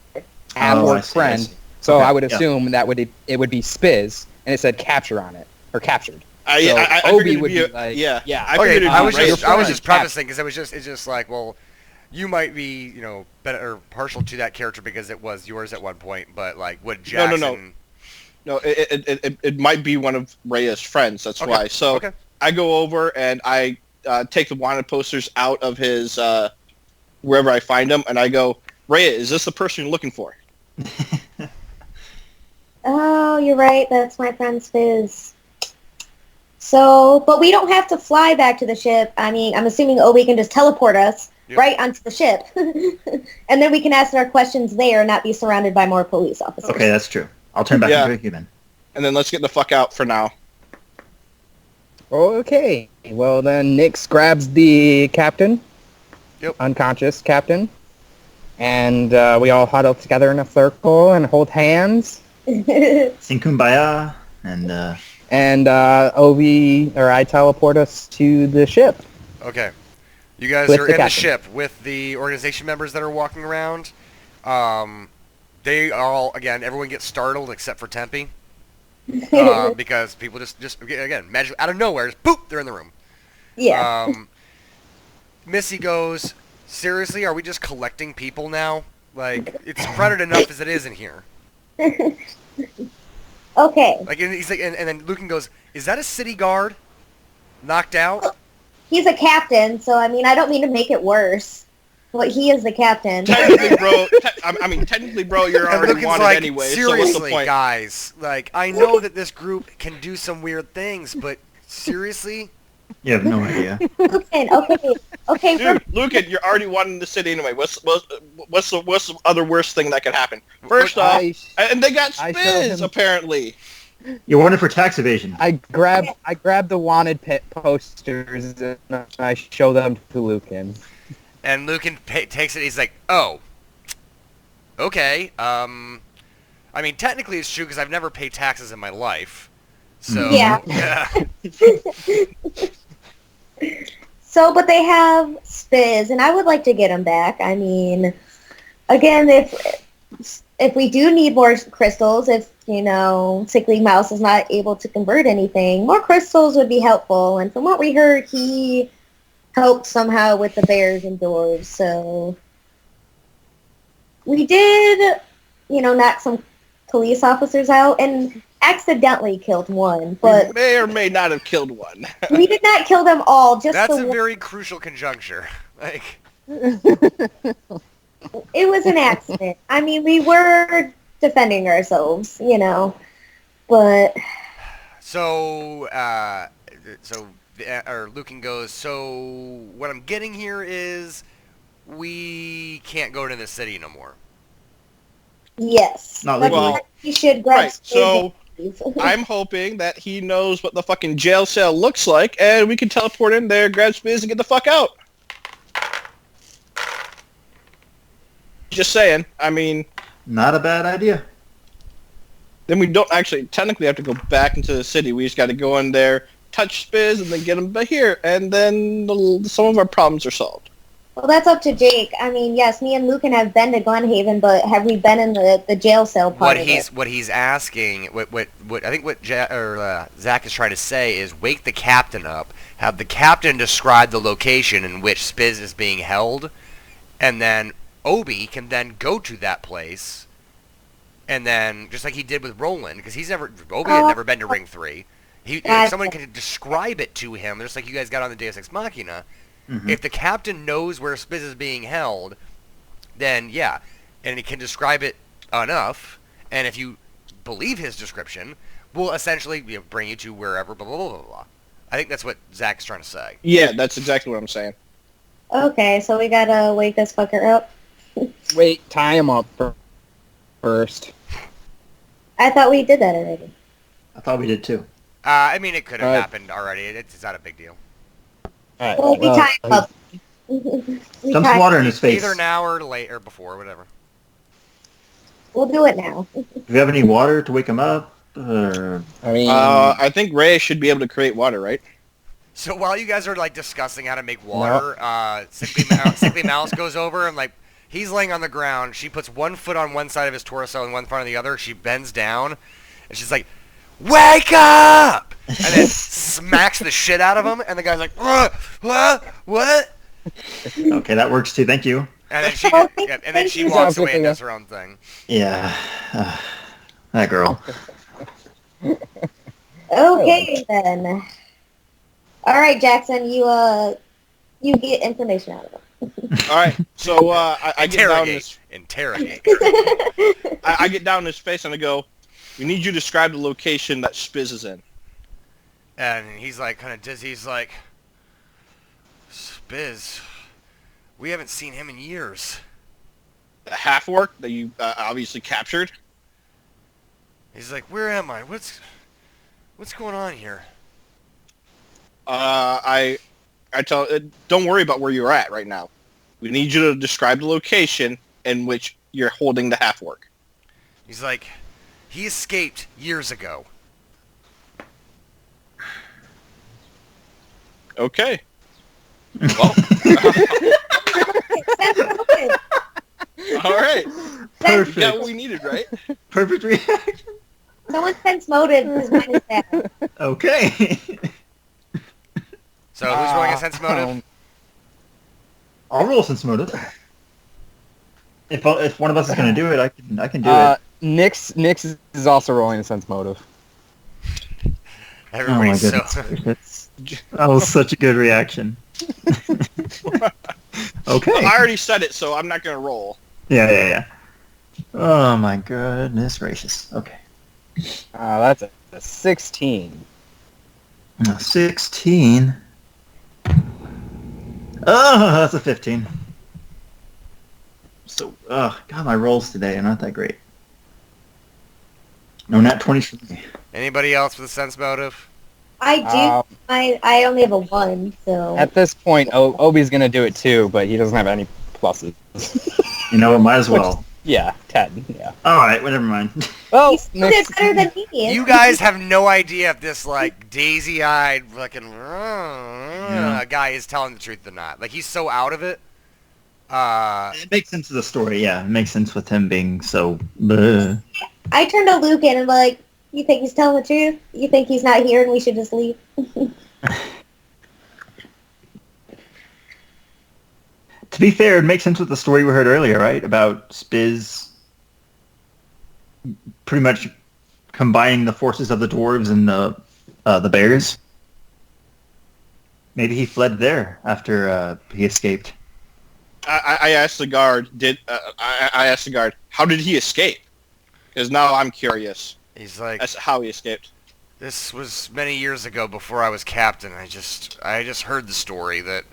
Oh, or I see, friend. I see. So Okay, I would yeah. assume that it would be Spiz, and it said capture on it, or captured. I So figured Obi it'd would be be a- like, yeah. yeah. I figured Okay, it'd I be was Rey's just friend. prefacing because it's just like, well, you might be, you know, better or partial to that character because it was yours at one point, but like, would No, Jackson? no. No, it might be one of Rhea's friends. That's Okay, why. So okay. I go over and I take the wanted posters out of his wherever I find them, and I go, Rhea, is this the person you're looking for? Oh, you're right. That's my friend Spiz. So, but we don't have to fly back to the ship. I mean, I'm assuming Obi can just teleport us Yep. right onto the ship. And then we can ask our questions there and not be surrounded by more police officers. Okay, that's true. I'll turn back Yeah. into a human. And then let's get the fuck out for now. Okay. Well, then Nix grabs the captain. Yep. Unconscious captain. And we all huddle together in a circle and hold hands. Sing Kumbaya, and And Obi, or I teleport us to the ship. Okay. You guys With are the in the captain. ship with the organization members that are walking around. They are all, again, everyone gets startled except for Tempe. Because people just again, magic out of nowhere, just boop, they're in the room. Yeah. Missy goes, seriously, are we just collecting people now? Like, it's crowded enough as it is in here. Okay. Like, and he's like, and then Lucan goes, is that a city guard? Knocked out? He's a captain, so I mean, I don't mean to make it worse. But he is the captain. Technically, bro. Technically, bro, you're And already Lucan's wanted like, anyway. So what's the seriously, point? guys, like, I know that this group can do some weird things, but seriously? you have no idea. Lucan, okay, Dude, Lucan, you're already wanting the city anyway. What's the other worst thing that could happen? First off, and they got I showed Spiz him- apparently. You're wanted for tax evasion. I grab the wanted posters and I show them to Lucan. And Lucan takes it. He's like, "Oh, okay. I mean, technically it's true because I've never paid taxes in my life. So Yeah. So, but they have Spiz, and I would like to get him back. I mean, again, if we do need more crystals, if, you know, Sickly Mouse is not able to convert anything, more crystals would be helpful. And from what we heard, he helped somehow with the bears and dwarves. So we did, you know, knock some police officers out and accidentally killed one, but We may or may not have killed one. we did not kill them all. Just that's the a one. very crucial conjuncture. Like, It was an accident. I mean, we were defending ourselves, you know, but so, or Lucan goes, so what I'm getting here is we can't go to the city no more. yes. Not But legally. we should grab Right, so I'm hoping that he knows what the fucking jail cell looks like, and we can teleport in there, grab Spiz, and get the fuck out. Just saying. I mean, Not a bad idea. then we don't actually technically have to go back into the city. We just got to go in there, touch Spiz, and then get him back here, and then some of our problems are solved. Well, that's up to Jake. I mean, yes, me and Lucan have been to Glenhaven, but have we been in the jail cell part of it? What he's asking, what I think what Zach is trying to say is wake the captain up, have the captain describe the location in which Spiz is being held, and then Obi can then go to that place, and then just like he did with Roland, because Obi had never been to Ring 3. If someone can describe it to him, just like you guys got on the Deus Ex Machina. Mm-hmm. If the captain knows where Spiz is being held, then yeah, and he can describe it enough, and if you believe his description, will essentially bring you to wherever, blah, blah, blah, blah, blah. I think that's what Zach's trying to say. Yeah, that's exactly what I'm saying. Okay, so we gotta wake this fucker up. Wait, tie him up first. I thought we did that already. I thought we did too. I mean, it could have Right. happened already. It's not a big deal. All right. Well, we tie him up. We Dump tie- some water in his face. Either now or later, or before, whatever. We'll do it now. Do we have any water to wake him up? Or... I mean, I think Ray should be able to create water, right? So while you guys are like discussing how to make water, Sickly Mouse goes over and like he's laying on the ground. She puts one foot on one side of his torso and one foot on the other. She bends down and she's like, "Wake up!" and then smacks the shit out of him. And the guy's like, "What?" Okay, that works too. Thank you. And then she Oh, and then she thank you. walks away and does her own thing. Yeah. That girl. Okay, then. All right, Jackson, you get information out of him. All right, so I get down this. Interrogate. I get down in his face and I go, "We need you to describe the location that Spiz is in." And he's like kind of dizzy. He's like, "Spiz, we haven't seen him in years." The half-orc that you obviously captured. He's like, "Where am I? What's going on here?" I tell, don't worry about where you're at right now. We need you to describe the location in which you're holding the half-orc. He's like, "He escaped years ago." Okay. Well, Okay. all right. Perfect. We got what we needed, right? Perfect reaction. Someone sense motive because mine is bad. Okay. So who's rolling a sense motive? I'll roll sense motive. If one of us is gonna do it, I can do it. Nix is also rolling a sense motive. Everybody's oh my goodness. That was such a good reaction. Okay. Well, I already said it, so I'm not going to roll. Yeah. Oh my goodness gracious. Okay. That's a 16. 16. Oh, that's a 15. So, God, my rolls today are not that great. No, not 20 for me. Anybody else with a sense motive? I do. I only have a 1, so. At this point, Obi's gonna do it too, but he doesn't have any pluses. You know, might as well. Yeah, 10. Yeah. All right, well, never mind. Well, You still did better than me. You guys have no idea if this like daisy-eyed fucking guy is telling the truth or not. Like he's so out of it. It makes sense of the story. Yeah, it makes sense with him being so. Bleh. I turned to Luke and I'm like, "You think he's telling the truth? You think he's not here and we should just leave?" To be fair, it makes sense with the story we heard earlier, right? About Spiz pretty much combining the forces of the dwarves and the bears. Maybe he fled there after he escaped. I asked the guard. I asked the guard, how did he escape? Because now I'm curious. He's like, That's how he escaped. this was many years ago before I was captain. I just heard the story that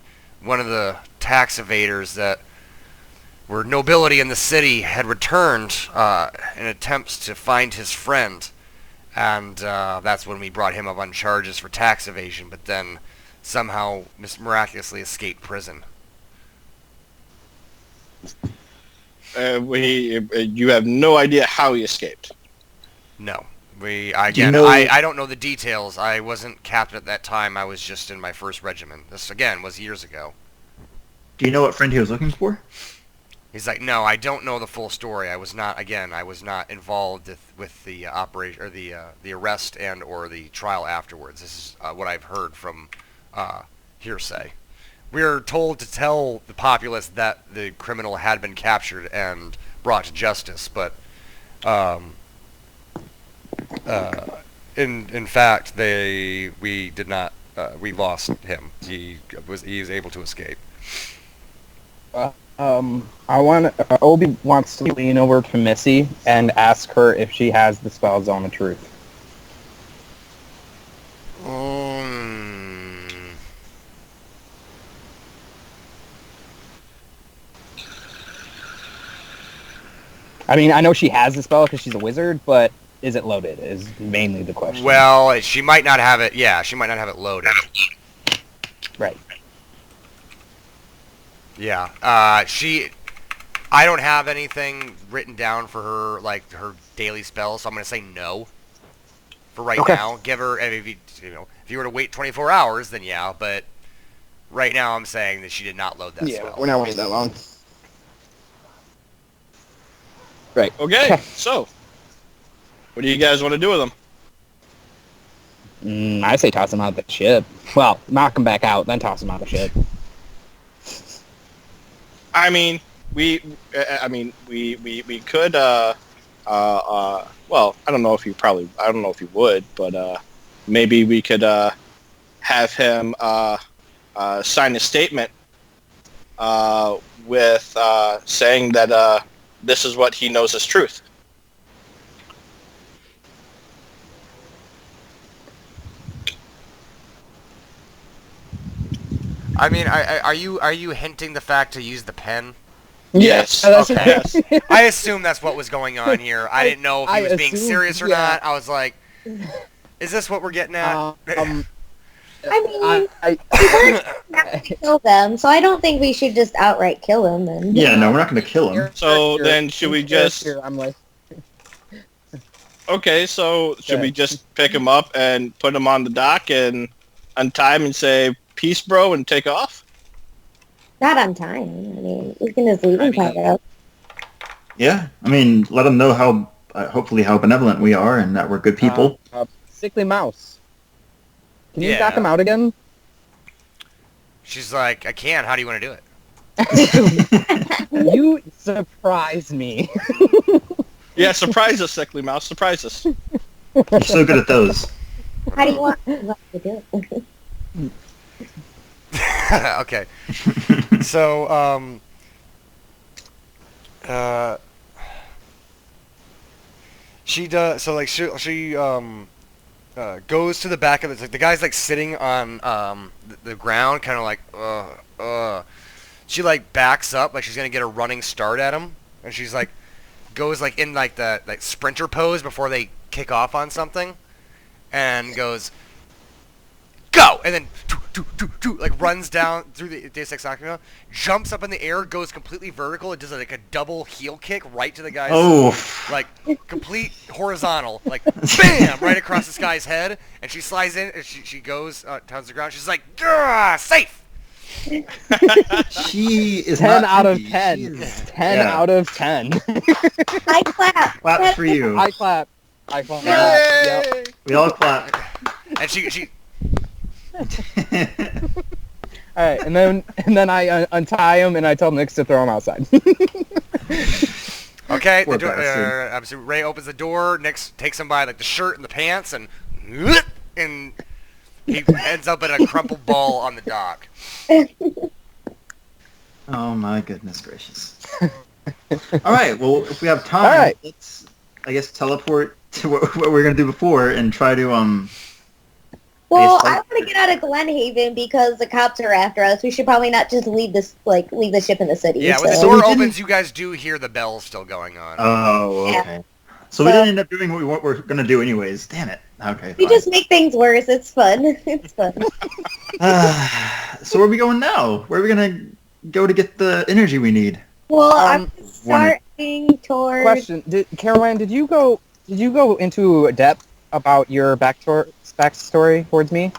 one of the tax evaders that were nobility in the city had returned in attempts to find his friend, and that's when we brought him up on charges for tax evasion, but then somehow miraculously escaped prison. you have no idea how he escaped. No. Do you Again, know- I don't know the details. I wasn't captain at that time. I was just in my first regiment. This, again, was years ago. Do you know what friend he was looking for? He's like, no, I don't know the full story. I was not involved with the operation or the arrest and or the trial afterwards. This is what I've heard from hearsay. We are told to tell the populace that the criminal had been captured and brought to justice, but in fact, we did not. We lost him. He was able to escape. Obi wants to lean over to Missy and ask her if she has the spell Zone of Truth. I mean, I know she has the spell because she's a wizard, but is it loaded is mainly the question. Well, she might not have it. Yeah, she might not have it loaded. Right. Yeah. I don't have anything written down for her, like her daily spells, so I'm gonna say no. For right Okay. now, give her. If you were to wait 24 hours, then yeah. But right now, I'm saying that she did not load that spell. we're not waiting that long. Right. Okay, so what do you guys want to do with him? I say toss him out the ship. Well, knock him back out, then toss him out the ship. I mean, we could. Well, I don't know if you would, but maybe we could have him sign a statement with saying that this is what he knows is truth. I mean, are you hinting the fact to use the pen? Yes. That's Okay. Yes. I assume that's what was going on here. I didn't know if he was being serious or not. I was like, is this what we're getting at? I mean, I we weren't about to kill them, so I don't think we should just outright kill him. And Yeah, no, we're not going to kill him. So then should we just... I'm like, Okay, so should we Yeah. just pick him up and put him on the dock and untie him and say, peace, bro, and take off? not on time. I mean, we can just leave him tied up. Yeah, I mean, let him know how, hopefully how benevolent we are and that we're good people. Sickly Mouse. Can you Yeah. knock him out again? She's like, I can. How do you want to do it? You surprise me. Yeah, surprise us, Sickly Mouse, surprise us. You're so good at those. How do you want us to do it? Okay. So, she does. So, like, she goes to the back of it. Like, the guy's like sitting on the ground, kind of like, She like backs up, like she's gonna get a running start at him, and she's like, goes like in like the like sprinter pose before they kick off on something, and goes, go, and then like runs down through the Deus Ex Machina, jumps up in the air, goes completely vertical, and does like a double heel kick right to the guy's like complete horizontal, like bam, right across this guy's head, and she slides in, and she goes down to the ground. She's like, safe. She is 10 not out of happy. 10. She is- 10 yeah. out of 10. I clap. Claps for you. I clap. I clap. Yay! Yep. We all clap. And she All right, and then I untie him and I tell Nix to throw him outside. okay. Poor The door, bastard. obviously Ray opens the door. Nix takes him by like the shirt and the pants, and he ends up in a crumpled ball on the dock. Oh my goodness gracious. All right, well, if we have time, All right. let's, I guess, teleport to what we were going to do before and try to, Well, guess, I want to get out of Glenhaven because the cops are after us. We should probably not just leave the ship in the city. Yeah, when the So door we didn't- opens, you guys do hear the bells still going on. oh, Yeah. okay. So we didn't end up doing what we were going to do anyways. Damn it. Okay, We fine. just make things worse. It's fun. It's fun. So where are we going now? Where are we going to go to get the energy we need? Well, I'm starting towards. Question: Caroline, did you go into depth about your backstory towards me,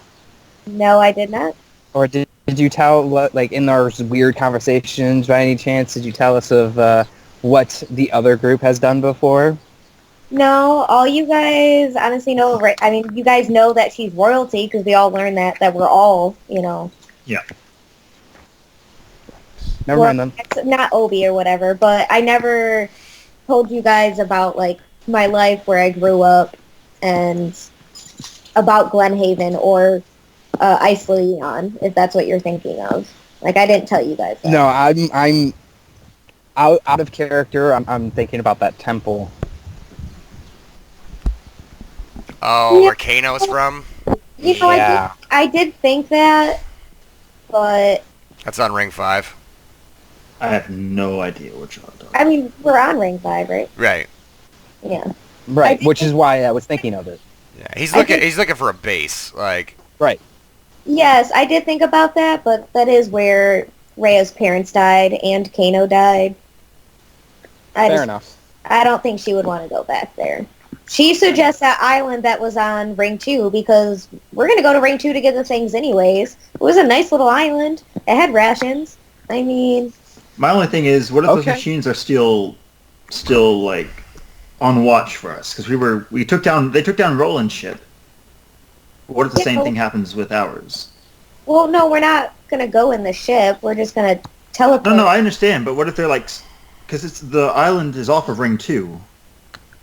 No, I did not. or did you tell like in our weird conversations by any chance? Did you tell us of what the other group has done before? No, all you guys honestly know, right? I mean, you guys know that she's royalty because we all learned that we're all, Never mind then. It's not Obi or whatever, but I never told you guys about, like, my life where I grew up and about Glenhaven or Iceland, if that's what you're thinking of. Like, I didn't tell you guys that. No, I'm out of character. I'm thinking about that temple. Oh, Yeah. where Kano's from? Yeah. I did think that, but, That's on Ring 5. I have no idea what you're talking I mean, we're on Ring 5, right? Right. Yeah. Right, I which is why I was thinking of it. Yeah, he's I looking. think- He's looking for a base. Like, Right. Yes, I did think about that, but that is where Rhea's parents died and Kano died. Fair enough. I don't think she would want to go back there. She suggests that island that was on Ring 2 because we're going to go to Ring 2 to get the things anyways. It was a nice little island. It had rations. I mean, My only thing is, what if those Okay. machines are still like on watch for us? Because they took down Roland's ship. What if the same Yeah. thing happens with ours? well, no, we're not going to go in the ship. We're just going to teleport. No, I understand, but what if they're like, because it's the island is off of Ring 2.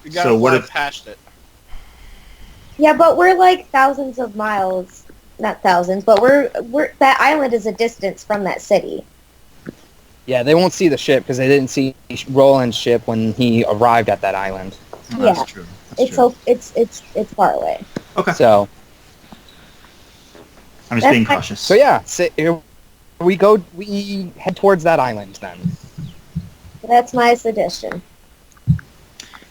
We got So to what fly if- past it. Yeah, but we're like thousands of miles. Not thousands, but we're that island is a distance from that city. Yeah, they won't see the ship because they didn't see Roland's ship when he arrived at that island. Oh, Yeah. That's true. That's It's true. so it's far away. Okay. So I'm just that's being fine. cautious. So yeah, we head towards that island then. That's my suggestion.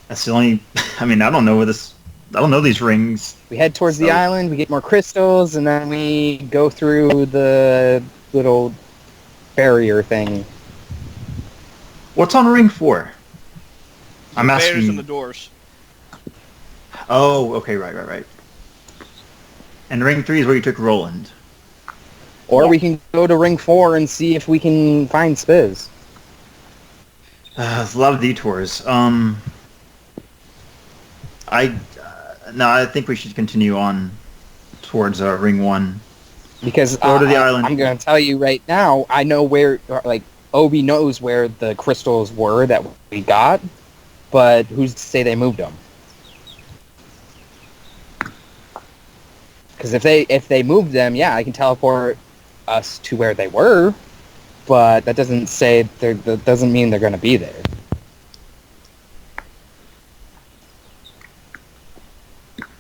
That's the only. I mean, I don't know these rings. We head towards the So- island, we get more crystals, and then we go through the little barrier thing. What's on Ring 4? I'm Invaders asking. in the doors. Oh, okay, right. And Ring 3 is where you took Roland. Or Yeah. we can go to Ring 4 and see if we can find Spiz. There's a lot of detours. I think we should continue on towards Ring 1. Because Go to the island. I'm going to tell you right now, I know where, like, Obi knows where the crystals were that we got, but who's to say they moved them? Because if they moved them, yeah, I can teleport us to where they were, but that doesn't mean they're going to be there.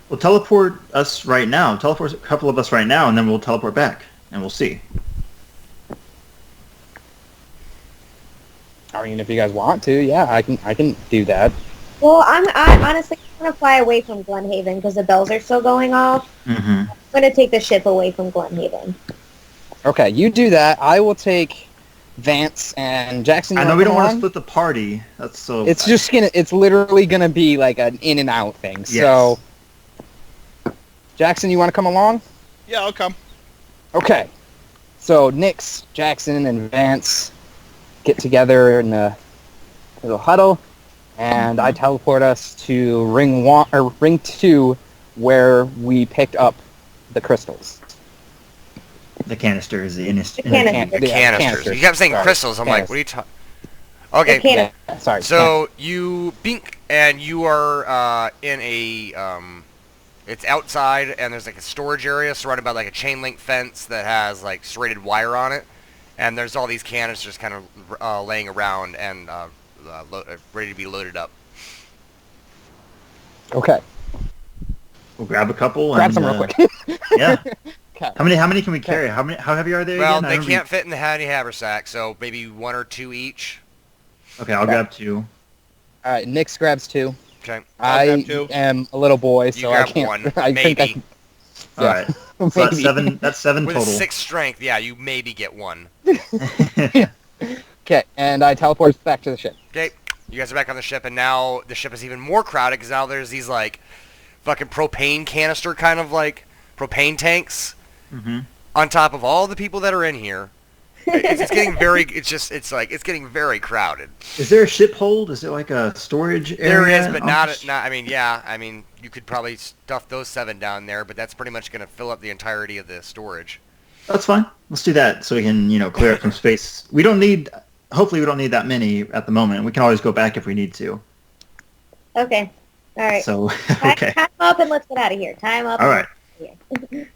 We'll teleport us right now. Teleport a couple of us right now, and then we'll teleport back, and we'll see. I mean, if you guys want to, yeah, I can do that. Well, I'm honestly going to fly away from Glenhaven because the bells are still going off. Mm-hmm. I'm going to take the ship away from Glenhaven. Okay, you do that. I will take Vance and Jackson. I you know wanna we don't come want to along? split the party. That's so. It's literally gonna be like an in and out thing. Yes. So, Jackson, you want to come along? Yeah, I'll come. Okay. So Nix, Jackson, and Vance get together in a little huddle, and I teleport us to Ring 2, where we picked up the crystals. the canisters, the canisters. The Yeah, canisters. You kept saying Sorry. crystals. I'm like, what are you talking? Okay. The can- Yeah, sorry. So you bink, and you are in a it's outside, and there's like a storage area surrounded by like a chain link fence that has like serrated wire on it, and there's all these canisters kind of laying around and ready to be loaded up. Okay. We'll grab a couple. Grab and, some real quick. Yeah. Okay. How many can we carry? How heavy are they Well, again? I they don't can't fit in the handy haversack, so maybe 1 or 2 each. Okay, I'll grab 2. All right. Nix grabs 2. Okay. I'll I grab 2. am a little boy, You so I grab can't. 1, I think I maybe. can, All Yeah. right. So that's maybe. 7. That's 7 With total. 6 strength, yeah, you maybe get 1. Okay, and I teleport back to the ship. Okay, you guys are back on the ship, and now the ship is even more crowded because now there's these like fucking propane canister kind of like propane tanks Mm-hmm. on top of all the people that are in here. It's getting very. It's getting very crowded. Is there a ship hold? Is it like a storage area? There is, but on not. the sh- I mean, yeah. I mean, you could probably stuff those 7 down there, but that's pretty much going to fill up the entirety of the storage. That's fine. Let's do that so we can, clear up some space. We don't need. Hopefully, we don't need that many at the moment. We can always go back if we need to. Okay. All right. So, Time, okay. time up and let's get out of here. Time up. All and right. let's get out of here.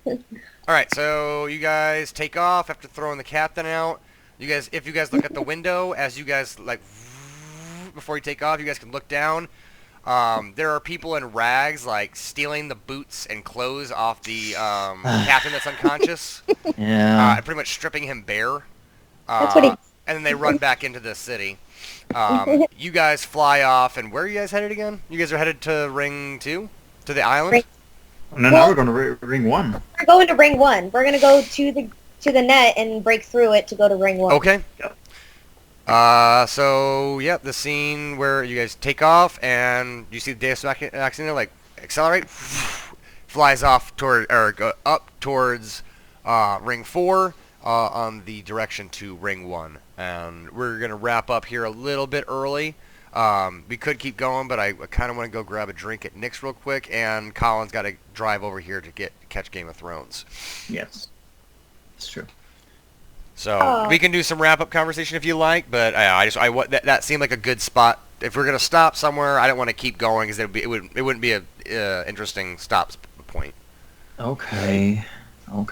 All right, so you guys take off after throwing the captain out. If you guys look at the window as you guys before you take off, you guys can look down. There are people in rags like stealing the boots and clothes off the captain that's unconscious. Yeah. And pretty much stripping him bare. That's what he. And then they run back into the city. You guys fly off, and where are you guys headed again? You guys are headed to Ring 2? To the island? Ring- And then now we're going to ring 1. We're going to Ring 1. We're going to go to the net and break through it to go to Ring 1. Okay. Yep. The scene where you guys take off and you see the Deus Machina like accelerate, flies off up towards Ring 4 on the direction to Ring 1. And we're going to wrap up here a little bit early. We could keep going, but I kind of want to go grab a drink at Nick's real quick, and Colin's got to drive over here to catch Game of Thrones. Yes. It's true. So we can do some wrap-up conversation if you like, but that seemed like a good spot. If we're gonna stop somewhere, I don't want to keep going because it wouldn't be a interesting stop point. Okay. I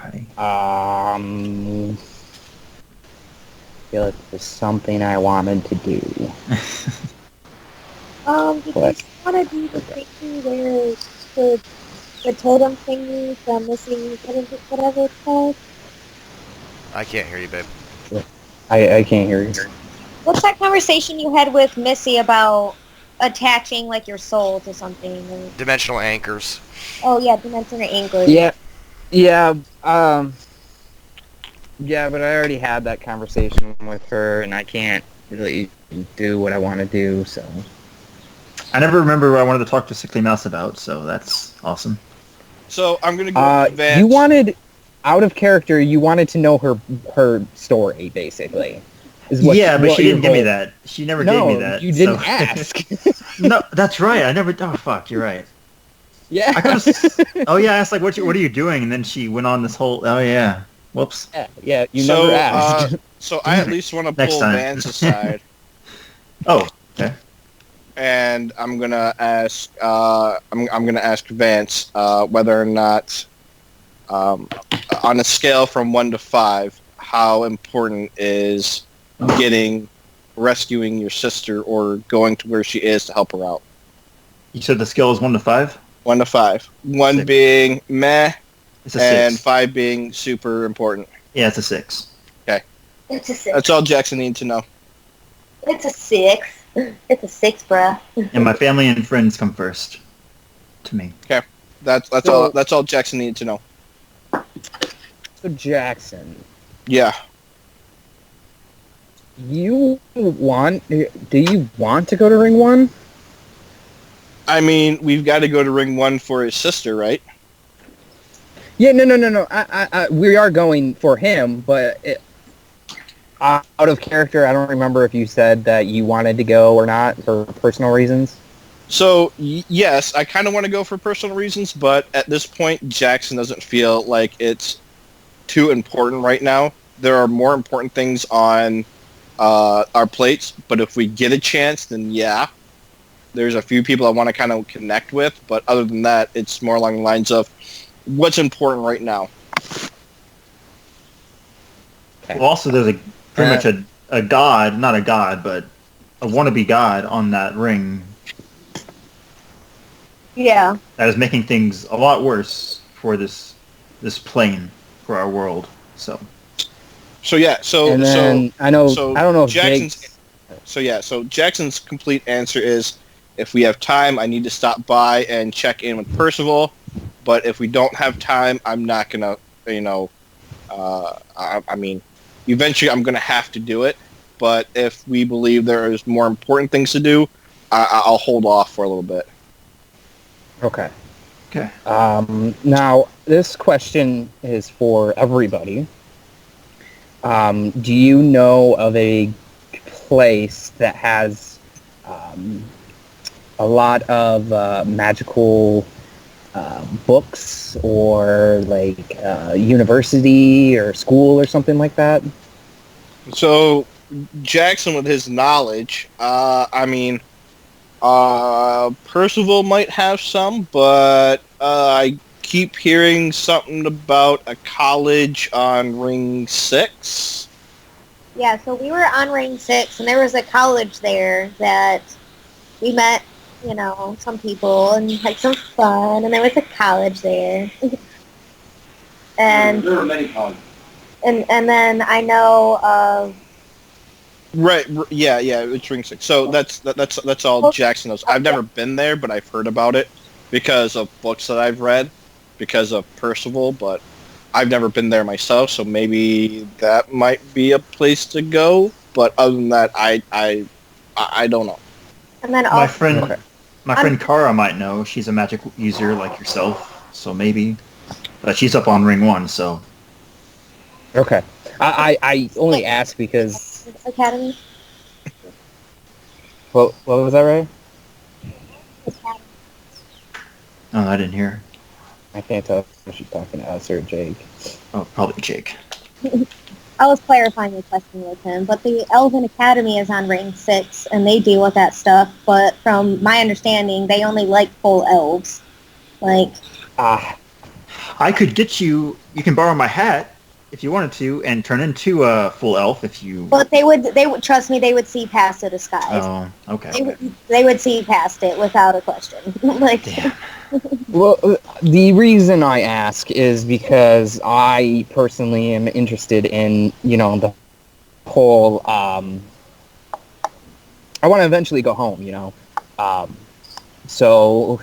feel like there's something I wanted to do. Did you What? want to do the thing where the totem thingy from Missy, whatever it's called? I can't hear you, babe. I can't hear you. What's that conversation you had with Missy about attaching like your soul to something? Or, Dimensional anchors. oh yeah, dimensional anchor. Yeah, but I already had that conversation with her, and I can't really do what I want to do, so... I never remember what I wanted to talk to Sickly Mouse about, so that's awesome. So I'm gonna go advance. You wanted, out of character, you wanted to know her story, basically. But she didn't give me that. She never gave me that. No, you didn't ask. No, that's right. I never... Oh, fuck, you're right. Yeah. I asked, like, what are you doing? And then she went on this whole... Oh, yeah. Whoops. Yeah, you never asked. So I at least want to Next pull time. Vance aside, Oh, okay. and I'm gonna ask. I'm gonna ask Vance whether or not, on a scale from 1 to 5, how important is rescuing your sister or going to where she is to help her out. You said the scale is 1 to 5? 1 to 5. 1 6. being meh, It's a and 6. 5 being super important. Yeah, it's a 6. It's a 6. That's all Jackson needs to know. It's a 6. It's a 6, bruh. And my family and friends come first. To me. That's all. That's all Jackson needed to know. So, Jackson, Yeah. do you want to go to Ring 1? I mean, we've got to go to Ring 1 for his sister, right? Yeah, no. We are going for him, but out of character, I don't remember if you said that you wanted to go or not for personal reasons. So, yes, I kind of want to go for personal reasons, but at this point, Jackson doesn't feel like it's too important right now. There are more important things on our plates, but if we get a chance, then yeah. There's a few people I want to kind of connect with, but other than that, it's more along the lines of what's important right now. Well, also, there's pretty much a god, not a god, but a wannabe god on that ring Yeah. that is making things a lot worse for this plane, for our world. So, And then I don't know if Jackson's. So Jackson's complete answer is, if we have time, I need to stop by and check in with Percival. But if we don't have time, I'm not gonna, I mean, eventually I'm gonna have to do it. but if we believe there is more important things to do, I'll hold off for a little bit. Okay. Okay. Now, this question is for everybody. Do you know of a place that has a lot of magical books or like university or school or something like that? So Jackson, with his knowledge, Percival might have some, but I keep hearing something about a college on Ring 6. Yeah, so we were on Ring 6, and there was a college there that we met, some people and had some fun, and there was a college there. And there were many colleges. and then I know of... Right. Yeah. It's Ring 6. So that's all Jackson knows. I've never been there, but I've heard about it because of books that I've read, because of Percival. But I've never been there myself, so maybe that might be a place to go. But other than that, I don't know. And then My also, friend Kara might know. She's a magic user like yourself, so maybe. But she's up on Ring 1, so. Okay. I only ask because... Academy. What was that, Ray? Academy. Oh, I didn't hear. I can't tell if she's talking to us or Jake. Oh, probably Jake. I was clarifying the question with him, but the Elven Academy is on Ring 6, and they deal with that stuff, but from my understanding, they only like full elves. Like... I could get you... You can borrow my hat if you wanted to, and turn into a full elf if you... But they would trust me, they would see past the disguise. Oh, okay. They would see past it without a question. Like... Damn. Well, the reason I ask is because I personally am interested in, the whole, I want to eventually go home, so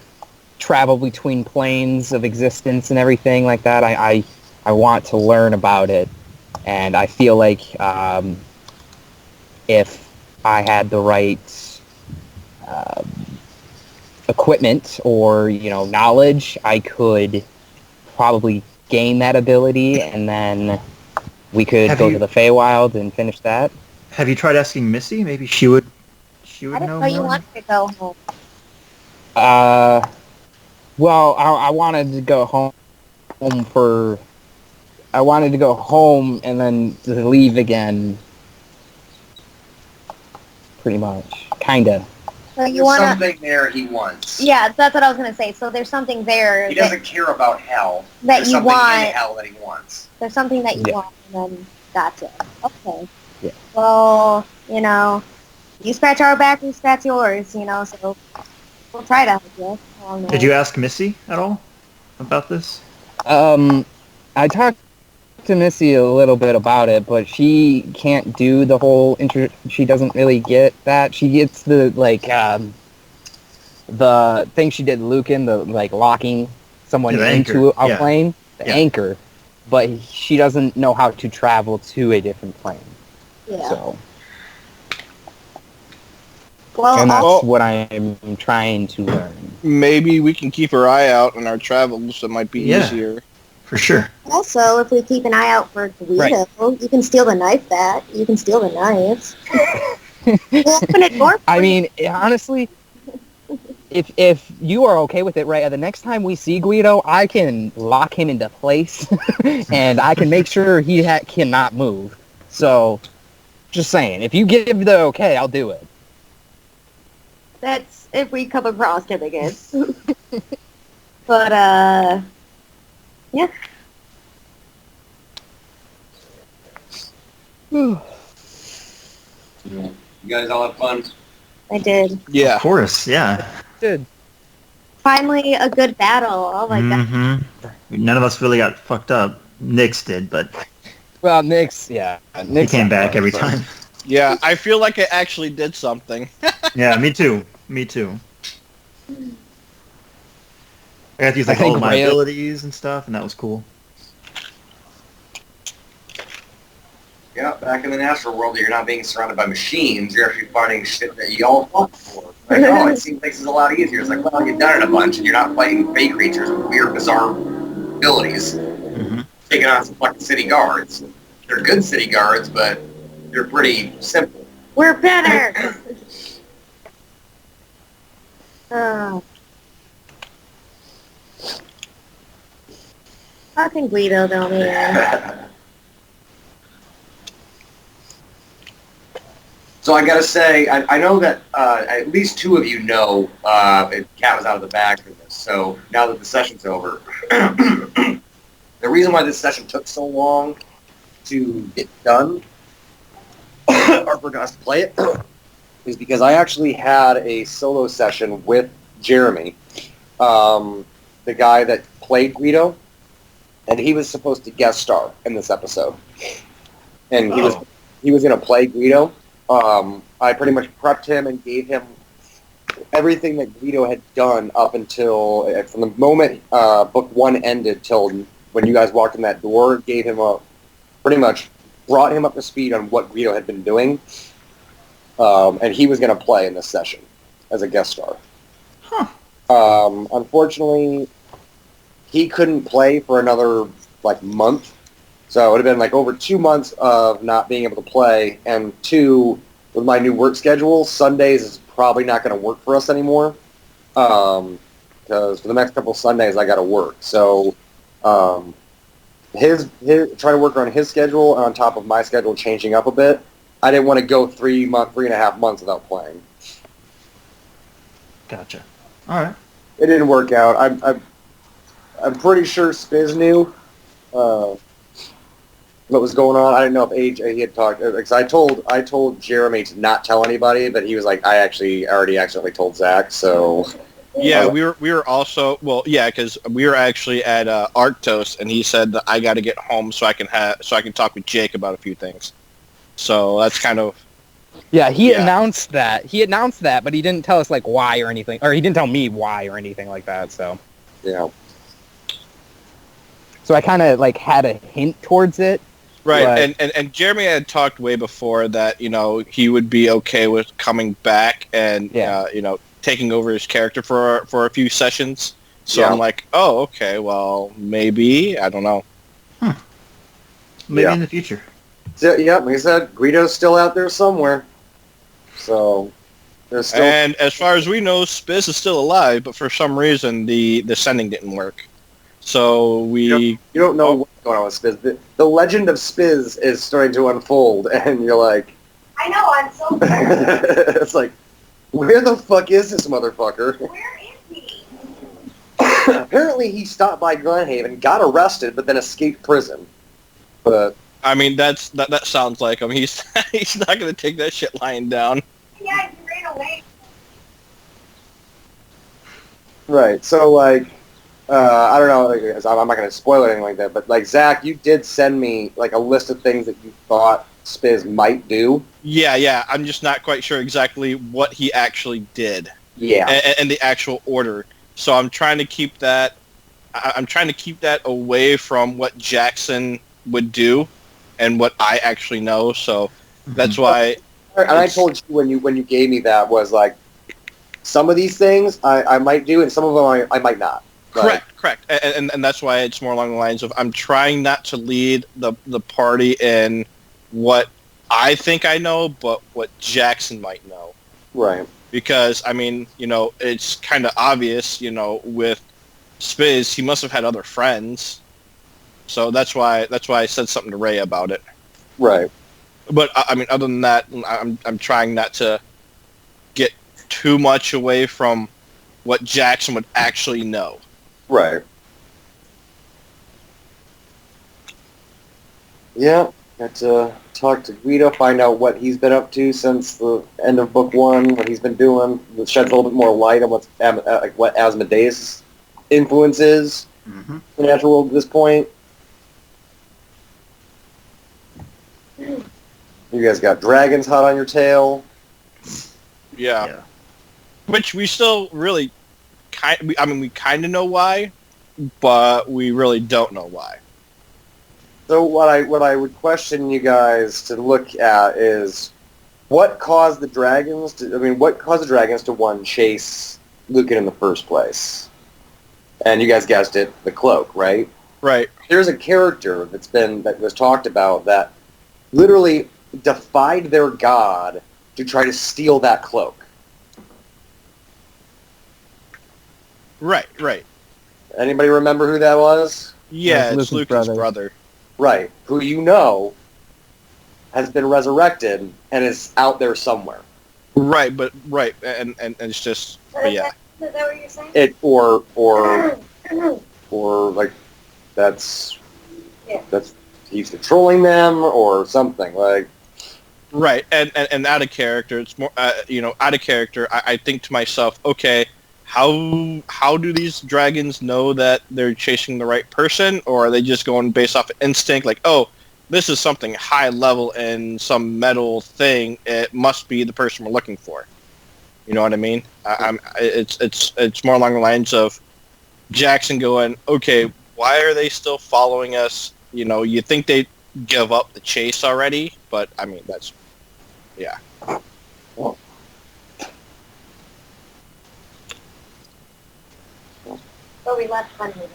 travel between planes of existence and everything like that, I want to learn about it, and I feel like if I had the right equipment or knowledge, I could probably gain that ability, and then we could go to the Feywild and finish that. Have you tried asking Missy? Maybe she would I didn't know know you more. wanted to go home. Well, I wanted to go home I wanted to go home and then to leave again. Pretty much. Kinda. So you There's want to... something there he wants. Yeah, that's what I was going to say. So there's something there He doesn't care about hell. that There's you something want. in hell that he wants. There's something that you Yeah. want, and then gotcha. Okay. Yeah. Well, you scratch our back, we scratch yours, so we'll try to help you along the Did way. you ask Missy at all about this? I talked to Missy a little bit about it, but she can't do the whole she doesn't really get that. She gets the the thing she did Lucan, the locking someone Yeah, the into anchor. a Yeah. plane, the Yeah. anchor, but she doesn't know how to travel to a different plane. Yeah. So, Well, and that's also- what I'm trying to learn. Maybe we can keep our eye out on our travels. It might be Yeah. easier. For sure. also, if we keep an eye out for Guido, you can steal the knife back. You can steal the knife. We'll open a door for I you. mean, honestly, if you are okay with it, right, the next time we see Guido, I can lock him into place, and I can make sure he cannot move. So, just saying, if you give the okay, I'll do it. That's if we come across him again. But, yeah. You guys all have fun? I did. Yeah. Of course, yeah. Good. Finally, a good battle. Oh my god. Mhm. None of us really got fucked up. Nyx did, but Well, Nick's, yeah. he Nick's came not back bad, every so. time. Yeah, I feel like I actually did something. Yeah, me too. Me too. I got to use I like all think of my Ray- abilities and stuff, and that was cool. Yeah, back in the natural world, you're not being surrounded by machines. You're actually finding shit that you all fought for. Like, oh, it seems like this is a lot easier. It's like, well, you've done it a bunch, and you're not fighting fake creatures with weird, bizarre abilities. Mm-hmm. Taking on some fucking city guards. They're good city guards, but they're pretty simple. We're better. Oh. Fucking Guido, though, man. So I gotta say, I know that at least two of you know Cat was out of the bag for this. So now that the session's over, the reason why this session took so long to get done, or for us to play it, is because I actually had a solo session with Jeremy, the guy that played Guido, and he was supposed to guest star in this episode, and he was gonna play Guido. I pretty much prepped him and gave him everything that Guido had done up until, from the moment book one ended till when you guys walked in that door, gave him pretty much brought him up to speed on what Guido had been doing, and he was going to play in this session as a guest star. Huh. Unfortunately, he couldn't play for another, month. So it would have been over 2 months of not being able to play, and 2, with my new work schedule, Sundays is probably not going to work for us anymore, because for the next couple of Sundays I got to work. So his try to work around his schedule on top of my schedule changing up a bit. I didn't want to go 3.5 months without playing. Gotcha. All right. It didn't work out. I'm pretty sure Spiz knew what was going on. I didn't know if he had talked, because I told Jeremy to not tell anybody, but he was like, I already accidentally told Zach, so... Yeah, we were also, because we were actually at Arctos, and he said that I got to get home so I can talk with Jake about a few things. So that's kind of... Yeah, he announced that. But he didn't tell us why or anything, or he didn't tell me why or anything like that. So yeah. So I kind of had a hint towards it. Right, and Jeremy had talked way before that he would be okay with coming back and taking over his character for a few sessions. So I'm like, oh, okay, well, maybe, I don't know. Maybe in the future. So, yeah, like I said, Guido's still out there somewhere. So there's still... And as far as we know, Spiz is still alive, but for some reason the sending didn't work. So we... You don't know what's going on with Spiz. The legend of Spiz is starting to unfold, and you're like... I know, I'm so scared. It's like, where the fuck is this motherfucker? Where is he? Apparently he stopped by Glenhaven, got arrested, but then escaped prison. But... I mean, that sounds like him. He's not going to take that shit lying down. Yeah, he ran away. Right, so, I don't know, I'm not going to spoil anything like that, but, Zach, you did send me, a list of things that you thought Spiz might do. Yeah, I'm just not quite sure exactly what he actually did. Yeah. And the actual order. So I'm trying to keep that away from what Jackson would do and what I actually know, so that's why... And I told you when you gave me that was, some of these things I might do, and some of them I might not. Correct. And that's why it's more along the lines of I'm trying not to lead the party in what I think I know, but what Jackson might know. Right. Because, I mean, it's kind of obvious, with Spiz, he must have had other friends. So that's why I said something to Ray about it. Right. But, I mean, other than that, I'm trying not to get too much away from what Jackson would actually know. Right. Yeah, got to talk to Guido, find out what he's been up to since the end of book one, what he's been doing. It sheds a little bit more light on what Asmodeus' influence is in the natural world at this point. You guys got dragons hot on your tail. Yeah. Which we still really we kind of know why, but we really don't know why. So what I would question you guys to look at is what caused the dragons to one chase Lucan in the first place? And you guys guessed it, the cloak, right? Right. There's a character that was talked about that literally defied their god to try to steal that cloak. Right. Anybody remember who that was? Yeah, Lucan's it's Lucan's brother. brother. Right. Who you know has been resurrected and is out there somewhere. Right, and it's just, but yeah. Is that what you're saying? It or like that's he's controlling them or something like. Right, and out of character, it's more, out of character. I think to myself, okay, how do these dragons know that they're chasing the right person, or are they just going based off of instinct? Like, oh, this is something high level and some metal thing. It must be the person we're looking for. You know what I mean? It's more along the lines of Jackson going, okay, why are they still following us? You think they give up the chase already, but I mean that's, yeah. But we left Glenhaven, right?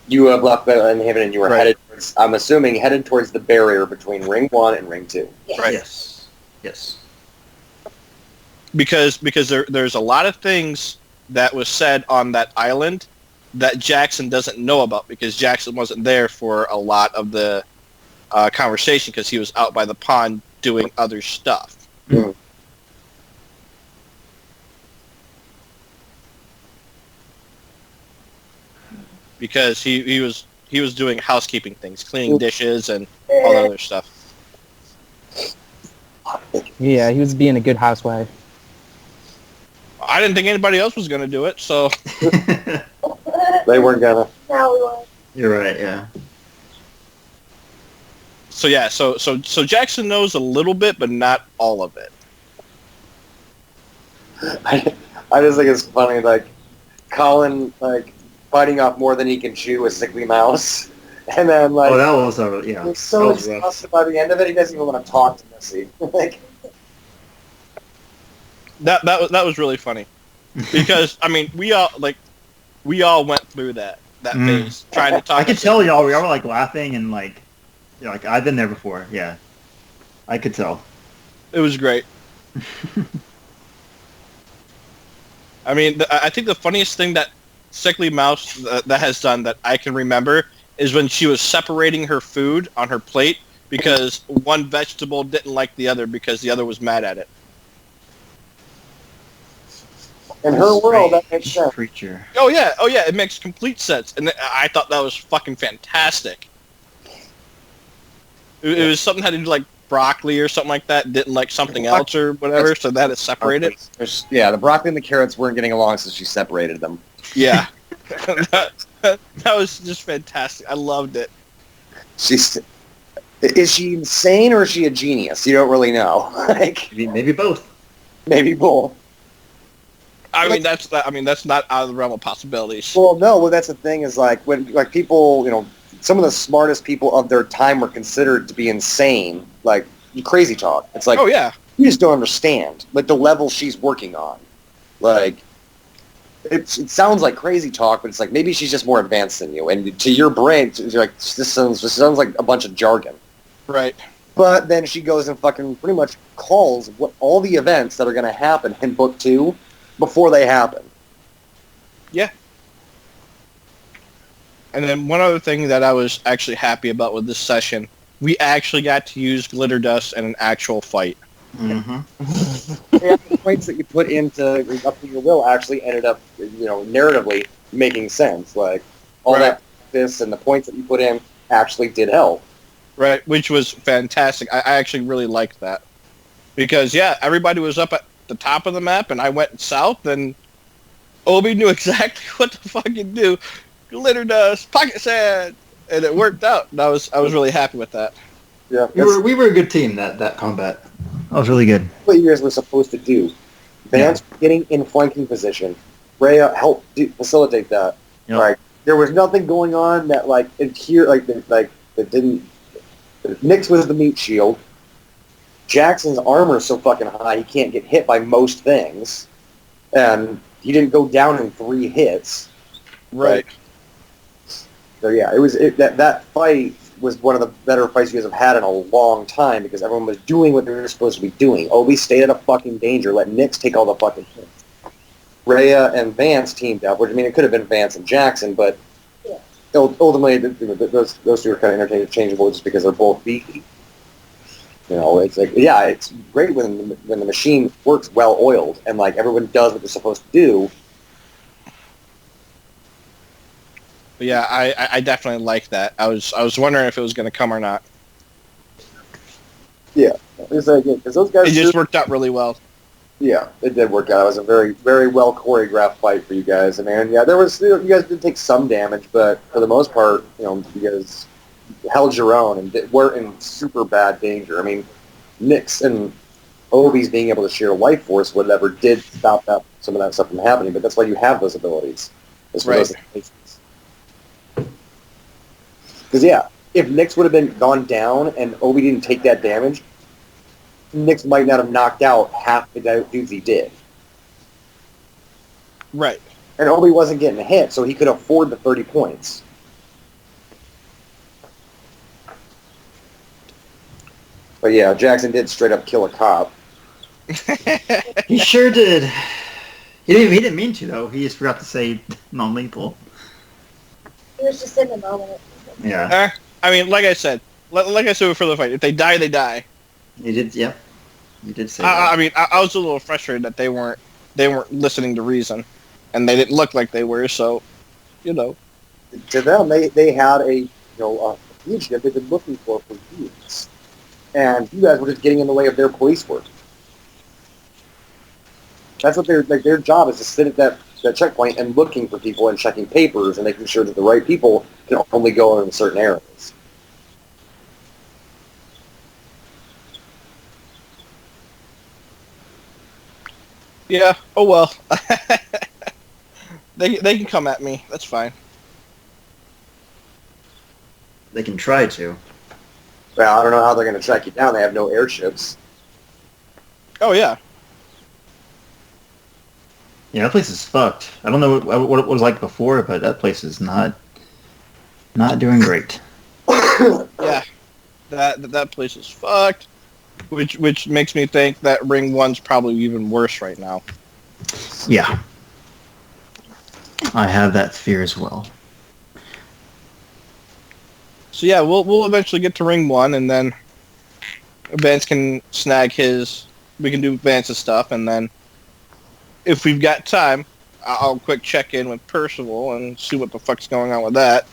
You have left Glenhaven and you were Right. headed towards, I'm assuming, headed towards the barrier between Ring 1 and Ring 2. Yeah. Right. Yes. Because there's a lot of things that was said on that island that Jackson doesn't know about, because Jackson wasn't there for a lot of the conversation because he was out by the pond doing other stuff. Mhm. Because he was doing housekeeping things, cleaning dishes and all that other stuff. Yeah, he was being a good housewife. I didn't think anybody else was going to do it, so They weren't gonna. No, we won't. You're right. Yeah. yeah, so Jackson knows a little bit, but not all of it. I just think it's funny, like Colin like biting off more than he can chew a sickly mouse, and then like Oh, that was yeah. he's so that was rough. exhausted by the end of it, he doesn't even want to talk to Missy. Like, That was really funny, because I mean we all went through that phase trying to talk. I could tell y'all we all were like laughing and like I've been there before. Yeah, I could tell. It was great. I mean, I think the funniest thing that Sickly Mouse that has done that I can remember is when she was separating her food on her plate because one vegetable didn't like the other because the other was mad at it. in her world, that makes sense. Creature. Oh yeah, it makes complete sense, and I thought that was fucking fantastic. It was something had to do like broccoli or something like that, didn't like something else or whatever, so that is separated. Yeah, the broccoli and the carrots weren't getting along, so she separated them. Yeah, that was just fantastic. I loved it. Is she insane or is she a genius? You don't really know. Like Maybe both. maybe both. I mean, that's not out of the realm of possibilities. Well, no. Well, that's the thing is like when like people, some of the smartest people of their time were considered to be insane, like crazy talk. It's like, Oh yeah, you just don't understand, like the level she's working on. Like, it sounds like crazy talk, but it's like maybe she's just more advanced than you, and to your brain, you're like, this sounds like a bunch of jargon. right. But then she goes and fucking pretty much calls what all the events that are going to happen in book 2 before they happen. Yeah. And then one other thing that I was actually happy about with this session, we actually got to use glitter dust in an actual fight. Mm-hmm. Yeah, the points that you put into up to your will actually ended up, narratively making sense. Like all Right. that this and the points that you put in actually did help. Right, which was fantastic. I actually really liked that. Because, yeah, everybody was up at the top of the map, and I went south, and Obi knew exactly what to fucking do. Glitter dust, pocket sand, and it worked out. And I was really happy with that. Yeah, We were a good team that combat. That was really good. what you guys were supposed to do. Vance getting in flanking position. Rhea helped facilitate that. Yep. Like there was nothing going on that like adhere that didn't Nyx was the meat shield. Jackson's armor is so fucking high he can't get hit by most things, and he didn't go down in 3 hits. Right. So yeah, that fight was one of the better fights you guys have had in a long time because everyone was doing what they were supposed to be doing. Obi stayed out of fucking danger, let Nyx take all the fucking hits. Rhea and Vance teamed up, which I mean it could have been Vance and Jackson, but ultimately those two are kind of interchangeable just because they're both beefy. You know, it's like it's great when the machine works well oiled and like everyone does what they're supposed to do. But yeah, I definitely like that. I was wondering if it was going to come or not. Yeah, it's like because those guys. It just worked out really well. Yeah, it did work out. It was a very, very well choreographed fight for you guys. And yeah, there was you guys did take some damage, but for the most part, you guys held your own and weren't in super bad danger. I mean, Nyx and Obi's being able to share life force, whatever, did stop some of that stuff from happening. But that's why you have those abilities. Right. Because if Nyx would have gone down and Obi didn't take that damage, Nyx might not have knocked out half the dudes he did. Right. And Obi wasn't getting hit, so he could afford the 30 points. But yeah, Jackson did straight up kill a cop. He sure did. He didn't mean to, though. He just forgot to say non-lethal. He was just in the moment. Yeah. I mean, like I said before the fight, if they die, they die. You did, yeah. You did say that. I mean, I was a little frustrated that they weren't listening to reason, and they didn't look like they were. So, to them, they had a fugitive they've been looking for years, and you guys were just getting in the way of their police work. That's what their job is, to sit at that checkpoint and looking for people and checking papers and making sure that the right people can only go in certain areas. Yeah. Oh well. They can come at me. That's fine. They can try to. Well, I don't know how they're going to track you down. They have no airships. Oh yeah. Yeah, that place is fucked. I don't know what it was like before, but that place is not doing great. Yeah, that place is fucked. Which makes me think that Ring 1's probably even worse right now. Yeah. I have that fear as well. So yeah, we'll eventually get to Ring 1, and then Vance can snag his. We can do Vance's stuff, and then if we've got time, I'll quick check in with Percival and see what the fuck's going on with that.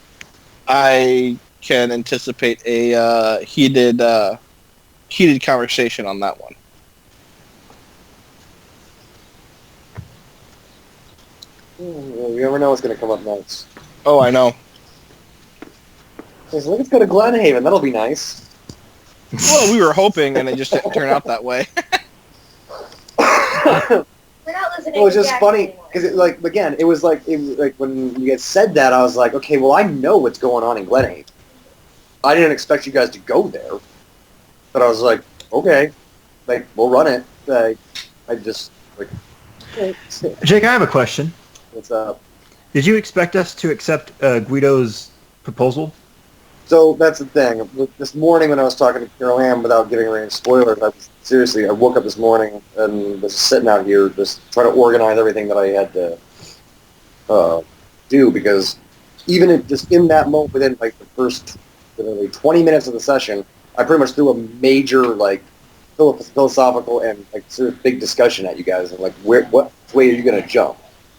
I can anticipate a heated conversation on that one. You never know what's going to come up next. Oh, I know. So let's go to Glenhaven. That'll be nice. Well, we were hoping, and it just didn't turn out that way. We're not listening. Well, it's just funny because it was like when you guys said that, I was like, okay, well, I know what's going on in Glenhaven. I didn't expect you guys to go there, but I was like, okay, we'll run it. Jake, I have a question. What's up? Did you expect us to accept Guido's proposal? So that's the thing. This morning when I was talking to Carol Ann, without giving her any spoilers, I woke up this morning and was sitting out here just trying to organize everything that I had to do, because even in that moment, within the first 20 minutes of the session, I pretty much threw a major philosophical and sort of big discussion at you guys, and what way are you going to jump?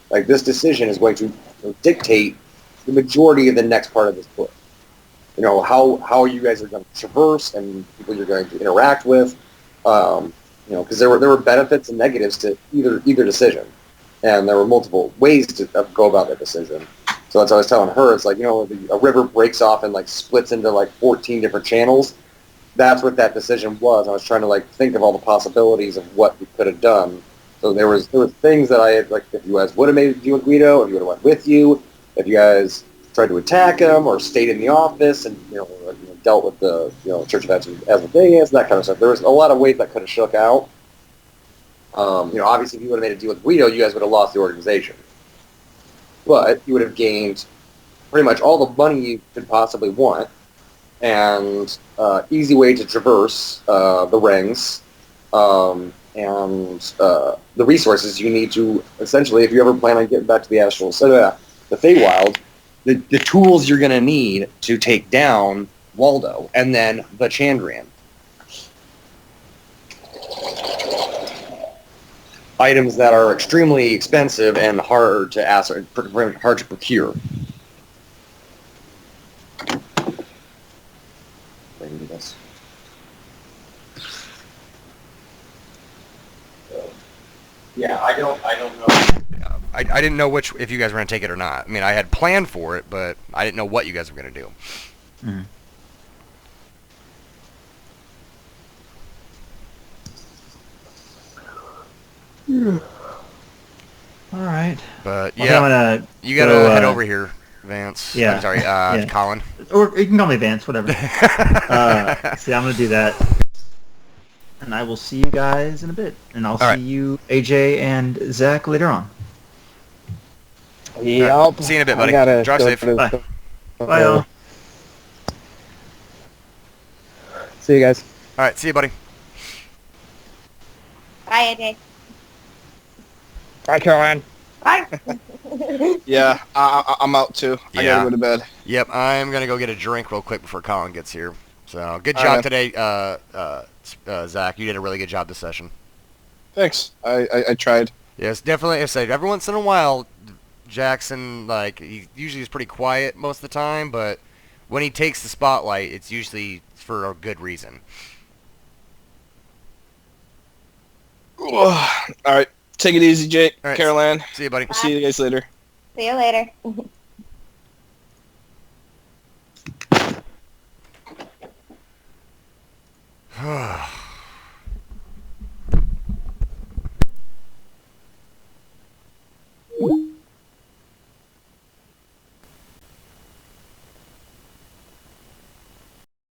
This decision is going to dictate the majority of the next part of this book. How you guys are going to traverse and people you're going to interact with. Because there were benefits and negatives to either decision, and there were multiple ways to go about that decision. So that's what I was telling her. It's a river breaks off and splits into 14 different channels. That's what that decision was. I was trying to think of all the possibilities of what we could have done. So there were things that I had if you guys would have made a deal with Guido, if you would have went with you, if you guys tried to attack him or stayed in the office and dealt with the Church of Asmodeus, that kind of stuff. There was a lot of ways that could have shook out. Obviously, if you would have made a deal with Guido, you guys would have lost the organization. But you would have gained pretty much all the money you could possibly want, and easy way to traverse the rings, and the resources you need to, essentially, if you ever plan on getting back to the Astral, the Feywild, the tools you're going to need to take down Waldo, and then the Chandrian. Items that are extremely expensive and hard to hard to procure. Yeah, I don't know. I didn't know if you guys were going to take it or not. I mean, I had planned for it, but I didn't know what you guys were going to do. Mm. All right. But I think yeah, I'm gonna you got to go, head over here, Vance. yeah. I'm sorry, Yeah. Colin. Or you can call me Vance, whatever. So yeah, I'm gonna do that, and I will see you guys in a bit, and I'll All see right. you, AJ and Zach, later on. Yep. See you in a bit, buddy. I gotta Drive go safe. to- Bye. Bye, all. See you guys. All right, see you, buddy. Bye, AJ. Bye, Caroline. Bye. Yeah, I'm out too. I Yeah. gotta go to bed. Yep, I'm going to go get a drink real quick before Colin gets here. So, good All job right. today, Zach. You did a really good job this session. Thanks. I tried. Yes, definitely. I say every once in a while, Jackson, he usually is pretty quiet most of the time, but when he takes the spotlight, it's usually for a good reason. All right. Take it easy, Jake. All right. Caroline. See you, buddy. We'll see you guys later. See you later.